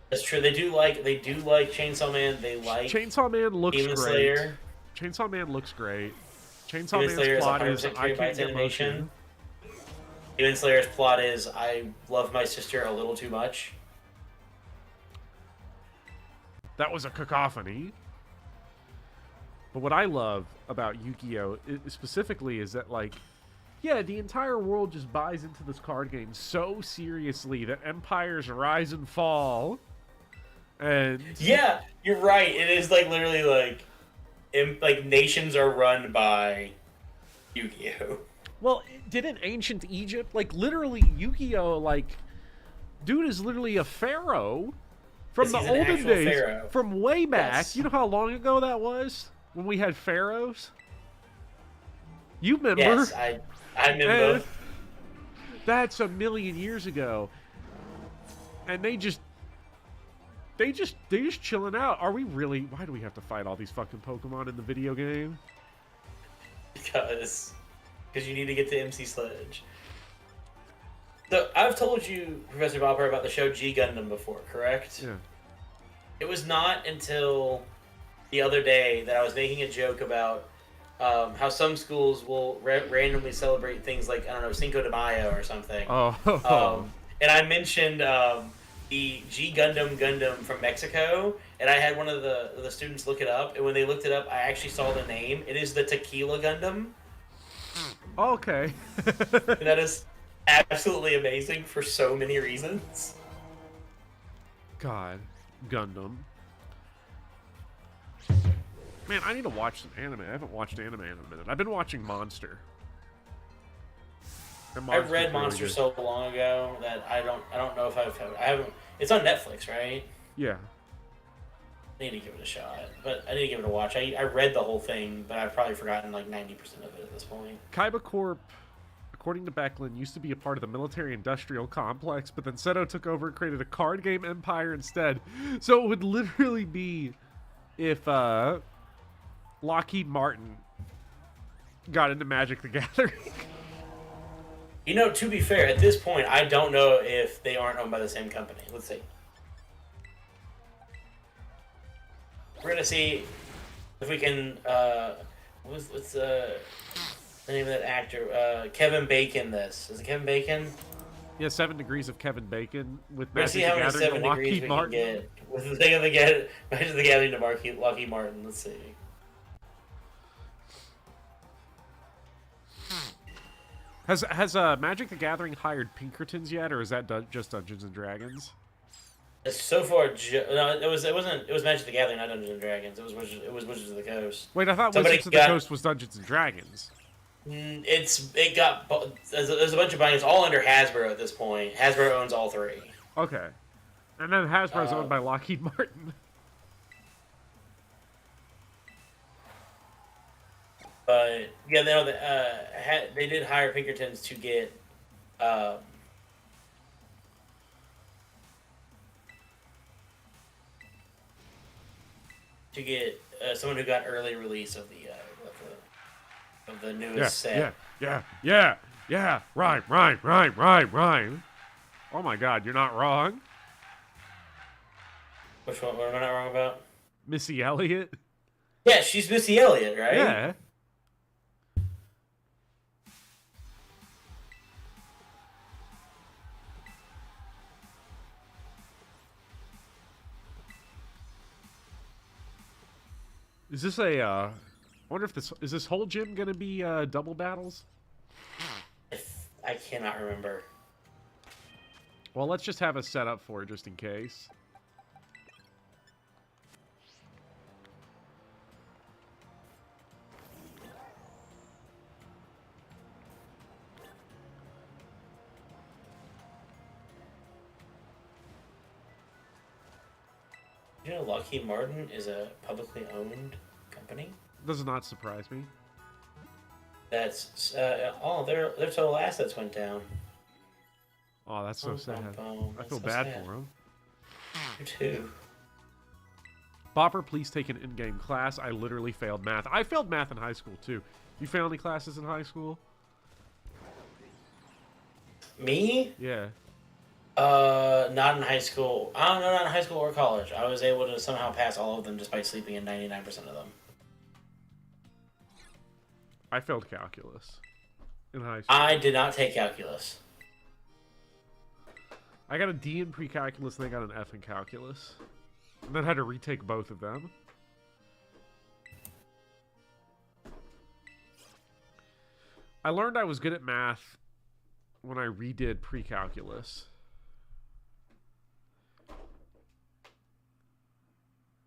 That's true. They do like Chainsaw Man. They like Chainsaw Man looks Demon great. Slayer. Chainsaw Man looks great. Chainsaw Demon Man's Slayer is plot is 100% I carried by can't its get animation. motion. Demon Slayer's plot is I love my sister a little too much. That was a cacophony. But what I love about Yu-Gi-Oh! Specifically is that, like, yeah, the entire world just buys into this card game so seriously that empires rise and fall. And Yeah, you're right. It is like literally like nations are run by Yu-Gi-Oh. well, didn't ancient Egypt, like, literally Yu-Gi-Oh, like, dude is literally a pharaoh from Yes, the he's an olden actual days, pharaoh. from way back. Yes. You know how long ago that was when we had pharaohs? You remember? Yes, I remember. And that's a million years ago. And they just chilling out. Are we really? Why do we have to fight all these fucking Pokemon in the video game? Because you need to get to MC Sledge. So I've told you, Professor Bopper, about the show G Gundam before, correct? Yeah. It was not until the other day that I was making a joke about how some schools will randomly celebrate things like, I don't know, Cinco de Mayo or something. Oh. And I mentioned the G Gundam from Mexico, and I had one of the students look it up, and when they looked it up, I actually saw the name. It is the Tequila Gundam. Okay. And that is absolutely amazing for so many reasons. God, Gundam. Man, I need to watch some anime. I haven't watched anime in a minute. I've been watching Monster. And I read really Monster good. so long ago that I don't know if I haven't. It's on Netflix, right? Yeah. I need to give it a shot, but I need to give it a watch. I read the whole thing, but I've probably forgotten like 90% of it at this point. Kaiba Corp, according to Becklin, used to be a part of the military-industrial complex, but then Seto took over and created a card game empire instead. So it would literally be if Lockheed Martin got into Magic the Gathering. You know, to be fair, at this point, I don't know if they aren't owned by the same company. Let's see. We're gonna see if we can. What's the name of that actor? Kevin Bacon. This is it Kevin Bacon. Yeah, 7 Degrees of Kevin Bacon with We're gonna Magic see the how many Gathering to 7 degrees Lockheed we Martin. can get with the thing of Magic the Gathering to Lockheed Martin. Let's see. Has Magic the Gathering hired Pinkertons yet, or is that just Dungeons and Dragons? So far, no, it was Magic the Gathering, not Dungeons and Dragons. It was Wizards of the Coast. Wait, I thought Somebody Wizards of the got- Coast was Dungeons and Dragons. It got there's a bunch of buyings all under Hasbro at this point. Hasbro owns all three. Okay. And then Hasbro's owned by Lockheed Martin. But yeah, no, they did hire Pinkertons to get. to get someone who got early release of the newest set. Yeah. Rhyme. Oh my God, you're not wrong. Which one? What am I not wrong about? Missy Elliott. Yeah, she's Missy Elliott, right? Yeah. Is this a, I wonder if is this whole gym gonna be, double battles? I cannot remember. Well, let's just have a setup for it, just in case. You know, Lockheed Martin is a publicly owned company. Does not surprise me. That's their total assets went down. Oh, that's so sad. I feel so bad sad. for him. You too. Bopper, please take an in-game class. I literally failed math. I failed math in high school, too. You fail any classes in high school? Me? Yeah. Not in high school. I don't know, not in high school or college. I was able to somehow pass all of them despite sleeping in 99% of them. I failed calculus in high school. I did not take calculus. I got a D in pre-calculus, and I got an F in calculus. And then had to retake both of them. I learned I was good at math when I redid pre-calculus.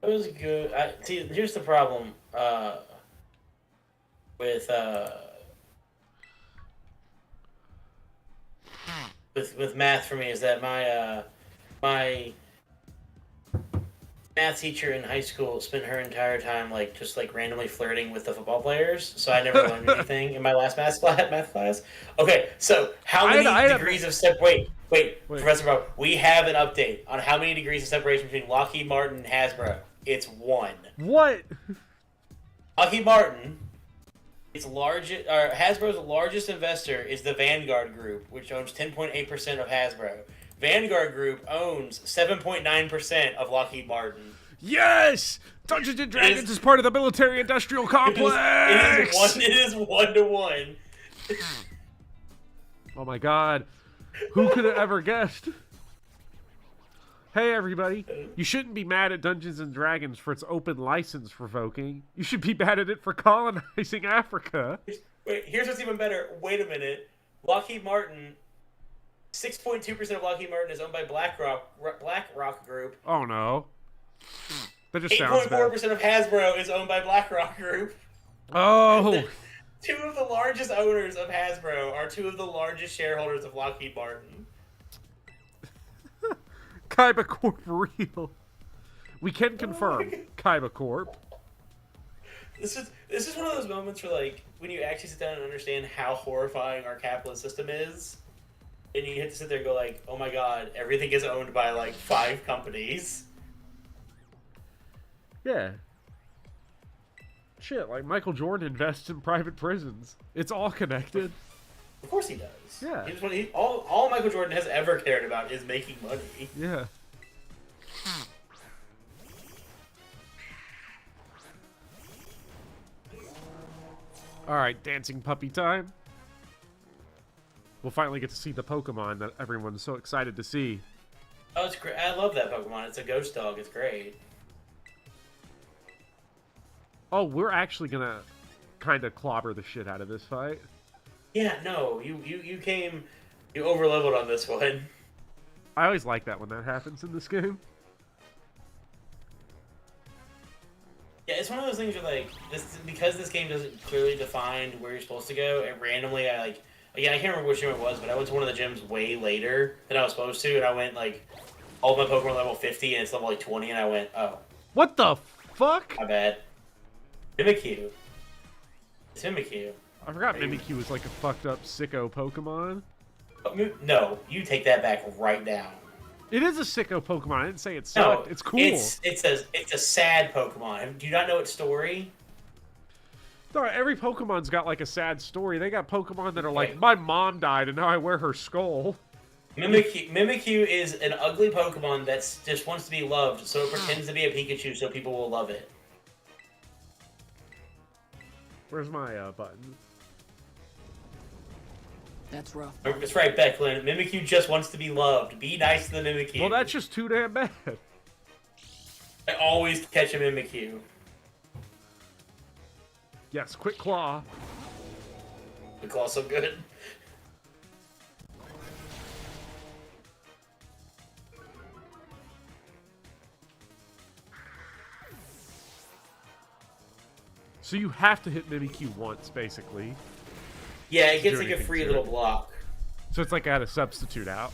It was good. See, here's the problem with math for me is that my math teacher in high school spent her entire time just randomly flirting with the football players, so I never learned anything in my last math class. Okay, so how many degrees of Wait, Professor Bob, we have an update on how many degrees of separation between Lockheed Martin and Hasbro. It's 1. What? Lockheed Martin, Hasbro's largest investor is the Vanguard Group, which owns 10.8% of Hasbro. Vanguard Group owns 7.9% of Lockheed Martin. Yes! Dungeons and Dragons is part of the military-industrial complex! It is 1 to 1. Oh my God. Who could have ever guessed? Hey everybody, you shouldn't be mad at Dungeons and Dragons for its open license revoking. You should be mad at it for colonizing Africa. Wait, here's what's even better. Wait a minute. Lockheed Martin, 6.2% of Lockheed Martin is owned by BlackRock Group. Oh no. That just sounds bad. 8.4% of Hasbro is owned by BlackRock Group. Oh. Two of the largest owners of Hasbro are two of the largest shareholders of Lockheed Martin. Kaiba Corp real. We can confirm Kaiba Corp. This is one of those moments where when you actually sit down and understand how horrifying our capitalist system is, and you have to sit there and go oh my God, everything is owned by 5 companies. Yeah. Shit, Michael Jordan invests in private prisons. It's all connected. Of course he does. Yeah. All Michael Jordan has ever cared about is making money. Yeah. Alright, dancing puppy time. We'll finally get to see the Pokemon that everyone's so excited to see. Oh, it's great. I love that Pokemon. It's a ghost dog. It's great. Oh, we're actually gonna kind of clobber the shit out of this fight. Yeah, no, you over-leveled on this one. I always like that when that happens in this game. Yeah, it's one of those things where because this game doesn't clearly define where you're supposed to go, and randomly again, I can't remember which gym it was, but I went to one of the gyms way later than I was supposed to, and I went all of my Pokemon level 50 and it's level 20, and I went, oh. What the fuck? My bad. Mimikyu. It's Mimikyu. I forgot Mimikyu was a fucked up sicko Pokemon. No, you take that back right now. It is a sicko Pokemon. I didn't say it No, sucked. It's cool. it's a sad Pokemon. Do you not know its story? No, every Pokemon's got like a sad story. They got Pokemon that are like, Right. my mom died and now I wear her skull. Mimikyu is an ugly Pokemon that just wants to be loved, so it pretends to be a Pikachu so people will love it. Where's my button? That's rough. That's right, Becklin. Mimikyu just wants to be loved. Be nice to the Mimikyu. Well, that's just too damn bad. I always catch a Mimikyu. Yes, quick claw. The claw's so good. So you have to hit Mimikyu once, basically. Yeah, it gets Do like a anything free to little it. block. So it's like I had a substitute out.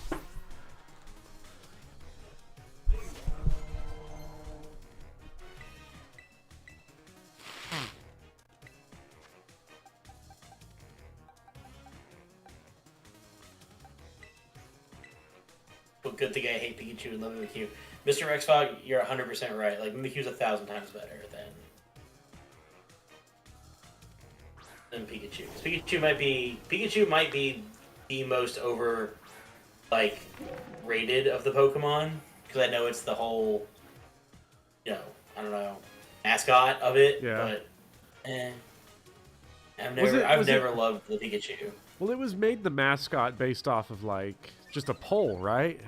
But good thing I hate Pikachu and love Mimikyu. Mr. Rexfog, you're 100% right. Like, Mimikyu's 1,000 times better than Pikachu. 'Cause Pikachu might be the most rated of the Pokemon. Because I know it's the whole, I don't know, mascot of it. Yeah. But, I've Was never it- loved the Pikachu. Well, it was made the mascot based off of, like, just a poll, right?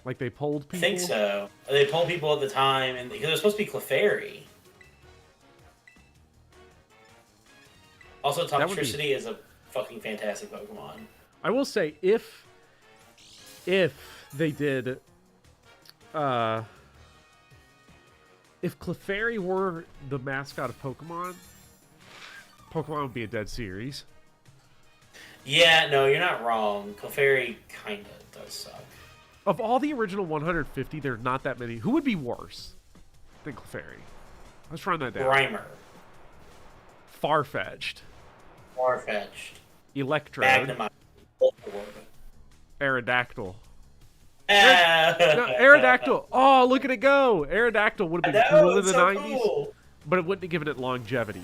Like, they polled people? I think so. They told people at the time, and because it was supposed to be Clefairy. Also, That would be- Toxtricity is a fucking fantastic Pokemon. I will say, if they did, if Clefairy were the mascot of Pokemon, Pokemon would be a dead series. Yeah, no, you're not wrong. Clefairy kinda does suck. Of all the original 150, there's not that many. Who would be worse than Clefairy? Let's run that down. Grimer, Farfetch'd, Farfetch'd, Electrode, Magnemite, Voltorb. Aerodactyl. Ah! No, Aerodactyl. Oh, look at it go! Aerodactyl would have I been know, cool in it's the so 90s, cool. but it wouldn't have given it longevity.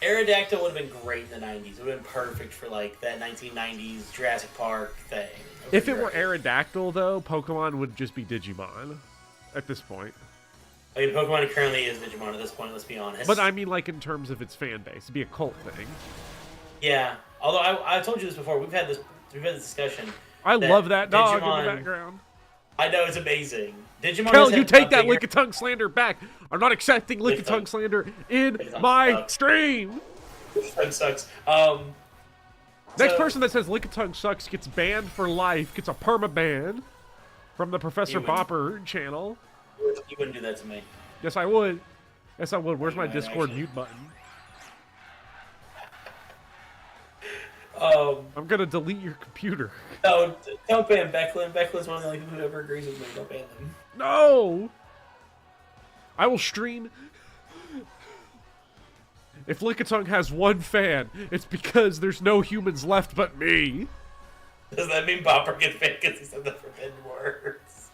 Aerodactyl would have been great in the 90s. It would have been perfect for, like, that 1990s Jurassic Park thing. If it were Aerodactyl, though, Pokemon would just be Digimon at this point. I mean, Pokemon currently is Digimon at this point, let's be honest. But I mean, like, in terms of its fan base, it'd be a cult thing. Yeah, although I told you this before, we've had this discussion. I love that dog in Digimon- the background. I know, it's amazing. Digimon Kel, has you had take a that bigger- Lickitung slander back. I'm not accepting Lickitung Lickitung. slander in Lickitung my sucks. stream. That sucks. Next So- person that says Lickitung sucks gets banned for life, gets a permaban from the Professor You wouldn't. Bopper channel. You wouldn't do that to me. Yes, I would. Yes, I would. Where's my might Discord actually. mute button? I'm gonna delete your computer. No, don't ban Becklin. Becklin's one of the only people who ever agrees with me. Don't ban them. No! I will stream. If Lickitung has one fan, it's because there's no humans left but me. Does that mean Bopper gets banned because he said the forbidden words?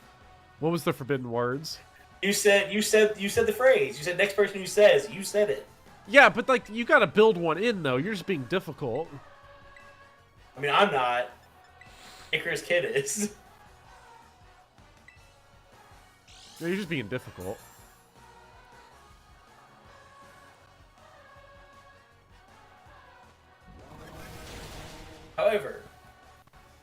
What was the forbidden words? You said the phrase. You said next person who says. You said it. Yeah, but like you gotta build one in though. You're just being difficult. I mean, I'm not. Icarus Kid is. No, you're just being difficult. However,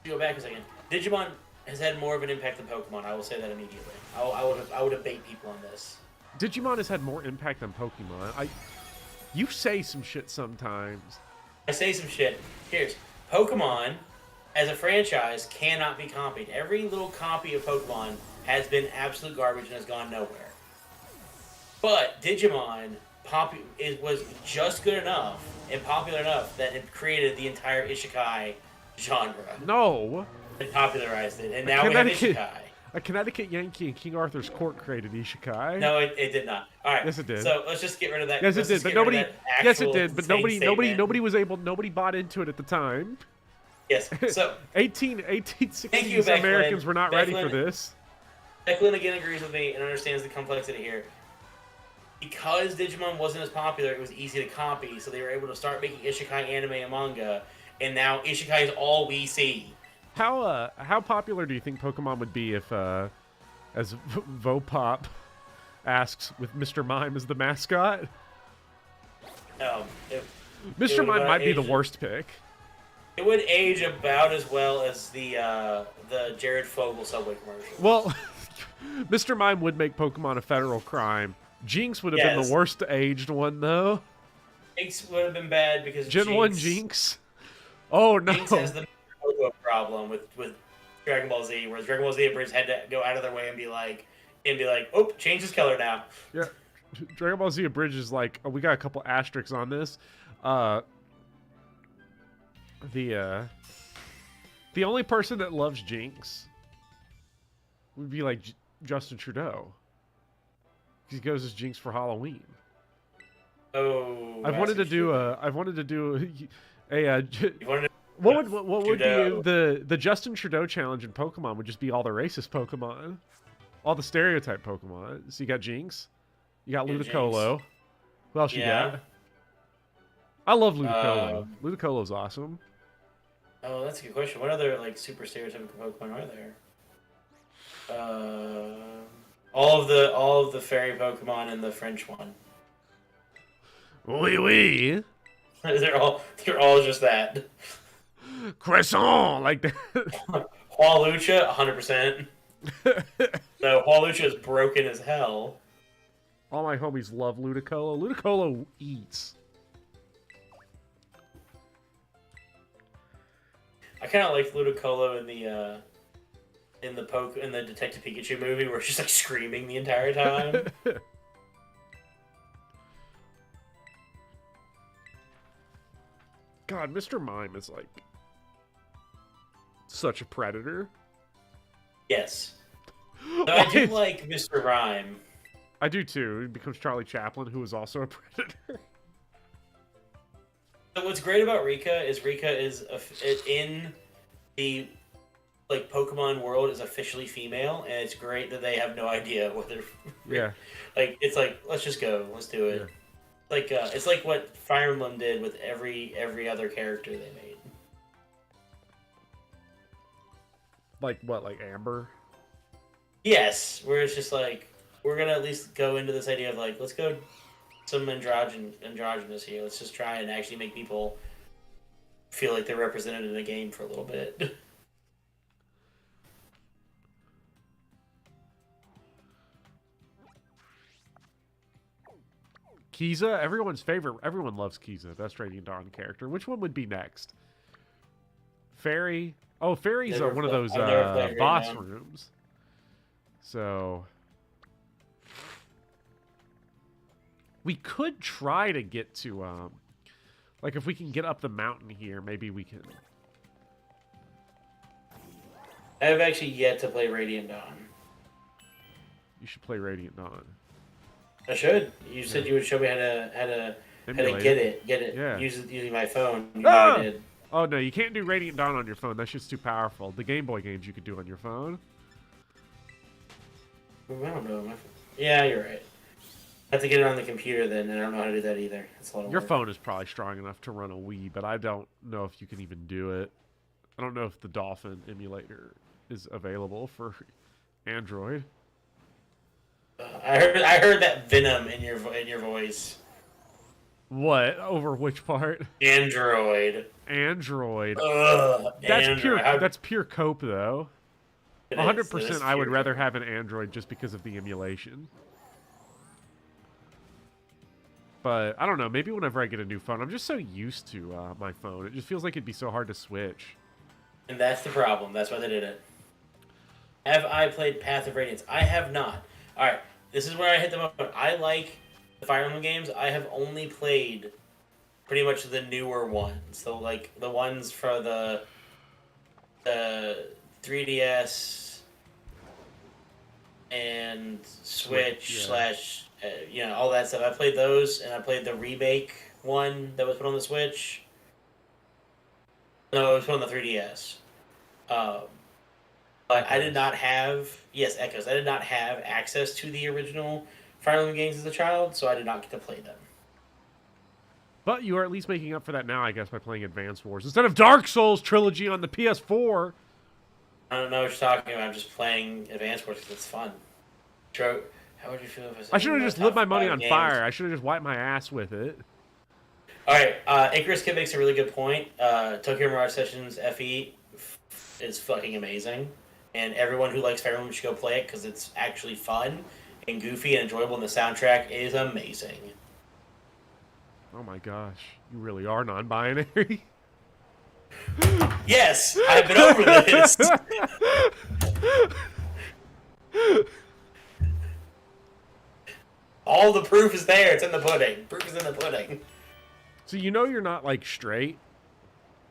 to go back a second, Digimon has had more of an impact than Pokemon. I will say that immediately. I would debate people on this. Digimon has had more impact than Pokemon. You say some shit sometimes. I say some shit. Here's Pokemon, as a franchise, cannot be copied. Every little copy of Pokemon has been absolute garbage and has gone nowhere. But Digimon was just good enough and popular enough that it created the entire Isekai genre No. and popularized it. And now we have Isekai. A Connecticut Yankee in King Arthur's Court created Isekai. No, it did not. All right. Yes, it did. So let's just get rid of that. Yes, it let's did, just but get rid of nobody. that Yes, it actual did, but insane nobody statement. nobody bought into it at the time. Yes. So 1860s you, Becklin. Americans were not ready for Becklin. this. Declan again agrees with me and understands the complexity here. Because Digimon wasn't as popular, it was easy to copy, so they were able to start making isekai anime and manga, and now isekai is all we see. How popular do you think Pokemon would be if, as Vopop asks, with Mr. Mime as the mascot? Mr. Mime might be the worst pick. It would age about as well as the Jared Fogle Subway commercial. Well, Mr. Mime would make Pokemon a federal crime. Jinx would have been the worst aged one, though. Jinx would have been bad because Gen 1 Jinx? Oh, no. Jinx has the problem with Dragon Ball Z, whereas Dragon Ball Z Abridged had to go out of their way and be like, oh, change his color now. Yeah. Dragon Ball Z Abridged is like, oh, we got a couple asterisks on this. The only person that loves Jinx would be like Justin Trudeau. He goes as Jinx for Halloween. Oh, I've wanted to do a what would be the Justin Trudeau challenge in Pokemon would just be all the racist Pokemon, all the stereotype Pokemon. So you got Jinx, you got Ludicolo. Jinx. Who else you got? I love Ludicolo. Ludicolo's awesome. Oh, that's a good question. What other like super stereotypical Pokemon are there? All of the fairy Pokemon and the French one. Oui, oui. They're all just that. Croissant, like that. Walucha, 100%. No, Walucha is broken as hell. All my homies love Ludicolo. Ludicolo eats. I kind of like Ludicolo in the Detective Pikachu movie where she's like screaming the entire time. God, Mr. Mime is like such a predator. Yes. So I do like Mr. Rhyme. I do too. He becomes Charlie Chaplin, who is also a predator. So what's great about Rika is in the like Pokemon world is officially female, and it's great that they have no idea what they're. Yeah. Like it's like let's just go, let's do it. Yeah. Like it's like what Fire Emblem did with every other character they made. Like what? Like Amber? Yes, where it's just like we're gonna at least go into this idea of like let's go some androgynous here. Let's just try and actually make people feel like they're represented in a game for a little bit. Kiza, everyone's favorite. Everyone loves Kiza. Best Radiant Dawn character. Which one would be next? Fairy. Oh, Fairy's one of those boss rooms. So we could try to get to like if we can get up the mountain here, maybe we can. I've actually yet to play Radiant Dawn. You should play Radiant Dawn. I should. You said you would show me how to get it. Yeah. Using my phone. You Ah! did. Oh no, you can't do Radiant Dawn on your phone. That's just too powerful. The Game Boy games you could do on your phone. I don't know. Yeah, you're right. I have to get it on the computer then, and I don't know how to do that either. It's a lot of Your work. phone is probably strong enough to run a Wii, but I don't know if you can even do it. I don't know if the Dolphin emulator is available for Android. I heard that venom in your voice. What? Over which part? Android. Android. Ugh, That's Android. pure. That's pure cope, though. It 100%. is I would pure rather cope. have an Android just because of the emulation. But I don't know. Maybe whenever I get a new phone, I'm just so used to my phone. It just feels like it'd be so hard to switch. And that's the problem. That's why they did it. Have I played Path of Radiance? I have not. Alright, this is where I hit the moment. I like the Fire Emblem games. I have only played pretty much the newer ones. So, like, the ones for the 3DS and Switch slash, all that stuff. I played those, and I played the remake one that was put on the Switch. No, it was put on the 3DS. But I did not have Echoes. I did not have access to the original Fire Emblem games as a child, so I did not get to play them. But you are at least making up for that now, I guess, by playing Advance Wars instead of Dark Souls Trilogy on the PS4. I don't know what you're talking about. I'm just playing Advance Wars because it's fun. How would you feel if I should have just lit my money on fire. I should have just wiped my ass with it. All right, Icarus Kid makes a really good point. Tokyo Mirage Sessions FE is fucking amazing, and everyone who likes Fire Emblem should go play it because it's actually fun and goofy and enjoyable, and the soundtrack is amazing. Oh my gosh, you really are non-binary. Yes, I've been over this. All the proof is there. It's in the pudding. Proof is in the pudding. So you know you're not, like, straight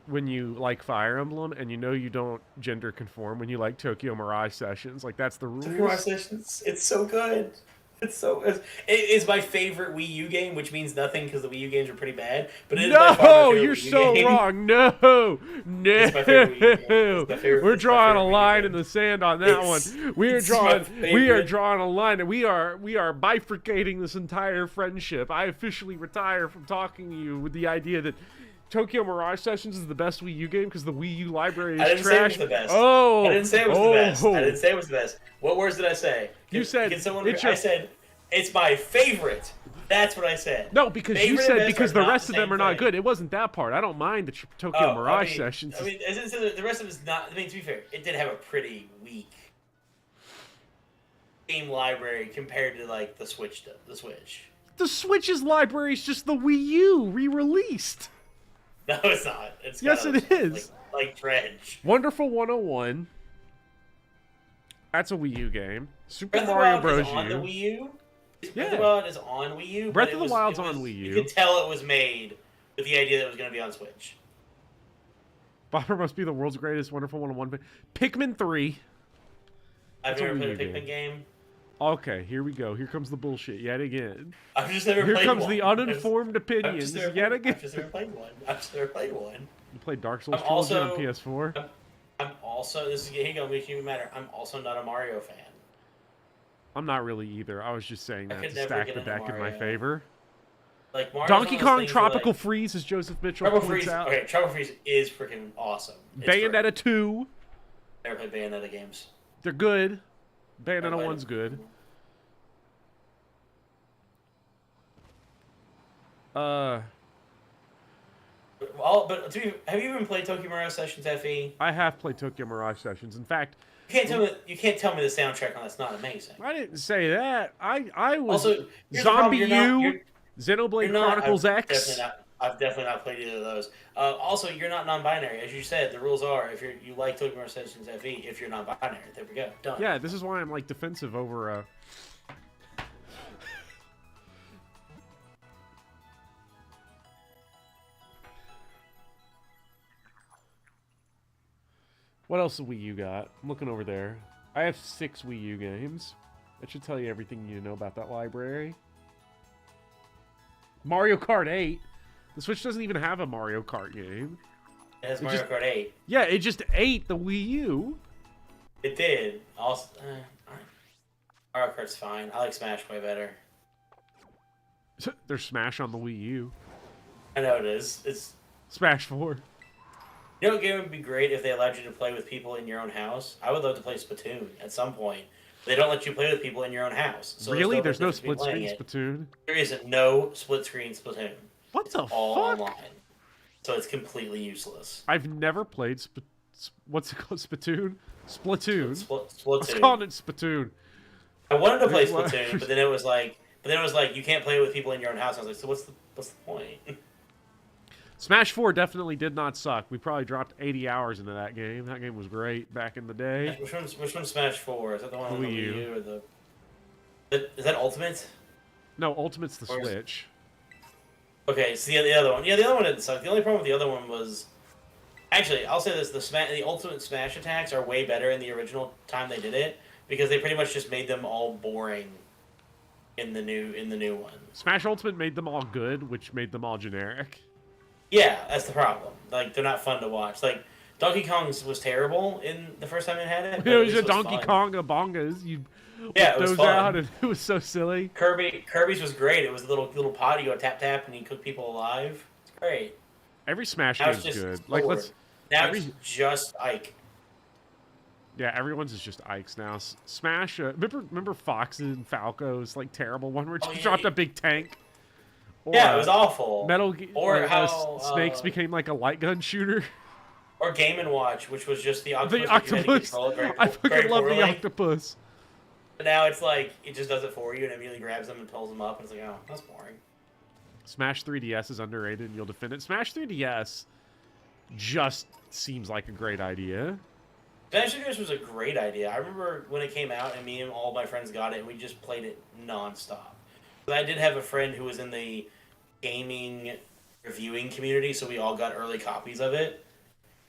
when you like Fire Emblem, and you know you don't gender conform when you like Tokyo Mirage Sessions. Like, that's the rules. Tokyo Mirage Sessions, it's so good. It's my favorite Wii U game, which means nothing because the Wii U games are pretty bad. But it is by far my favorite you're Wii U so game. wrong. No, It's my favorite Wii U game. It's my favorite- We're it's my drawing a favorite Wii U line game. in the sand on that one. We are drawing a line, and we are bifurcating this entire friendship. I officially retire from talking to you with the idea that Tokyo Mirage Sessions is the best Wii U game because the Wii U library is I didn't trash. say it was the best. Oh, I didn't say it was the best. I didn't say it was the best. What words did I say? You said I said it's my favorite. That's what I said. No, because favorite you said and because best the are not rest the of them same are not thing. good. It wasn't that part. I don't mind the Tokyo Mirage Sessions. I mean, as it, the rest of it's not. I mean, to be fair, it did have a pretty weak game library compared to like the Switch. The Switch's library is just the Wii U re-released. No, it's not. It's Yes, kind of it is. Like Dredge. Wonderful 101. That's a Wii U game. Super Breath of the Mario Wild Bros. is on the U. Wii U. Yeah. Breath of the Wild is on Wii U. Breath but of the Wild's on Wii U. You could tell it was made with the idea that it was going to be on Switch. Bopper must be the world's greatest Wonderful 101. Pikmin 3. I've That's a never Wii played a U Pikmin game. Okay, here we go. Here comes the bullshit yet again. I've just never Here played comes one. the uninformed opinions yet again. I've just never played one. You played Dark Souls I'm Trilogy also- on PS4? I'm also, this is going to make you matter, I'm also not a Mario fan. I'm not really either. I was just saying that could to never stack get the into deck in my Mario. favor. Like Mario's Donkey one of those Kong things where, Tropical like, Freeze, as Joseph Mitchell Tropical points Freeze. out. Okay, Tropical Freeze is freaking awesome. It's great. Bayonetta 2. Never played Bayonetta games. They're good. Bayonetta played 1's them. good. But have you even played Tokyo Mirage Sessions FE? I have played Tokyo Mirage Sessions. In fact, You can't tell me the soundtrack on that's not amazing. I didn't say that. I was Also, here's the Zombie problem, U, Xenoblade Chronicles X. I've definitely not played either of those. Also, you're not non-binary, as you said. The rules are if you like Tokyo Mirage Sessions FE, if you're non-binary, there we go, done. Yeah, this is why I'm like defensive over. What else have Wii U got? I'm looking over there. I have 6 Wii U games. That should tell you everything you need to know about that library. Mario Kart 8. The Switch doesn't even have a Mario Kart game. It has Mario Kart 8. Yeah, it just ate the Wii U. It did. Also, Mario Kart's fine. I like Smash way better. There's Smash on the Wii U. I know it is. It's Smash 4. You know what game would be great if they allowed you to play with people in your own house? I would love to play Splatoon at some point. They don't let you play with people in your own house. So Really? There's no purpose to be split screen playing it. Splatoon? There isn't no split screen Splatoon. What the All fuck? online. So it's completely useless. I've never played what's it called? Splatoon? Splatoon. Splatoon. Let's call it Splatoon. I wanted to play Here's what- Splatoon, but then it was like you can't play with people in your own house. I was like, so what's the point? Smash 4 definitely did not suck. We probably dropped 80 hours into that game. That game was great back in the day. Which one's Smash 4? Is that the one on the Wii Wii U. U or the? Is that Ultimate? No, Ultimate's the Or is- Switch. Okay, so the other one. Yeah, the other one didn't suck. The only problem with the other one was, actually, I'll say this: the Ultimate Smash attacks are way better in the original time they did it because they pretty much just made them all boring in the new one. Smash Ultimate made them all good, which made them all generic. Yeah, that's the problem. Like they're not fun to watch. Like Donkey Kong's was terrible in the first time it had it. It But was a Donkey fun. Konga bongas. You Yeah, whip it was those fun. out, and it was so silly. Kirby's was great. It was a little pot. You go tap tap, and you cook people alive. It's great. Every Smash Now game it's is just good. Sword. Like let's. Now every- it's just Ike. Yeah, everyone's is just Ike's now. Smash. Remember Fox and Falco's like terrible one where it just dropped a big tank. Or, Yeah, it was awful. Or how Snakes became like a light gun shooter. Or Game and Watch, which was just the The octopus. But you had to octopus. control it very, I fucking very love the poorly. octopus. But now it's like it just does it for you and immediately grabs them and pulls them up, and it's like, oh, that's boring. Smash 3DS is underrated, and you'll defend it. Smash 3DS just seems like a great idea. Smash Bros. Was a great idea. I remember when it came out, and me and all my friends got it, and we just played it nonstop. But I did have a friend who was in the gaming reviewing community, so we all got early copies of it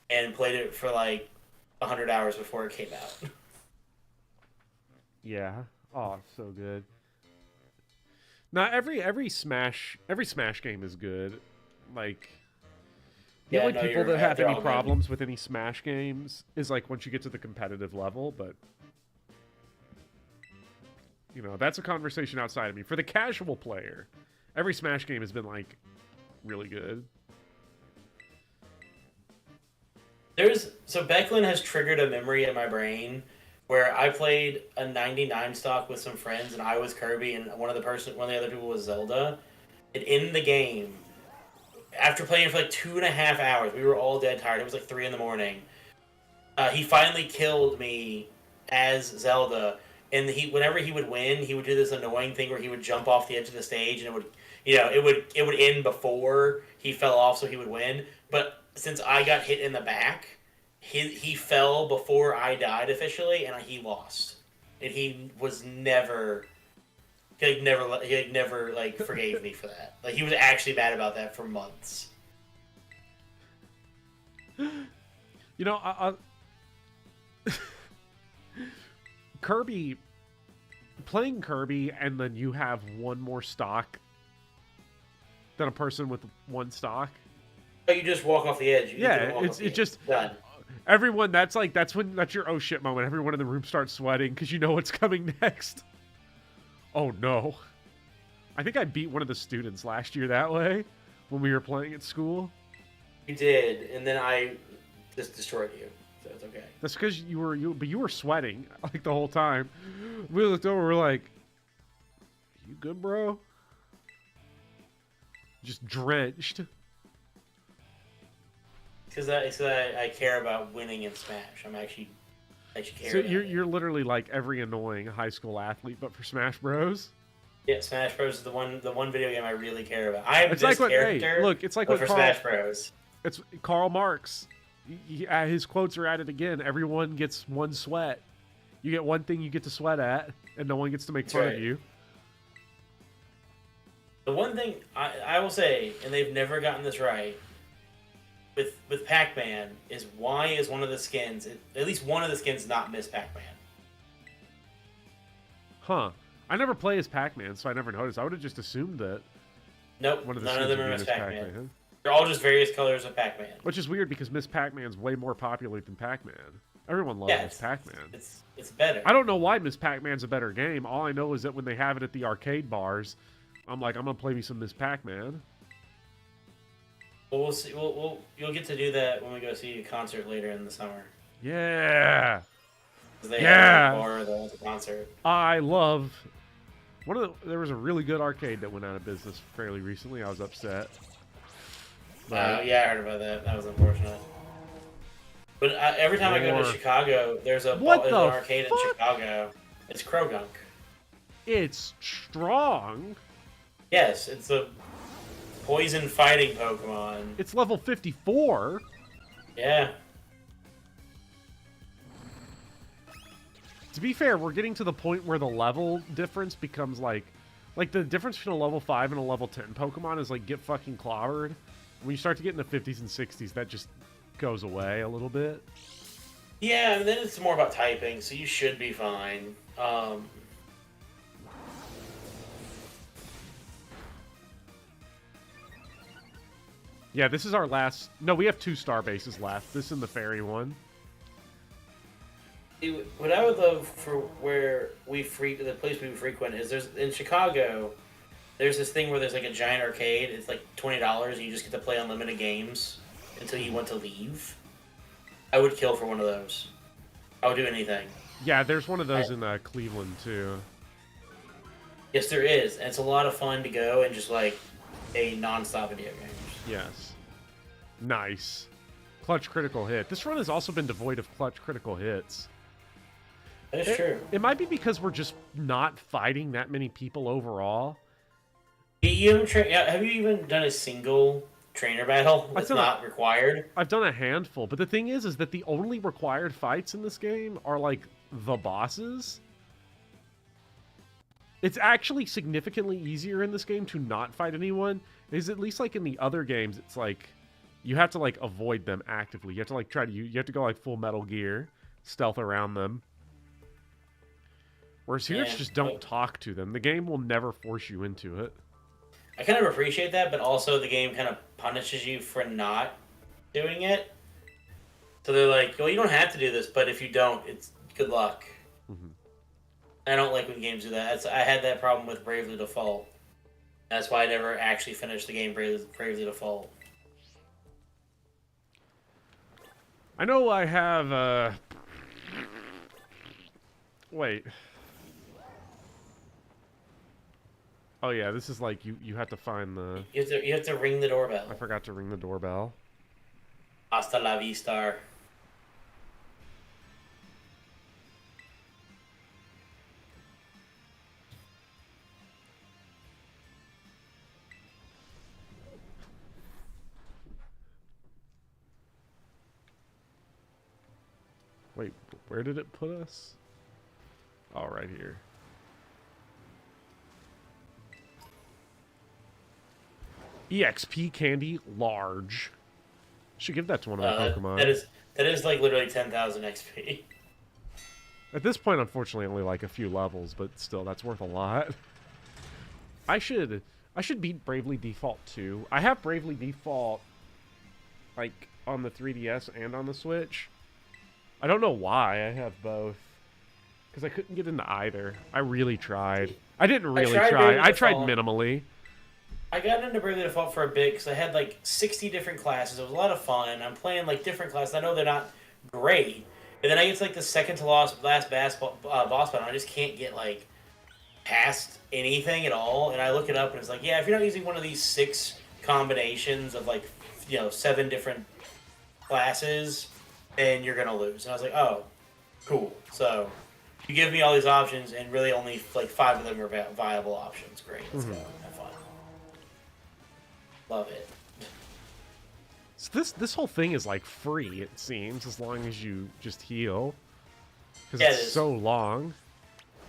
and played it for like 100 hours before it came out. Yeah. Oh, so good. Now every Smash game is good. Like the Yeah, only no, people you're that right. have They're any all good. problems with any Smash games is like once you get to the competitive level, but you know, that's a conversation outside of me. For the casual player, every Smash game has been like really good. So Becklin has triggered a memory in my brain where I played a 99 stock with some friends, and I was Kirby, and one of the other people was Zelda. And in the game, after playing for like 2.5 hours, we were all dead tired. It was like 3 in the morning. He finally killed me as Zelda, and whenever he would win, he would do this annoying thing where he would jump off the edge of the stage, and it would end before he fell off, so he would win. But since I got hit in the back, he fell before I died officially, and he lost. And he was never. He never forgave me for that. Like, he was actually mad about that for months. You know, Kirby, playing Kirby, and then you have one more stock than a person with one stock. But you just walk off the edge. It's just done. Everyone. That's your oh shit moment. Everyone in the room starts sweating because you know what's coming next. Oh no! I think I beat one of the students last year that way when we were playing at school. You did, and then I just destroyed you. So it's okay. That's because you were sweating like the whole time. We looked over, we're like, "You good, bro?" Just drenched. Because I care about winning in Smash. I actually care. So about it. you're literally like every annoying high school athlete, but for Smash Bros. Yeah, Smash Bros is the one video game I really care about. I am It's this like what, character. hey, look, it's like but what for Carl, Smash Bros. It's Karl Marx. His quotes are at it again. Everyone gets one sweat. You get one thing you get to sweat at, and no one gets to make fun right. of you. The one thing I will say, and they've never gotten this right, with Pac-Man, is why is one of the skins, at least one of the skins, not Miss Pac-Man? Huh. I never play as Pac-Man, so I never noticed. I would have just assumed that Nope, one of the none skins of them would are be Miss Miss Pac-Man. They're all just various colors of Pac-Man. Which is weird because Miss Pac-Man's way more popular than Pac-Man. Everyone loves Miss Pac-Man. It's better. I don't know why Miss Pac-Man's a better game. All I know is that when they have it at the arcade bars, I'm like, I'm gonna play me some Miss Pac-Man. Well, we'll see. You'll get to do that when we go see a concert later in the summer. Yeah. They Yeah. have a bar at the concert. I love there was a really good arcade that went out of business fairly recently. I was upset. Yeah, I heard about that. That was unfortunate. But every time I go to Chicago, there's an arcade in Chicago. It's Krogunk. It's strong. Yes, it's a poison fighting Pokemon. It's level 54. Yeah. To be fair, we're getting to the point where the level difference becomes like the difference between a level 5 and a level 10 Pokemon is like get fucking clobbered. When you start to get in the 50s and 60s, that just goes away a little bit. Yeah, and then it's more about typing, so you should be fine. Yeah, this is our last... No, we have 2 star bases left. This and the ferry one. What I would love for where the place we frequent is in Chicago. There's this thing where there's like a giant arcade. It's like $20 and you just get to play unlimited games until you want to leave. I would kill for one of those. I would do anything. Yeah, there's one of those in Cleveland too. Yes, there is. And it's a lot of fun to go and just like a non-stop video games. Yes. Nice. Clutch critical hit. This run has also been devoid of clutch critical hits. That is true. It might be because we're just not fighting that many people overall. Have you even done a single trainer battle that's not required? I've done a handful, but the thing is that the only required fights in this game are like the bosses. It's actually significantly easier in this game to not fight anyone. Is at least like in the other games, it's like you have to like avoid them actively. You have to like you have to go like full Metal Gear, stealth around them. Whereas here, it's just don't talk to them. The game will never force you into it. I kind of appreciate that, but also the game kind of punishes you for not doing it. So they're like, well, you don't have to do this, but if you don't, it's good luck. Mm-hmm. I don't like when games do that. I had that problem with Bravely Default. That's why I never actually finished the game Bravely Default. I know I have, Wait. Oh yeah, this is like you have to find the... You have to ring the doorbell. I forgot to ring the doorbell. Hasta la vista. Wait, where did it put us? Oh, right here. EXP candy large. Should give that to one of my Pokemon. That is like literally 10,000 XP. At this point, unfortunately, only like a few levels, but still, that's worth a lot. I should beat Bravely Default 2. I have Bravely Default like on the 3DS and on the Switch. I don't know why I have both. Because I couldn't get into either. I really tried. I didn't really try. I tried minimally. I got into Bravely Default for a bit because I had like 60 different classes. It was a lot of fun. I'm playing like different classes. I know they're not great. And then I get to like the second to last boss battle. And I just can't get like past anything at all. And I look it up and it's like, yeah, if you're not using one of these 6 combinations of like, 7 different classes, then you're going to lose. And I was like, oh, cool. So you give me all these options and really only like 5 of them are viable options. Great. Let's go. Have fun. Love it. So this whole thing is like free, it seems, as long as you just heal. Because it's so long.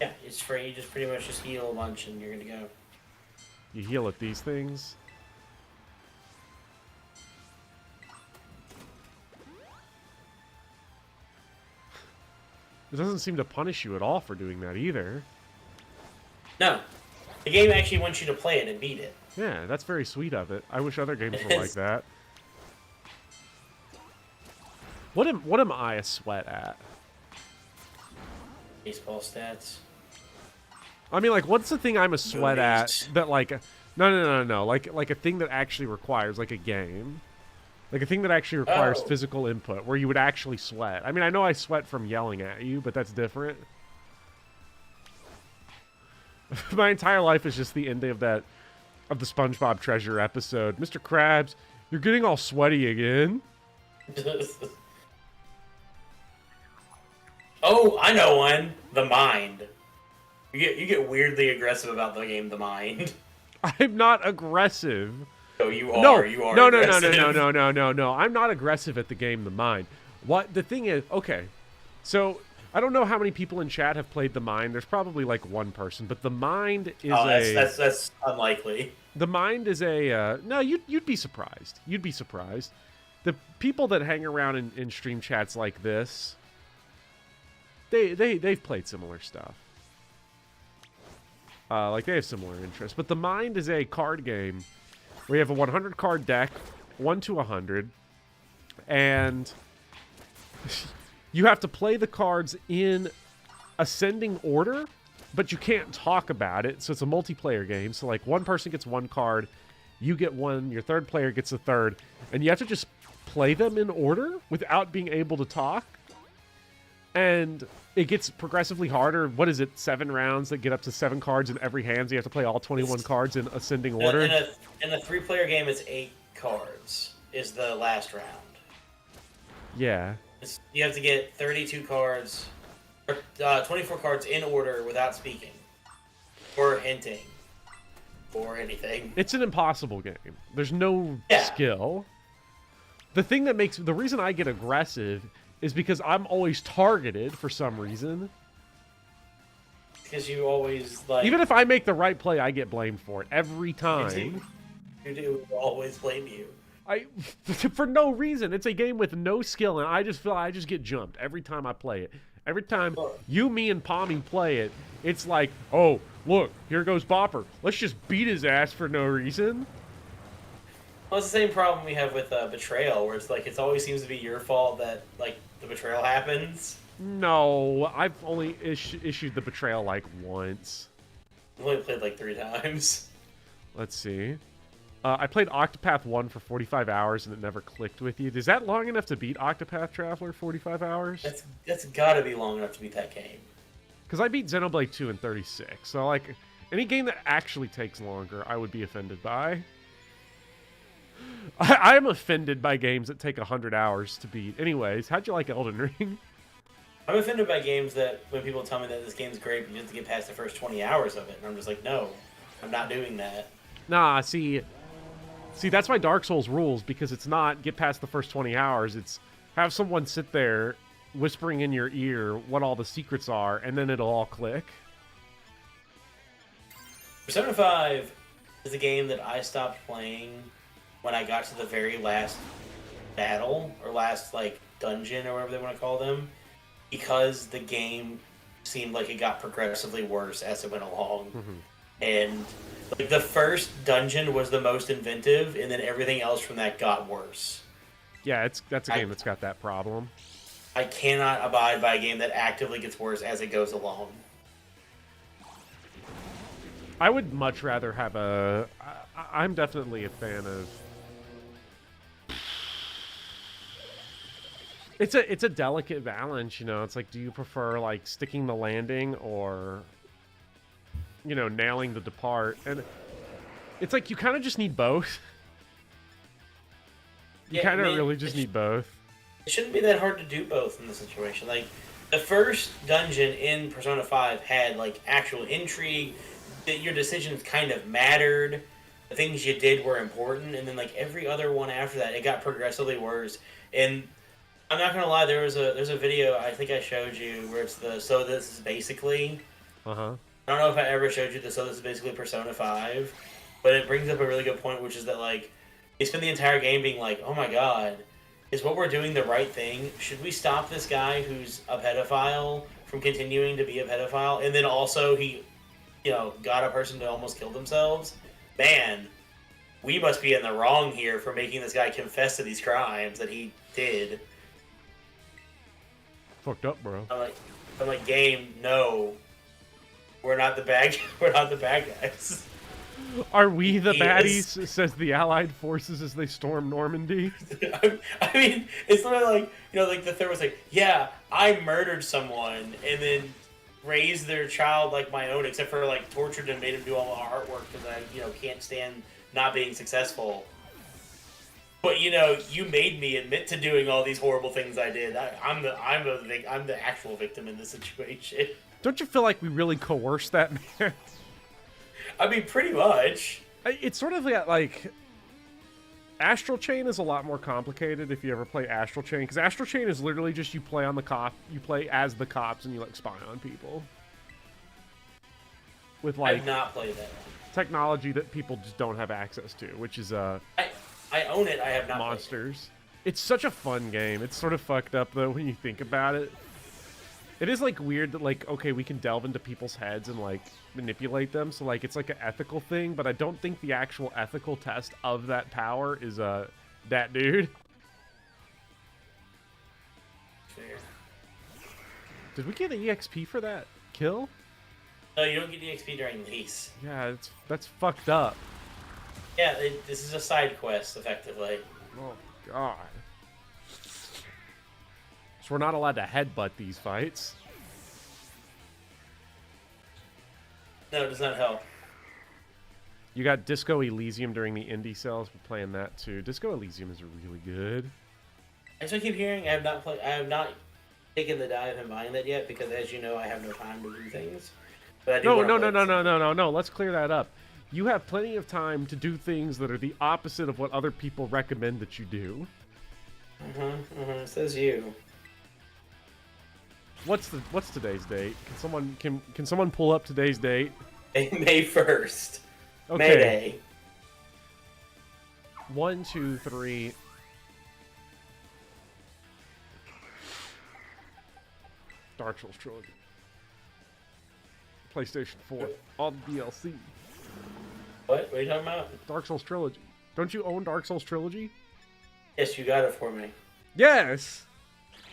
Yeah, it's free. You just pretty much just heal a bunch and you're gonna go. You heal at these things. It doesn't seem to punish you at all for doing that either. No. The game actually wants you to play it and beat it. Yeah, that's very sweet of it. I wish other games were like that. What am I a sweat at? Baseball stats. I mean, like, what's the thing I'm a sweat at that, like... No. Like a thing that actually requires, like, a game. Like, a thing that actually requires physical input, where you would actually sweat. I mean, I know I sweat from yelling at you, but that's different. My entire life is just the ending of the SpongeBob Treasure episode. Mr. Krabs, you're getting all sweaty again. Oh, I know one. The Mind. You get weirdly aggressive about the game The Mind. I'm not aggressive. Oh, you are. No, you are. No. I'm not aggressive at the game The Mind. What the thing is? Okay, so I don't know how many people in chat have played The Mind. There's probably like one person, but The Mind is that's unlikely. The Mind is a no. You'd be surprised. You'd be surprised. The people that hang around in stream chats like this, they've played similar stuff. Like they have similar interests. But The Mind is a card game where you have a 100 card deck 1 to 100, and you have to play the cards in ascending order, but you can't talk about it. So it's a multiplayer game. So like one person gets one card, you get one, your third player gets a third, and you have to just play them in order without being able to talk. And it gets progressively harder. What is it? 7 rounds that get up to 7 cards in every hand. So you have to play all 21 cards in ascending order. In a 3-player game, it's 8 cards is the last round. Yeah. You have to get 32 cards, or 24 cards in order without speaking, or hinting, or anything. It's an impossible game. There's no skill. The reason I get aggressive is because I'm always targeted for some reason. Because you always, like... Even if I make the right play, I get blamed for it every time. You do always blame you. For no reason. It's a game with no skill, and I just feel I just get jumped every time I play it. Every time you, me, and Pommy play it, it's like, oh, look, here goes Bopper. Let's just beat his ass for no reason. Well, it's the same problem we have with Betrayal, where it's like, it always seems to be your fault that, like, the betrayal happens. No, I've only issued the betrayal, like, once. I've only played, like, 3 times. Let's see. I played Octopath 1 for 45 hours, and it never clicked with you. Is that long enough to beat Octopath Traveler, 45 hours? That's gotta be long enough to beat that game. Because I beat Xenoblade 2 in 36, so, like, any game that actually takes longer, I would be offended by. I am offended by games that take 100 hours to beat. Anyways, how'd you like Elden Ring? I'm offended by games that, when people tell me that this game's great, but you have to get past the first 20 hours of it, and I'm just like, no, I'm not doing that. Nah, see, that's why Dark Souls rules, because it's not get past the first 20 hours. It's have someone sit there whispering in your ear what all the secrets are, and then it'll all click. Persona 5 is a game that I stopped playing when I got to the very last battle, or last, like, dungeon, or whatever they want to call them, because the game seemed like it got progressively worse as it went along. Mm-hmm. And, like, the first dungeon was the most inventive, and then everything else from that got worse. Yeah, that's a game that's got that problem. I cannot abide by a game that actively gets worse as it goes along. I would much rather have I'm definitely a fan of... It's a delicate balance, you know. It's like, do you prefer, like, sticking the landing or, you know, nailing the depart? And it's like you kind of just need both. You kind of really just need both. It shouldn't be that hard to do both in this situation. Like, the first dungeon in Persona 5 had, like, actual intrigue, that your decisions kind of mattered, the things you did were important, and then, like, every other one after that, it got progressively worse. And I'm not gonna lie, there's a video I think I showed you where it's so this is basically. Uh-huh. I don't know if I ever showed you so this is basically Persona 5, but it brings up a really good point, which is that, like, you spend the entire game being like, oh my god, is what we're doing the right thing? Should we stop this guy who's a pedophile from continuing to be a pedophile? And then also he, you know, got a person to almost kill themselves? Man, we must be in the wrong here for making this guy confess to these crimes that he did. Fucked up, bro. I'm like, game, no. We're not the bad guys. Are we the baddies? Says the Allied forces as they storm Normandy. I mean, it's literally like, you know, like the third was like, yeah, I murdered someone and then raised their child like my own, except for, like, tortured and made him do all the artwork because I, you know, can't stand not being successful. But, you know, you made me admit to doing all these horrible things I did. I'm the actual victim in this situation. Don't you feel like we really coerced that man? I mean, pretty much. It's sort of like Astral Chain is a lot more complicated if you ever play Astral Chain, because Astral Chain is literally just you play as the cops and you, like, spy on people with, like, I've not played that one. Technology that people just don't have access to, which is I own it. I have not. Monsters. It's such a fun game. It's sort of fucked up though when you think about it. It is, like, weird that, like, okay, we can delve into people's heads and, like, manipulate them, so, like, it's like an ethical thing, but I don't think the actual ethical test of that power is that dude. Fair. Did we get an EXP for that kill? No, you don't get EXP during lease. Yeah, that's fucked up. Yeah, this is a side quest, effectively. Oh, God. So we're not allowed to headbutt these fights. No, it does not help. You got Disco Elysium during the indie sales. We're playing that too. Disco Elysium is really good. As I keep hearing, I have not taken the dive and buying that yet because, as you know, I have no time to do things. But I do No. wanna play it. Let's clear that up. You have plenty of time to do things that are the opposite of what other people recommend that you do. Says you. What's today's date? Can someone pull up today's date? May 1st. Okay. Mayday. 1, 2, 3. Dark Souls trilogy. PlayStation 4. All the DLC. What are you talking about? Dark Souls trilogy. Don't you own Dark Souls trilogy? Yes, you got it for me. Yes.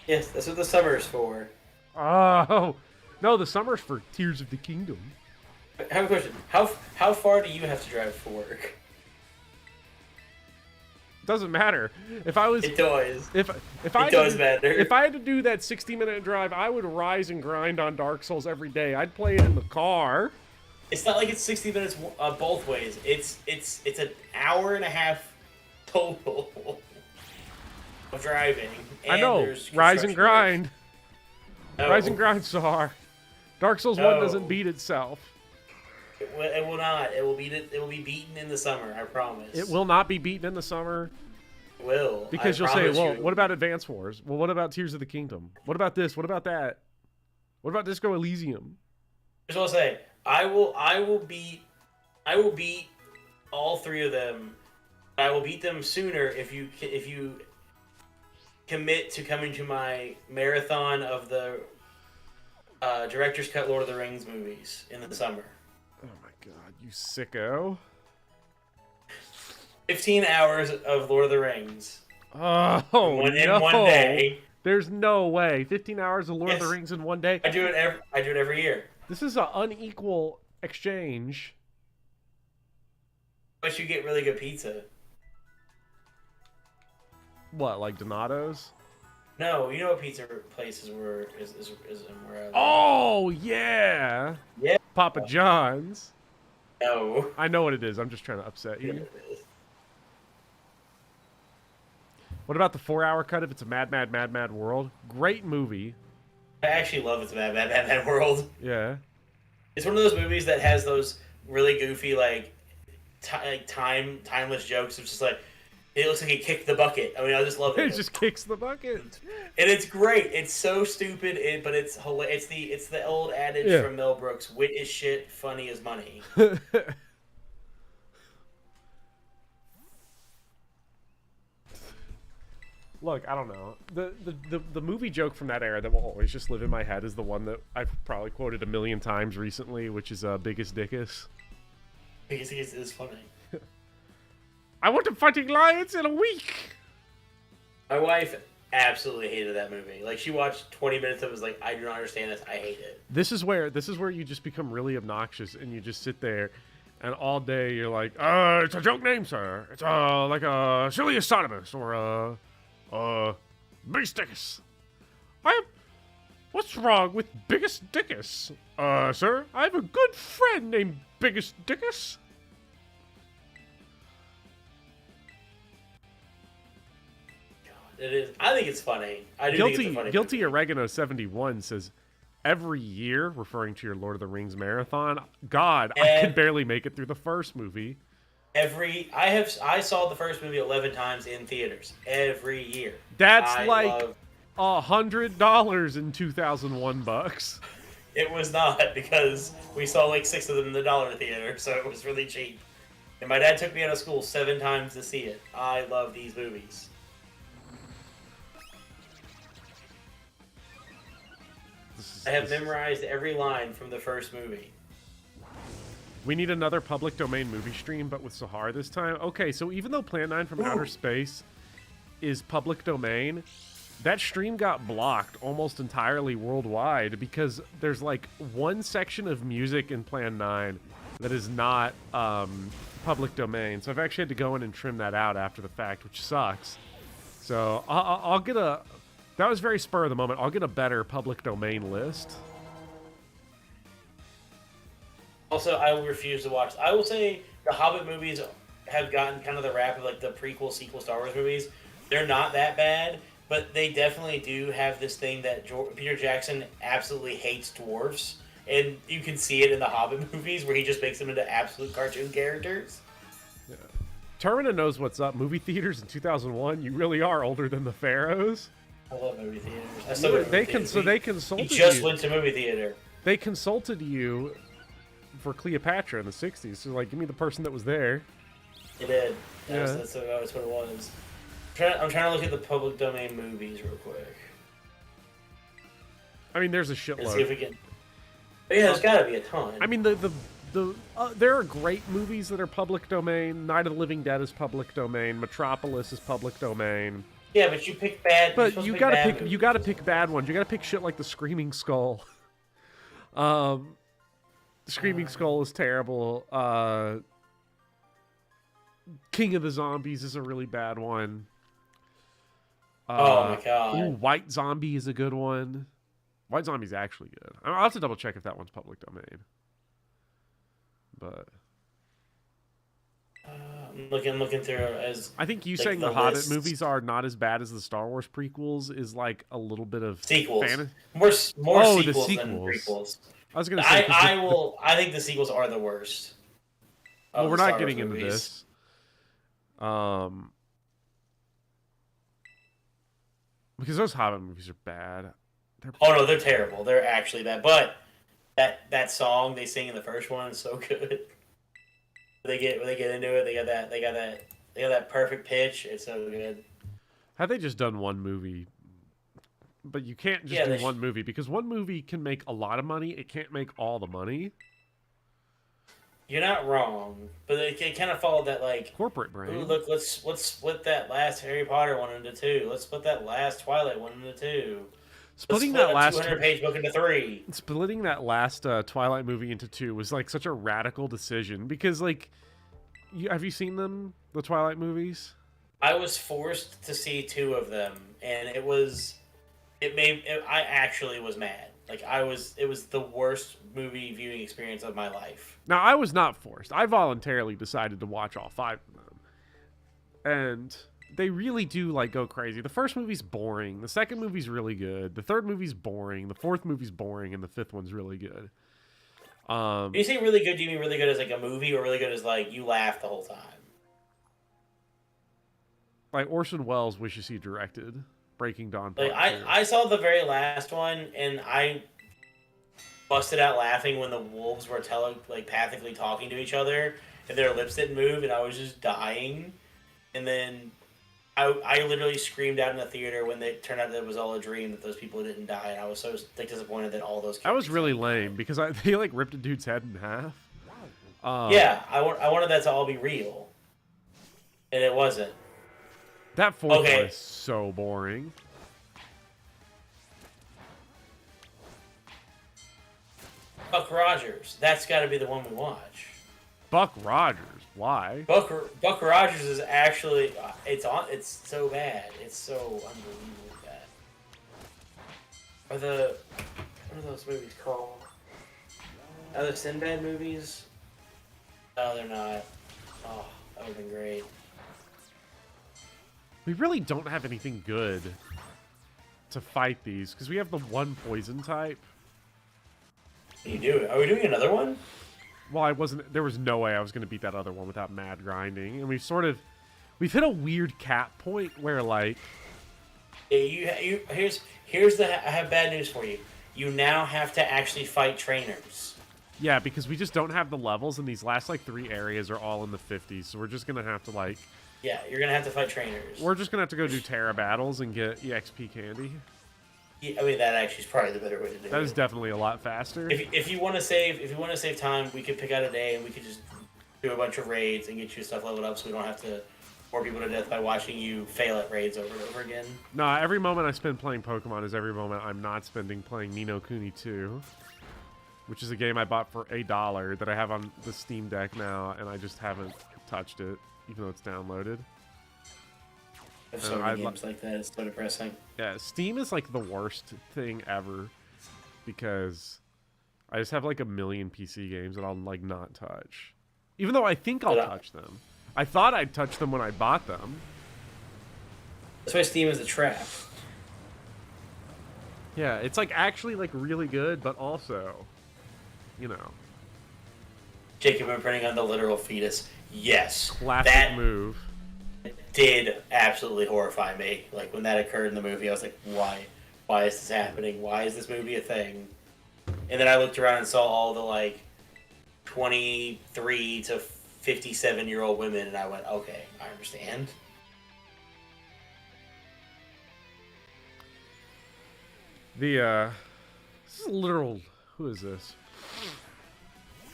Yes, that's what the summer's for. Oh no, the summer's for Tears of the Kingdom. I have a question. How far do you have to drive for work? Doesn't matter. If I was It does. if It I does matter. If I had to do that 60-minute drive, I would rise and grind on Dark Souls every day. I'd play it in the car. It's not like it's 60 minutes both ways. It's an hour and a half total of driving. And I know. there's Rise and construction grind. work. No, Rise and grind, Sahar. Dark Souls 1 No. doesn't beat itself. It will not. It will be beaten in the summer. I promise. It will not be beaten in the summer. It will. Because I you'll say, promise well, you. what about Advance Wars? Well, what about Tears of the Kingdom? What about this? What about that? What about Disco Elysium? Here's what I'll say. I will beat all three of them. I will beat them sooner if you commit to coming to my marathon of the director's cut Lord of the Rings movies in the summer. Oh my god, you sicko. 15 hours of Lord of the Rings. Oh, In no. one day. There's no way. 15 hours of Lord of the Yes. Rings in one day? I do it every year. This is an unequal exchange. But you get really good pizza. What, like Donato's? No, you know what pizza places were is where I live. Oh, yeah. Yeah. Papa John's. No. I know what it is. I'm just trying to upset you. What about the 4-hour cut if it's a Mad, Mad, Mad, Mad World? Great movie. I actually love It's a Mad World. Yeah. It's one of those movies that has those really goofy timeless jokes. It's just like it looks like he kicked the bucket. I mean, I just love it. It just kicks the bucket. And it's great. It's so stupid, but it's hilarious. It's the old adage from Mel Brooks: "Wit is shit, funny is money." Look, I don't know. The movie joke from that era that will always just live in my head is the one that I've probably quoted 1,000,000 times recently, which is Biggest Dickus. Because it's funny. I want to fighting lions in a week. My wife absolutely hated that movie. Like, she watched 20 minutes of it and was like, I do not understand this. I hate it. This is where you just become really obnoxious and you just sit there and all day you're like, it's a joke name, sir. It's like a silly Astonymous or Biggest Dickus. What's wrong with Biggest Dickus? Sir, I have a good friend named Biggest Dickus. It is. I think it's funny. I do think it's a funny Guilty movie. Oregano 71 says, every year, referring to your Lord of the Rings marathon, God, I could barely make it through the first movie. I saw the first movie 11 times in theaters every year. That's $100 in 2001 bucks. It was not, because we saw like 6 of them in the dollar theater, so it was really cheap. And my dad took me out of school 7 times to see it. I love these movies. I have memorized every line from the first movie. We need another public domain movie stream, but with Sahar this time. Okay, so even though Plan 9 from Outer Space is public domain, that stream got blocked almost entirely worldwide because there's like one section of music in Plan 9 that is not public domain. So I've actually had to go in and trim that out after the fact, which sucks. So I'll get a... That was very spur of the moment. I'll get a better public domain list. Also, I will refuse to watch. I will say the Hobbit movies have gotten kind of the rap of like the prequel, sequel Star Wars movies. They're not that bad, but they definitely do have this thing that Peter Jackson absolutely hates dwarves. And you can see it in the Hobbit movies where he just makes them into absolute cartoon characters. Yeah. Termina knows what's up. Movie theaters in 2001, you really are older than the pharaohs. I love movie theaters. I still go to movie theaters. So they consulted you. Just you. went to movie theater. They consulted you for Cleopatra in the 60s. So, like, give me the person that was there. It did. Yeah. That's what it was. I'm trying to look at the public domain movies real quick. I mean, there's a And see if shitload. we can... But yeah, there's got to be a ton. I mean, there are great movies that are public domain. Night of the Living Dead is public domain. Metropolis is public domain. Yeah, but you pick bad. But you gotta pick. Movies. You gotta pick bad ones. You gotta pick shit like the Screaming Skull. The Screaming Skull is terrible. King of the Zombies is a really bad one. Oh my god. Ooh, White Zombie is a good one. White Zombie's actually good. I'll have to double check if that one's public domain. But I'm looking through as I think you like, saying the the Hobbit lists. movies are not as bad as the Star Wars prequels is like a little bit of sequels. fan- More Oh, the sequels than sequels. prequels. I was gonna say 'cause I think the sequels are the worst. Well, of we're the not Star getting Wars into movies. this. Because those Hobbit movies are bad. Oh no, they're terrible. They're actually bad. But that song they sing in the first one is so good. When they get into it, they got that perfect pitch. It's so good. Had they just done one movie? But you can't just do one movie because one movie can make a lot of money. It can't make all the money. You're not wrong, but it kind of followed that like Corporate brain. ooh, look, let's split that last Harry Potter one into two. Let's split that last Twilight one into two. Splitting Let's that split last a 200-page book into three. Splitting that last Twilight movie into two was like such a radical decision because like, have you seen them, the Twilight movies? I was forced to see two of them, and I actually was mad. Like it was the worst movie viewing experience of my life. Now I was not forced. I voluntarily decided to watch all 5 of them, and they really do like go crazy. The first movie's boring. The second movie's really good. The third movie's boring. The fourth movie's boring, and the fifth one's really good. When you say really good, do you mean really good as like a movie, or really good as like you laugh the whole time? Like Orson Welles wishes he directed Breaking Dawn. Like Part 2. I saw the very last one, and I busted out laughing when the wolves were telepathically talking to each other, and their lips didn't move, and I was just dying. And then I literally screamed out in the theater when it turned out that it was all a dream, that those people didn't die, and I was so like disappointed that all those. That was really lame because they like ripped a dude's head in half. Yeah, I wanted that to all be real, and it wasn't. That fourth Okay. one is so boring. Buck Rogers, that's got to be the one we watch. Buck Rogers, why? Buck Rogers is actually it's so bad. It's so unbelievably bad. What are those movies called? Are the Sinbad movies? No, they're not. Oh, that would have been great. We really don't have anything good to fight these because we have the one poison type. Can you do it? Are we doing another one? Well, there was no way I was going to beat that other one without mad grinding. And we've hit a weird cap point where like... Yeah, I have bad news for you. You now have to actually fight trainers. Yeah, because we just don't have the levels and these last like 3 areas are all in the 50s. So we're just going to have to like... Yeah, you're going to have to fight trainers. We're just going to have to go do Terra battles and get EXP candy. Yeah, I mean, that actually is probably the better way to do it. That is definitely a lot faster. If you want to save time, we could pick out a day and we could just do a bunch of raids and get your stuff leveled up, so we don't have to bore people to death by watching you fail at raids over and over again. Nah, every moment I spend playing Pokemon is every moment I'm not spending playing Ni no Kuni 2, which is a game I bought for $1 that I have on the Steam Deck now, and I just haven't touched it, even though it's downloaded. There's so many games like that. It's so depressing. Yeah, Steam is like the worst thing ever because I just have like a million PC games that I'll like not touch, even though I think I'll touch them. I thought I'd touch them when I bought them. That's why Steam is a trap. Yeah, it's like actually like really good, but also, you know, Jacob imprinting on the literal fetus. Yes, classic that move. Did absolutely horrify me. Like when that occurred in the movie, I was like, "Why? Why is this happening? Why is this movie a thing?" And then I looked around and saw all the like 23 to 57-year-old women, and I went, "Okay, I understand." This is a literal. Who is this?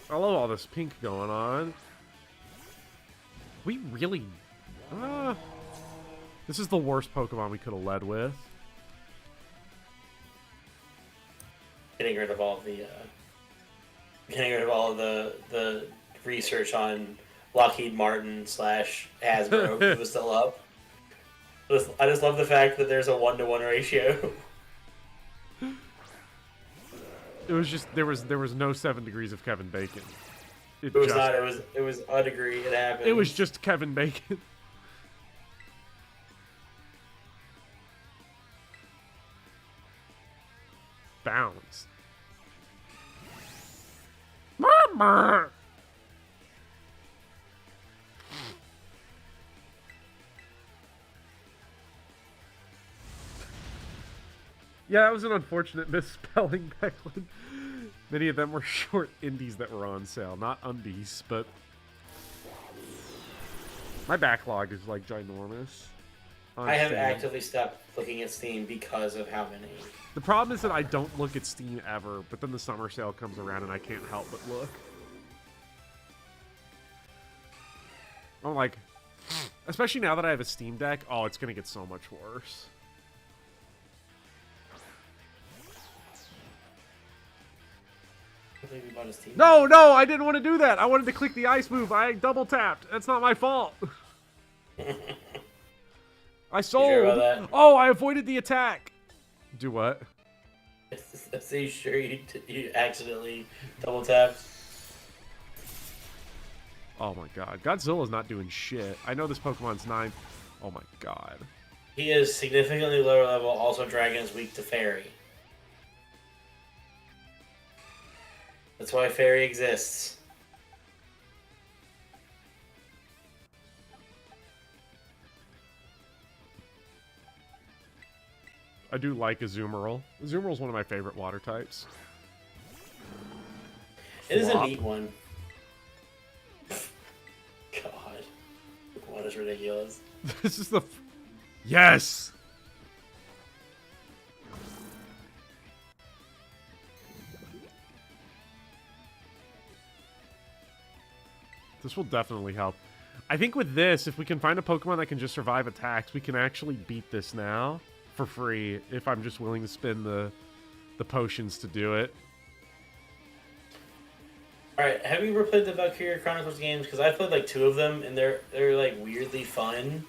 I love all this pink going on. We really. This is the worst Pokemon we could have led with. Getting rid of all the research on Lockheed Martin / Hasbro who was still up. I just love the fact that there's a 1-to-1 ratio. It was just there was no 7 degrees of Kevin Bacon. It was not. It was a degree. It happened. It was just Kevin Bacon. Bounce. Yeah, that was an unfortunate misspelling back when many of them were short indies that were on sale. Not undies, but my backlog is like ginormous. I have actively stopped looking at Steam because of how many. The problem is that I don't look at Steam ever, but then the summer sale comes around and I can't help but look. I'm like, especially now that I have a Steam Deck, oh, it's gonna get so much worse. No, I didn't want to do that. I wanted to click the ice move. I double tapped. That's not my fault. I sold. You sure about that? Oh, I avoided the attack. Do what? So you sure you accidentally double tapped? Oh my god. Godzilla's not doing shit. I know this Pokemon's 9. Oh my god. He is significantly lower level. Also, Dragon is weak to Fairy. That's why Fairy exists. I do like Azumarill. Azumarill's one of my favorite water types. It is a neat one. God. What is ridiculous. This is the... Yes! This will definitely help. I think with this, if we can find a Pokemon that can just survive attacks, we can actually beat this now for free if I'm just willing to spend the potions to do it. Alright, have you ever played the Valkyria Chronicles games? Because I've played like 2 of them, and they're like weirdly fun.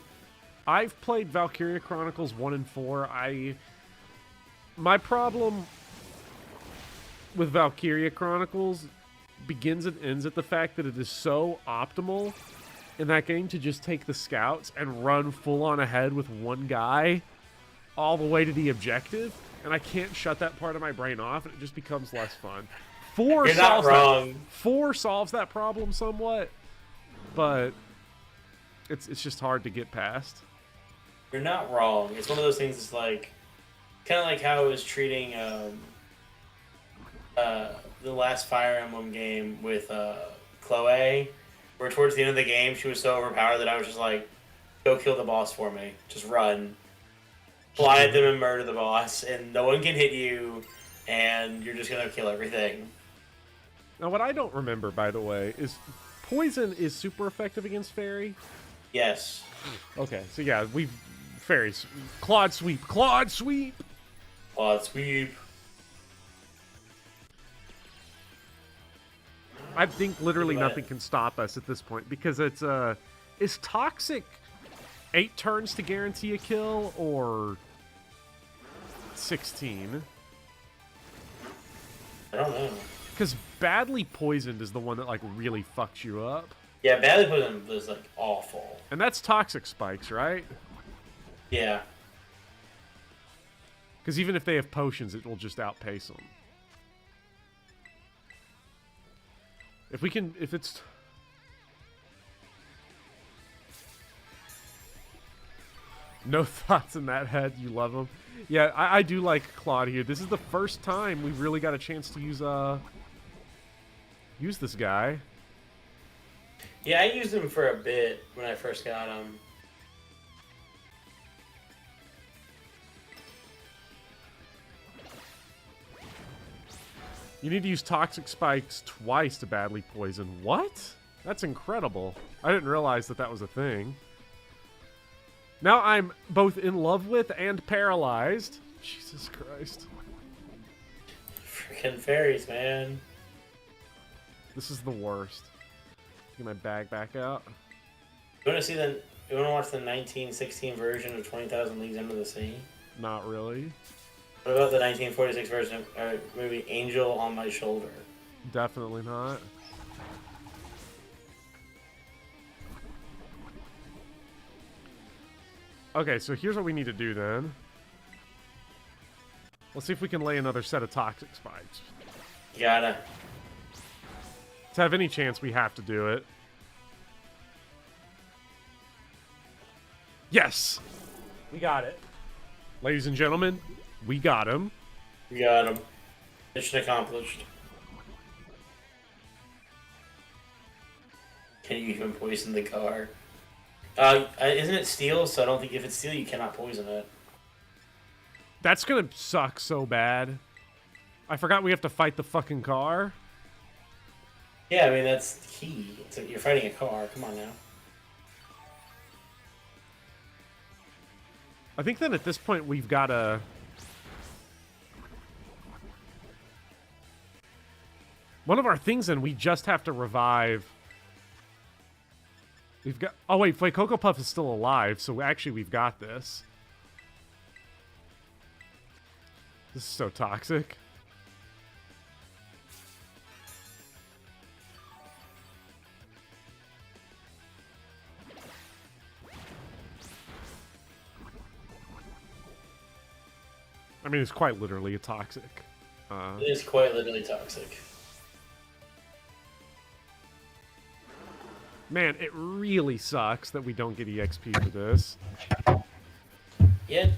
I've played Valkyria Chronicles 1 and 4. My problem with Valkyria Chronicles begins and ends at the fact that it is so optimal in that game to just take the scouts and run full on ahead with one guy all the way to the objective, and I can't shut that part of my brain off, and it just becomes less fun. 4 You're not wrong. 4 solves that problem somewhat, but it's just hard to get past. You're not wrong. It's one of those things that's like, kind of like how I was treating the last Fire Emblem game with Chloe, where towards the end of the game she was so overpowered that I was just like, go kill the boss for me. Just run. Fly at them and murder the boss, and no one can hit you, and you're just gonna kill everything. Now, what I don't remember, by the way, is Poison is super effective against Fairy. Yes. Okay, so yeah, fairies. Clawed sweep. Clawed sweep! Clawed sweep. I think literally Think about nothing it. can stop us at this point because is toxic 8 turns to guarantee a kill or 16? I don't know. Because badly poisoned is the one that like really fucks you up. Yeah, badly poisoned was like awful. And that's toxic spikes, right? Yeah. Because even if they have potions, it will just outpace them. If it's... No thoughts in that head, you love them. Yeah, I do like Claude here. This is the first time we've really got a chance to use this guy. Yeah, I used him for a bit when I first got him. You need to use toxic spikes twice to badly poison. What? That's incredible. I didn't realize that was a thing. Now I'm both in love with and paralyzed. Jesus Christ. Freaking fairies, man. This is the worst. Get my bag back out. You want to watch the 1916 version of 20,000 Leagues Under the Sea? Not really. What about the 1946 version of movie Angel on My Shoulder? Definitely not. Okay, so here's what we need to do then. Let's see if we can lay another set of toxic spikes. You gotta. To have any chance, we have to do it. Yes! We got it. Ladies and gentlemen, we got him. You got him. Mission accomplished. Can you even poison the car? Isn't it steel? So I don't think if it's steel, you cannot poison it. That's gonna suck so bad. I forgot we have to fight the fucking car. Yeah, I mean that's the key. You're fighting a car. Come on now. I think then at this point we've got to... One of our things then, we just have to revive... We've got... Oh wait, Cocoa Puff is still alive, so actually we've got this. This is so toxic. I mean, it's quite literally a toxic. It is quite literally toxic. Man, it really sucks that we don't get EXP for this. Yeah,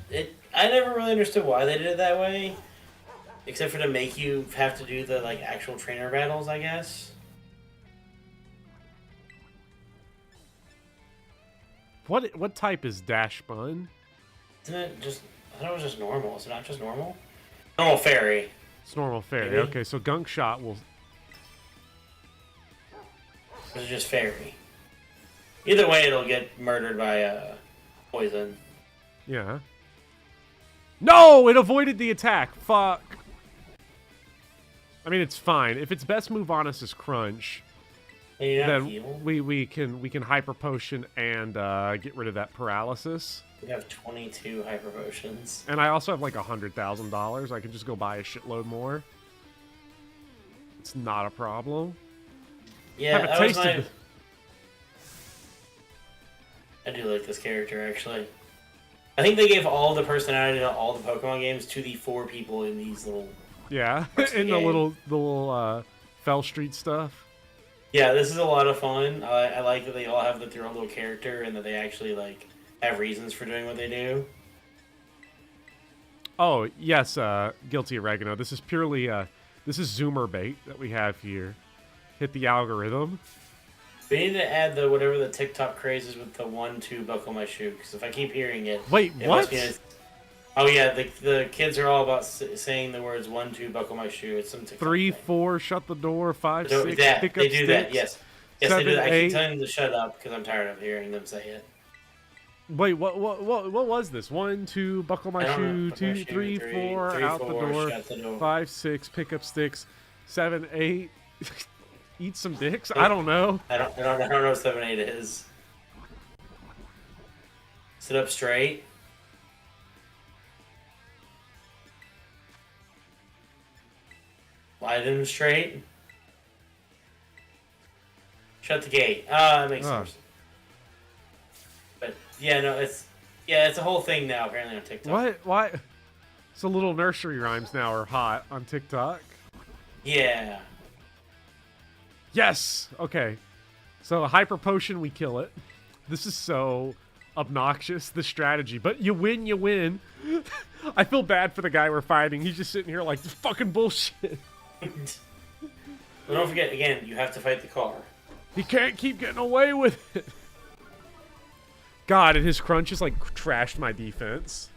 I never really understood why they did it that way, except for to make you have to do the like actual trainer battles, I guess. What type is Dash Bun? Isn't it just? I thought it was just normal. Is it not just normal? Normal fairy. It's normal fairy. Maybe. Okay, so Gunk Shot will... Or is it just fairy? Either way, it'll get murdered by poison. Yeah. No! It avoided the attack! Fuck! I mean, it's fine. If its best move on us is Crunch, And you have then heal. we can Hyper Potion and get rid of that paralysis. We have 22 hyper potions. And I also have like $100,000. I can just go buy a shitload more. It's not a problem. Yeah, Haven't that was tasted my... I do like this character, actually. I think they gave all the personality to all the Pokemon games to the 4 people in these little... Yeah, Parts of the in the game. little Fell Street stuff. Yeah, this is a lot of fun. I like that they all have their own little character and that they actually, like, have reasons for doing what they do. Oh, yes, Guilty Oregano. This is purely, this is Zoomer bait that we have here. Hit the algorithm. We need to add the whatever the TikTok craze is with the 1-2 buckle my shoe, because if I keep hearing it... Wait, it what? must be oh yeah, the kids are all about saying the words 1-2 buckle my shoe. It's some TikTok 3, thing. 4, shut the door. 5, So 6, that, pick they up do sticks. that, yes. Yes, they 7, do. I keep 8. telling them to shut up because I'm tired of hearing them say it. Wait, what was this? 1, 2, buckle my I don't know. shoe. Buckle my 2, shoe, 3, three, 4, three, out the four, door. shut the door. 5, 6, pick up sticks. 7, 8, eat some dicks. I don't know. I don't know what 7-8 is. Sit up straight. Lie them straight. Shut the gate. Ah, that makes sense. But yeah, no, it's a whole thing now apparently on TikTok. What? Why? So little nursery rhymes now are hot on TikTok. Yeah. Yes. Okay. So a hyper potion, we kill it. This is so obnoxious, the strategy. But you win, you win. I feel bad for the guy we're fighting. He's just sitting here like, this fucking bullshit. Well, don't forget, again, you have to fight the car. He can't keep getting away with it. God, and his crunch just like trashed my defense.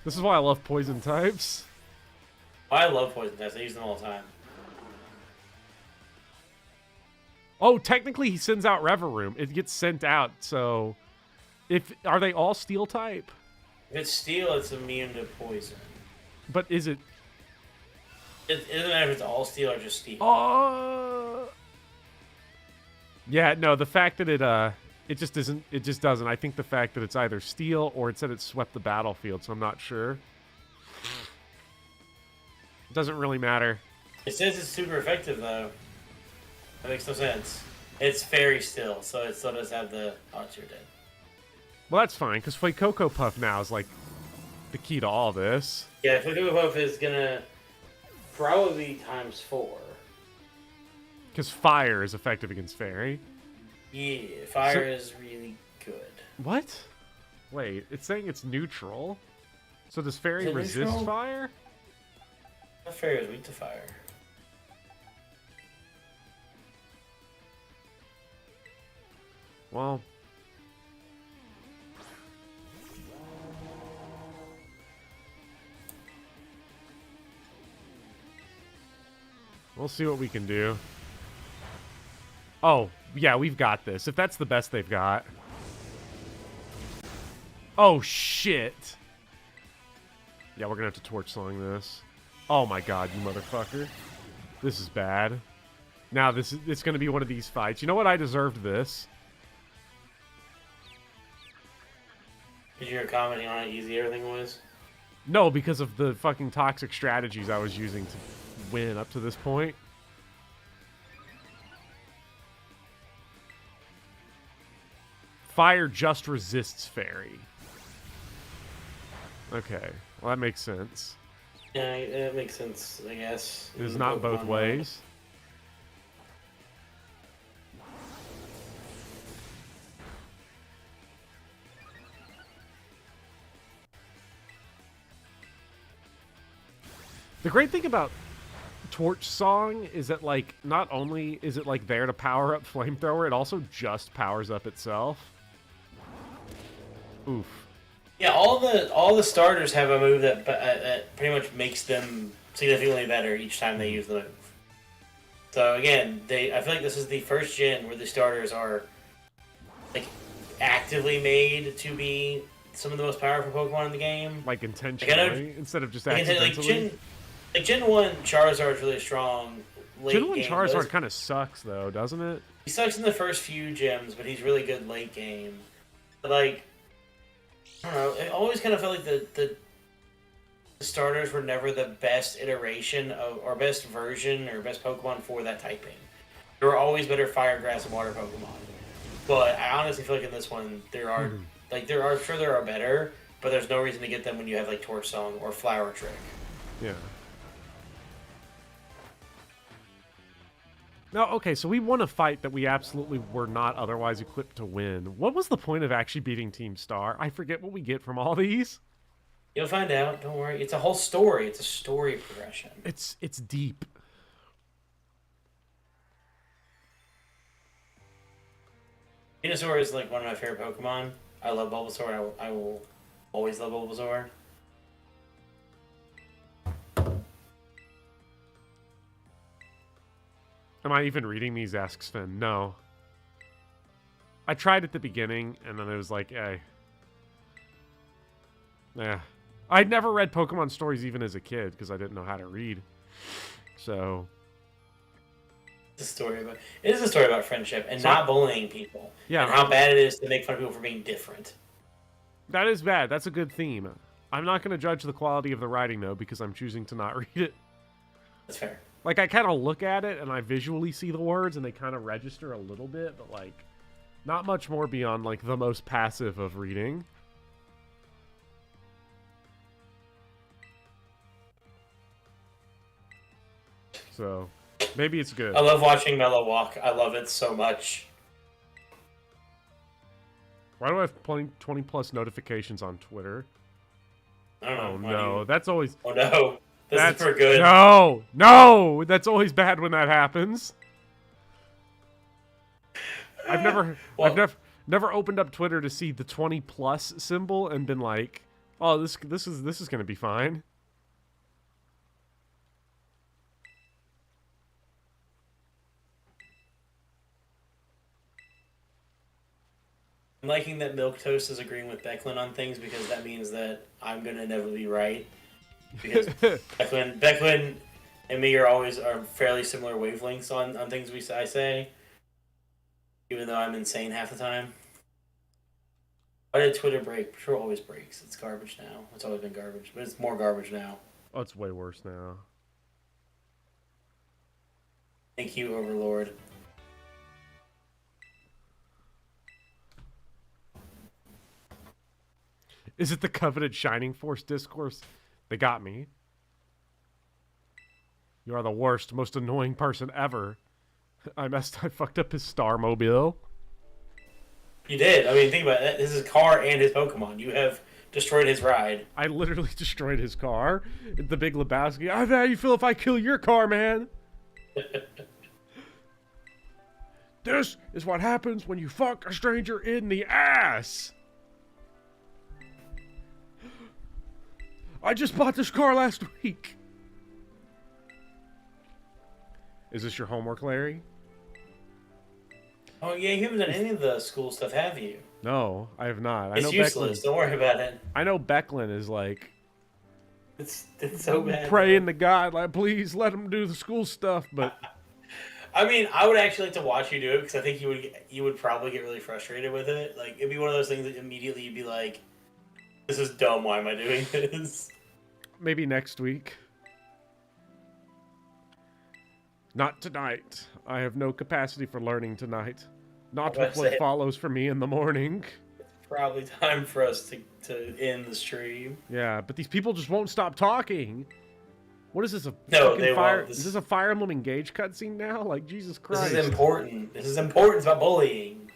This is why I love poison types. I love poison types. I use them all the time. Oh, technically he sends out Reverum. It gets sent out, so... Are they all steel type? If it's steel, it's immune to poison. But is it... It doesn't matter if it's all steel or just steel. Oh! Yeah, no, the fact that it just isn't... It just doesn't. I think the fact that it's either steel or it said it swept the battlefield, so I'm not sure. It doesn't really matter. It says it's super effective, though. That makes no sense. It's fairy still, so it still does have the... Oh, it's your dead. Well, that's fine, because Cocoa Puff now is, like, the key to all this. Yeah, Cocoa Puff is gonna probably be ×4. Because fire is effective against fairy. Yeah, fire is really good. What? Wait, it's saying it's neutral. So does fairy Is it resist neutral? fire? That fairy is weak to fire. Well... We'll see what we can do. Oh, yeah, we've got this. If that's the best they've got. Oh, shit. Yeah, we're gonna have to torch song this. Oh my god, you motherfucker. This is bad. Now, it's gonna be one of these fights. You know what? I deserved this. Because you were commenting on how easy everything was? No, because of the fucking toxic strategies I was using to win up to this point. Fire just resists fairy. Okay, well that makes sense. Yeah, it makes sense, I guess. It is in not both Pokemon ways. The great thing about Torch Song is that, like, not only is it, like, there to power up Flamethrower, it also just powers up itself. Oof. Yeah, all the starters have a move that pretty much makes them significantly better each time they use the move. So again, I feel like this is the first gen where the starters are like actively made to be some of the most powerful Pokemon in the game. Like, intentionally, instead of just accidentally. Gen 1 Charizard is really strong. Gen 1 Charizard kind of sucks, though, doesn't it? He sucks in the first few gyms, but he's really good late game. But, like, I don't know, it always kind of felt like the starters were never the best iteration of, or best version, or best Pokemon for that typing. There were always better Fire, Grass, and Water Pokemon. But I honestly feel like in this one, there are better, but there's no reason to get them when you have, like, Torch Song or Flower Trick. Yeah. No, okay, so we won a fight that we absolutely were not otherwise equipped to win. What was the point of actually beating Team Star? I forget what we get from all these. You'll find out, don't worry. It's a whole story. It's a story progression. It's deep. Venusaur is like one of my favorite Pokemon. I love Bulbasaur. I will always love Bulbasaur. Am I even reading these? Asks Finn. No. I tried at the beginning, and then it was like, hey. Yeah. I'd never read Pokemon stories even as a kid, because I didn't know how to read. So... It is a story about friendship and not bullying people. Yeah. And how bad it is to make fun of people for being different. That is bad. That's a good theme. I'm not going to judge the quality of the writing, though, because I'm choosing to not read it. That's fair. Like, I kind of look at it, and I visually see the words, and they kind of register a little bit, but, like, not much more beyond, like, the most passive of reading. So, maybe it's good. I love watching Mellow walk. I love it so much. Why do I have 20 plus notifications on Twitter? I don't know. Oh, no. That's always... Oh, no. This is for good. No! No! That's always bad when that happens. I've never opened up Twitter to see the 20 plus symbol and been like, oh, this is going to be fine. I'm liking that Milquetoast is agreeing with Becklin on things because that means that I'm gonna never be right. Because Becklin and me are fairly similar wavelengths on things I say, even though I'm insane half the time. Why did Twitter break? Twitter always breaks. It's garbage now. It's always been garbage, but it's more garbage now. Oh, it's way worse now. Thank you, Overlord. Is it the coveted Shining Force discourse? They got me. You are the worst, most annoying person ever. I fucked up his Starmobile. You did. I mean, think about it. This is his car and his Pokemon. You have destroyed his ride. I literally destroyed his car. The Big Lebowski. How do you feel if I kill your car, man? This is what happens when you fuck a stranger in the ass. I just bought this car last week. Is this your homework, Larry? Oh, yeah, you haven't done any of the school stuff, have you? No, I have not. It's useless. Don't worry about it. I know Becklin is like... It's so bad. Praying to God, like, please let him do the school stuff, but... I mean, I would actually like to watch you do it, because I think you would probably get really frustrated with it. Like, it'd be one of those things that immediately you'd be like, this is dumb, why am I doing this? Maybe next week. Not tonight. I have no capacity for learning tonight. Not with what follows for me in the morning. It's probably time for us to end the stream. Yeah, but these people just won't stop talking. What is this? Is this a Fire Emblem Engage cutscene now? Like, Jesus Christ. This is important. This is important. It's about bullying.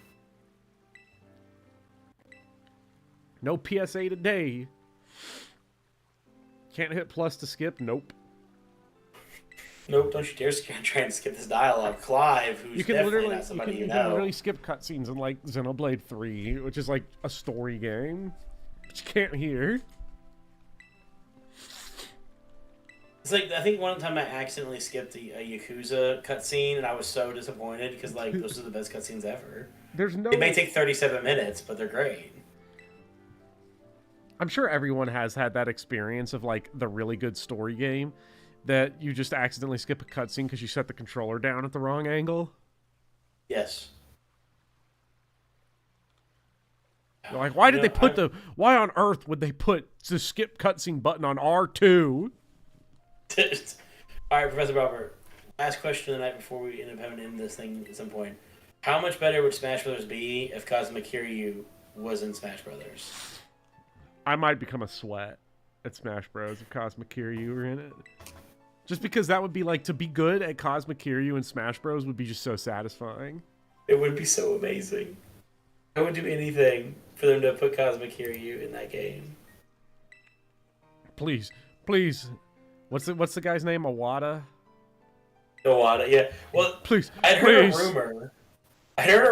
No PSA today. Can't hit plus to skip? Nope. Nope, don't you dare try and skip this dialogue. Clive, who's definitely not somebody you know. You can literally skip cutscenes in, like, Xenoblade 3, which is, like, a story game. But you can't hear. It's like, I think one time I accidentally skipped a Yakuza cutscene, and I was so disappointed, because, like, those are the best cutscenes ever. It may take 37 minutes, but they're great. I'm sure everyone has had that experience of, like, the really good story game that you just accidentally skip a cutscene because you set the controller down at the wrong angle. Yes. You're like, why did they put why on earth would they put the skip cutscene button on R2? Alright, Professor Robert. Last question of the night before we end up having to end this thing at some point. How much better would Smash Brothers be if Cosmic Kiryu was in Smash Brothers? I might become a sweat at Smash Bros. If Cosmic Kiryu were in it. Just because that would be like, to be good at Cosmic Kiryu and Smash Bros. Would be just so satisfying. It would be so amazing. I would do anything for them to put Cosmic Kiryu in that game. Please. What's the guy's name? Awada? Awada, yeah. Well, please. I'd heard a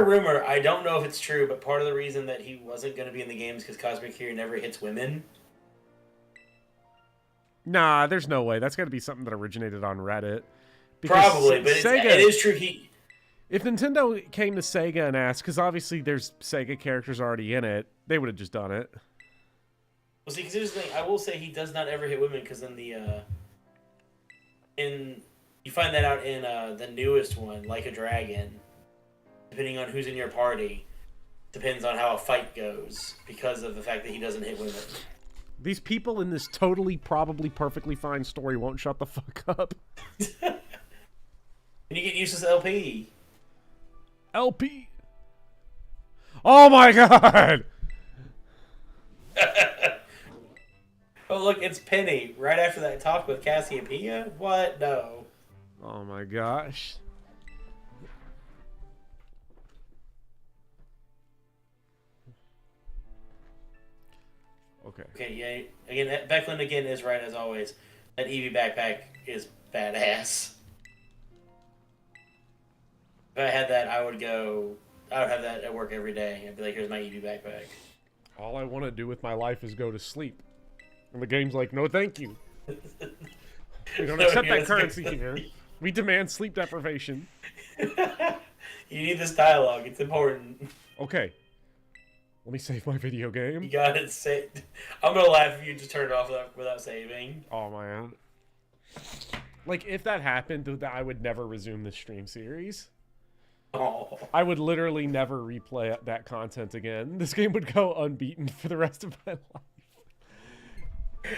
rumor. I don't know if it's true, but part of the reason that he wasn't going to be in the game is because Cosmic Kiryu never hits women. Nah, there's no way. That's got to be something that originated on Reddit. Probably, but Sega, it is true. If Nintendo came to Sega and asked, because obviously there's Sega characters already in it, they would have just done it. Well, see, because here's the thing. I will say he does not ever hit women, because you find that out in the newest one, Like a Dragon. Depending on who's in your party, depends on how a fight goes, because of the fact that he doesn't hit women. These people in this totally, probably perfectly fine story won't shut the fuck up. And you get useless LP. LP. Oh my god! Oh, look, it's Penny. Right after that talk with Cassiopeia? What? No. Oh my gosh. Okay. Okay, yeah. Again, Becklin again is right as always. That Eevee backpack is badass. If I had that, I would have that at work every day. I'd be like, here's my Eevee backpack. All I want to do with my life is go to sleep. And the game's like, no thank you. We don't accept that currency here. We demand sleep deprivation. You need this dialogue. It's important. Okay. Let me save my video game. You got it saved. I'm gonna laugh if you just turn it off without saving. Oh, man. Like, if that happened, I would never resume the stream series. Oh. I would literally never replay that content again. This game would go unbeaten for the rest of my life.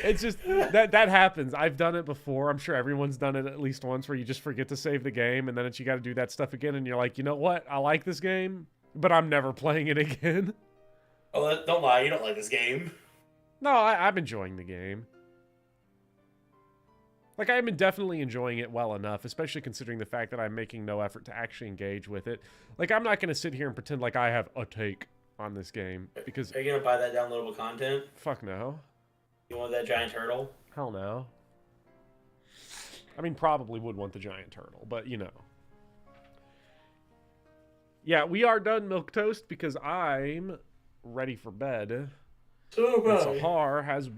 It's just, that happens. I've done it before. I'm sure everyone's done it at least once, where you just forget to save the game, and then you got to do that stuff again, and you're like, you know what? I like this game, but I'm never playing it again. Oh, don't lie. You don't like this game. No, I'm enjoying the game. Like, I'm definitely enjoying it well enough, especially considering the fact that I'm making no effort to actually engage with it. Like, I'm not going to sit here and pretend like I have a take on this game, because... Are you going to buy that downloadable content? Fuck no. You want that giant turtle? Hell no. I mean, probably would want the giant turtle, but, you know. Yeah, we are done, Milquetoast, because I'm ready for bed. So And Sahar has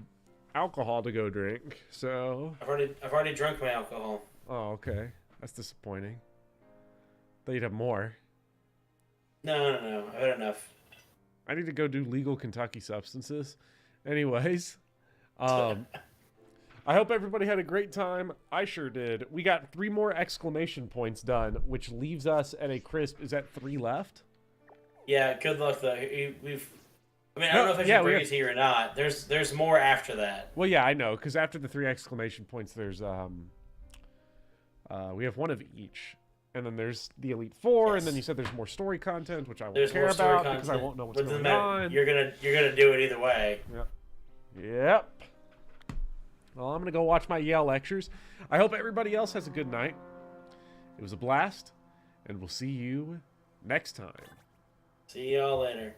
alcohol to go drink, so... I've already drunk my alcohol. Oh, okay. That's disappointing. Thought you'd have more. No. I've had enough. I need to go do legal Kentucky substances. Anyways, I hope everybody had a great time. I sure did. We got 3 more exclamation points done, which leaves us at a crisp. Is that 3 left? Yeah, good luck though. I don't know if I should bring it to you or not. There's more after that. Well, yeah, I know, because after the 3 exclamation points, there's we have 1 of each, and then there's the Elite Four, and then you said there's more story content, which I won't care about because I won't know what's going on. You're gonna do it either way. Yep. Well, I'm gonna go watch my Yale lectures. I hope everybody else has a good night. It was a blast, and we'll see you next time. See y'all later.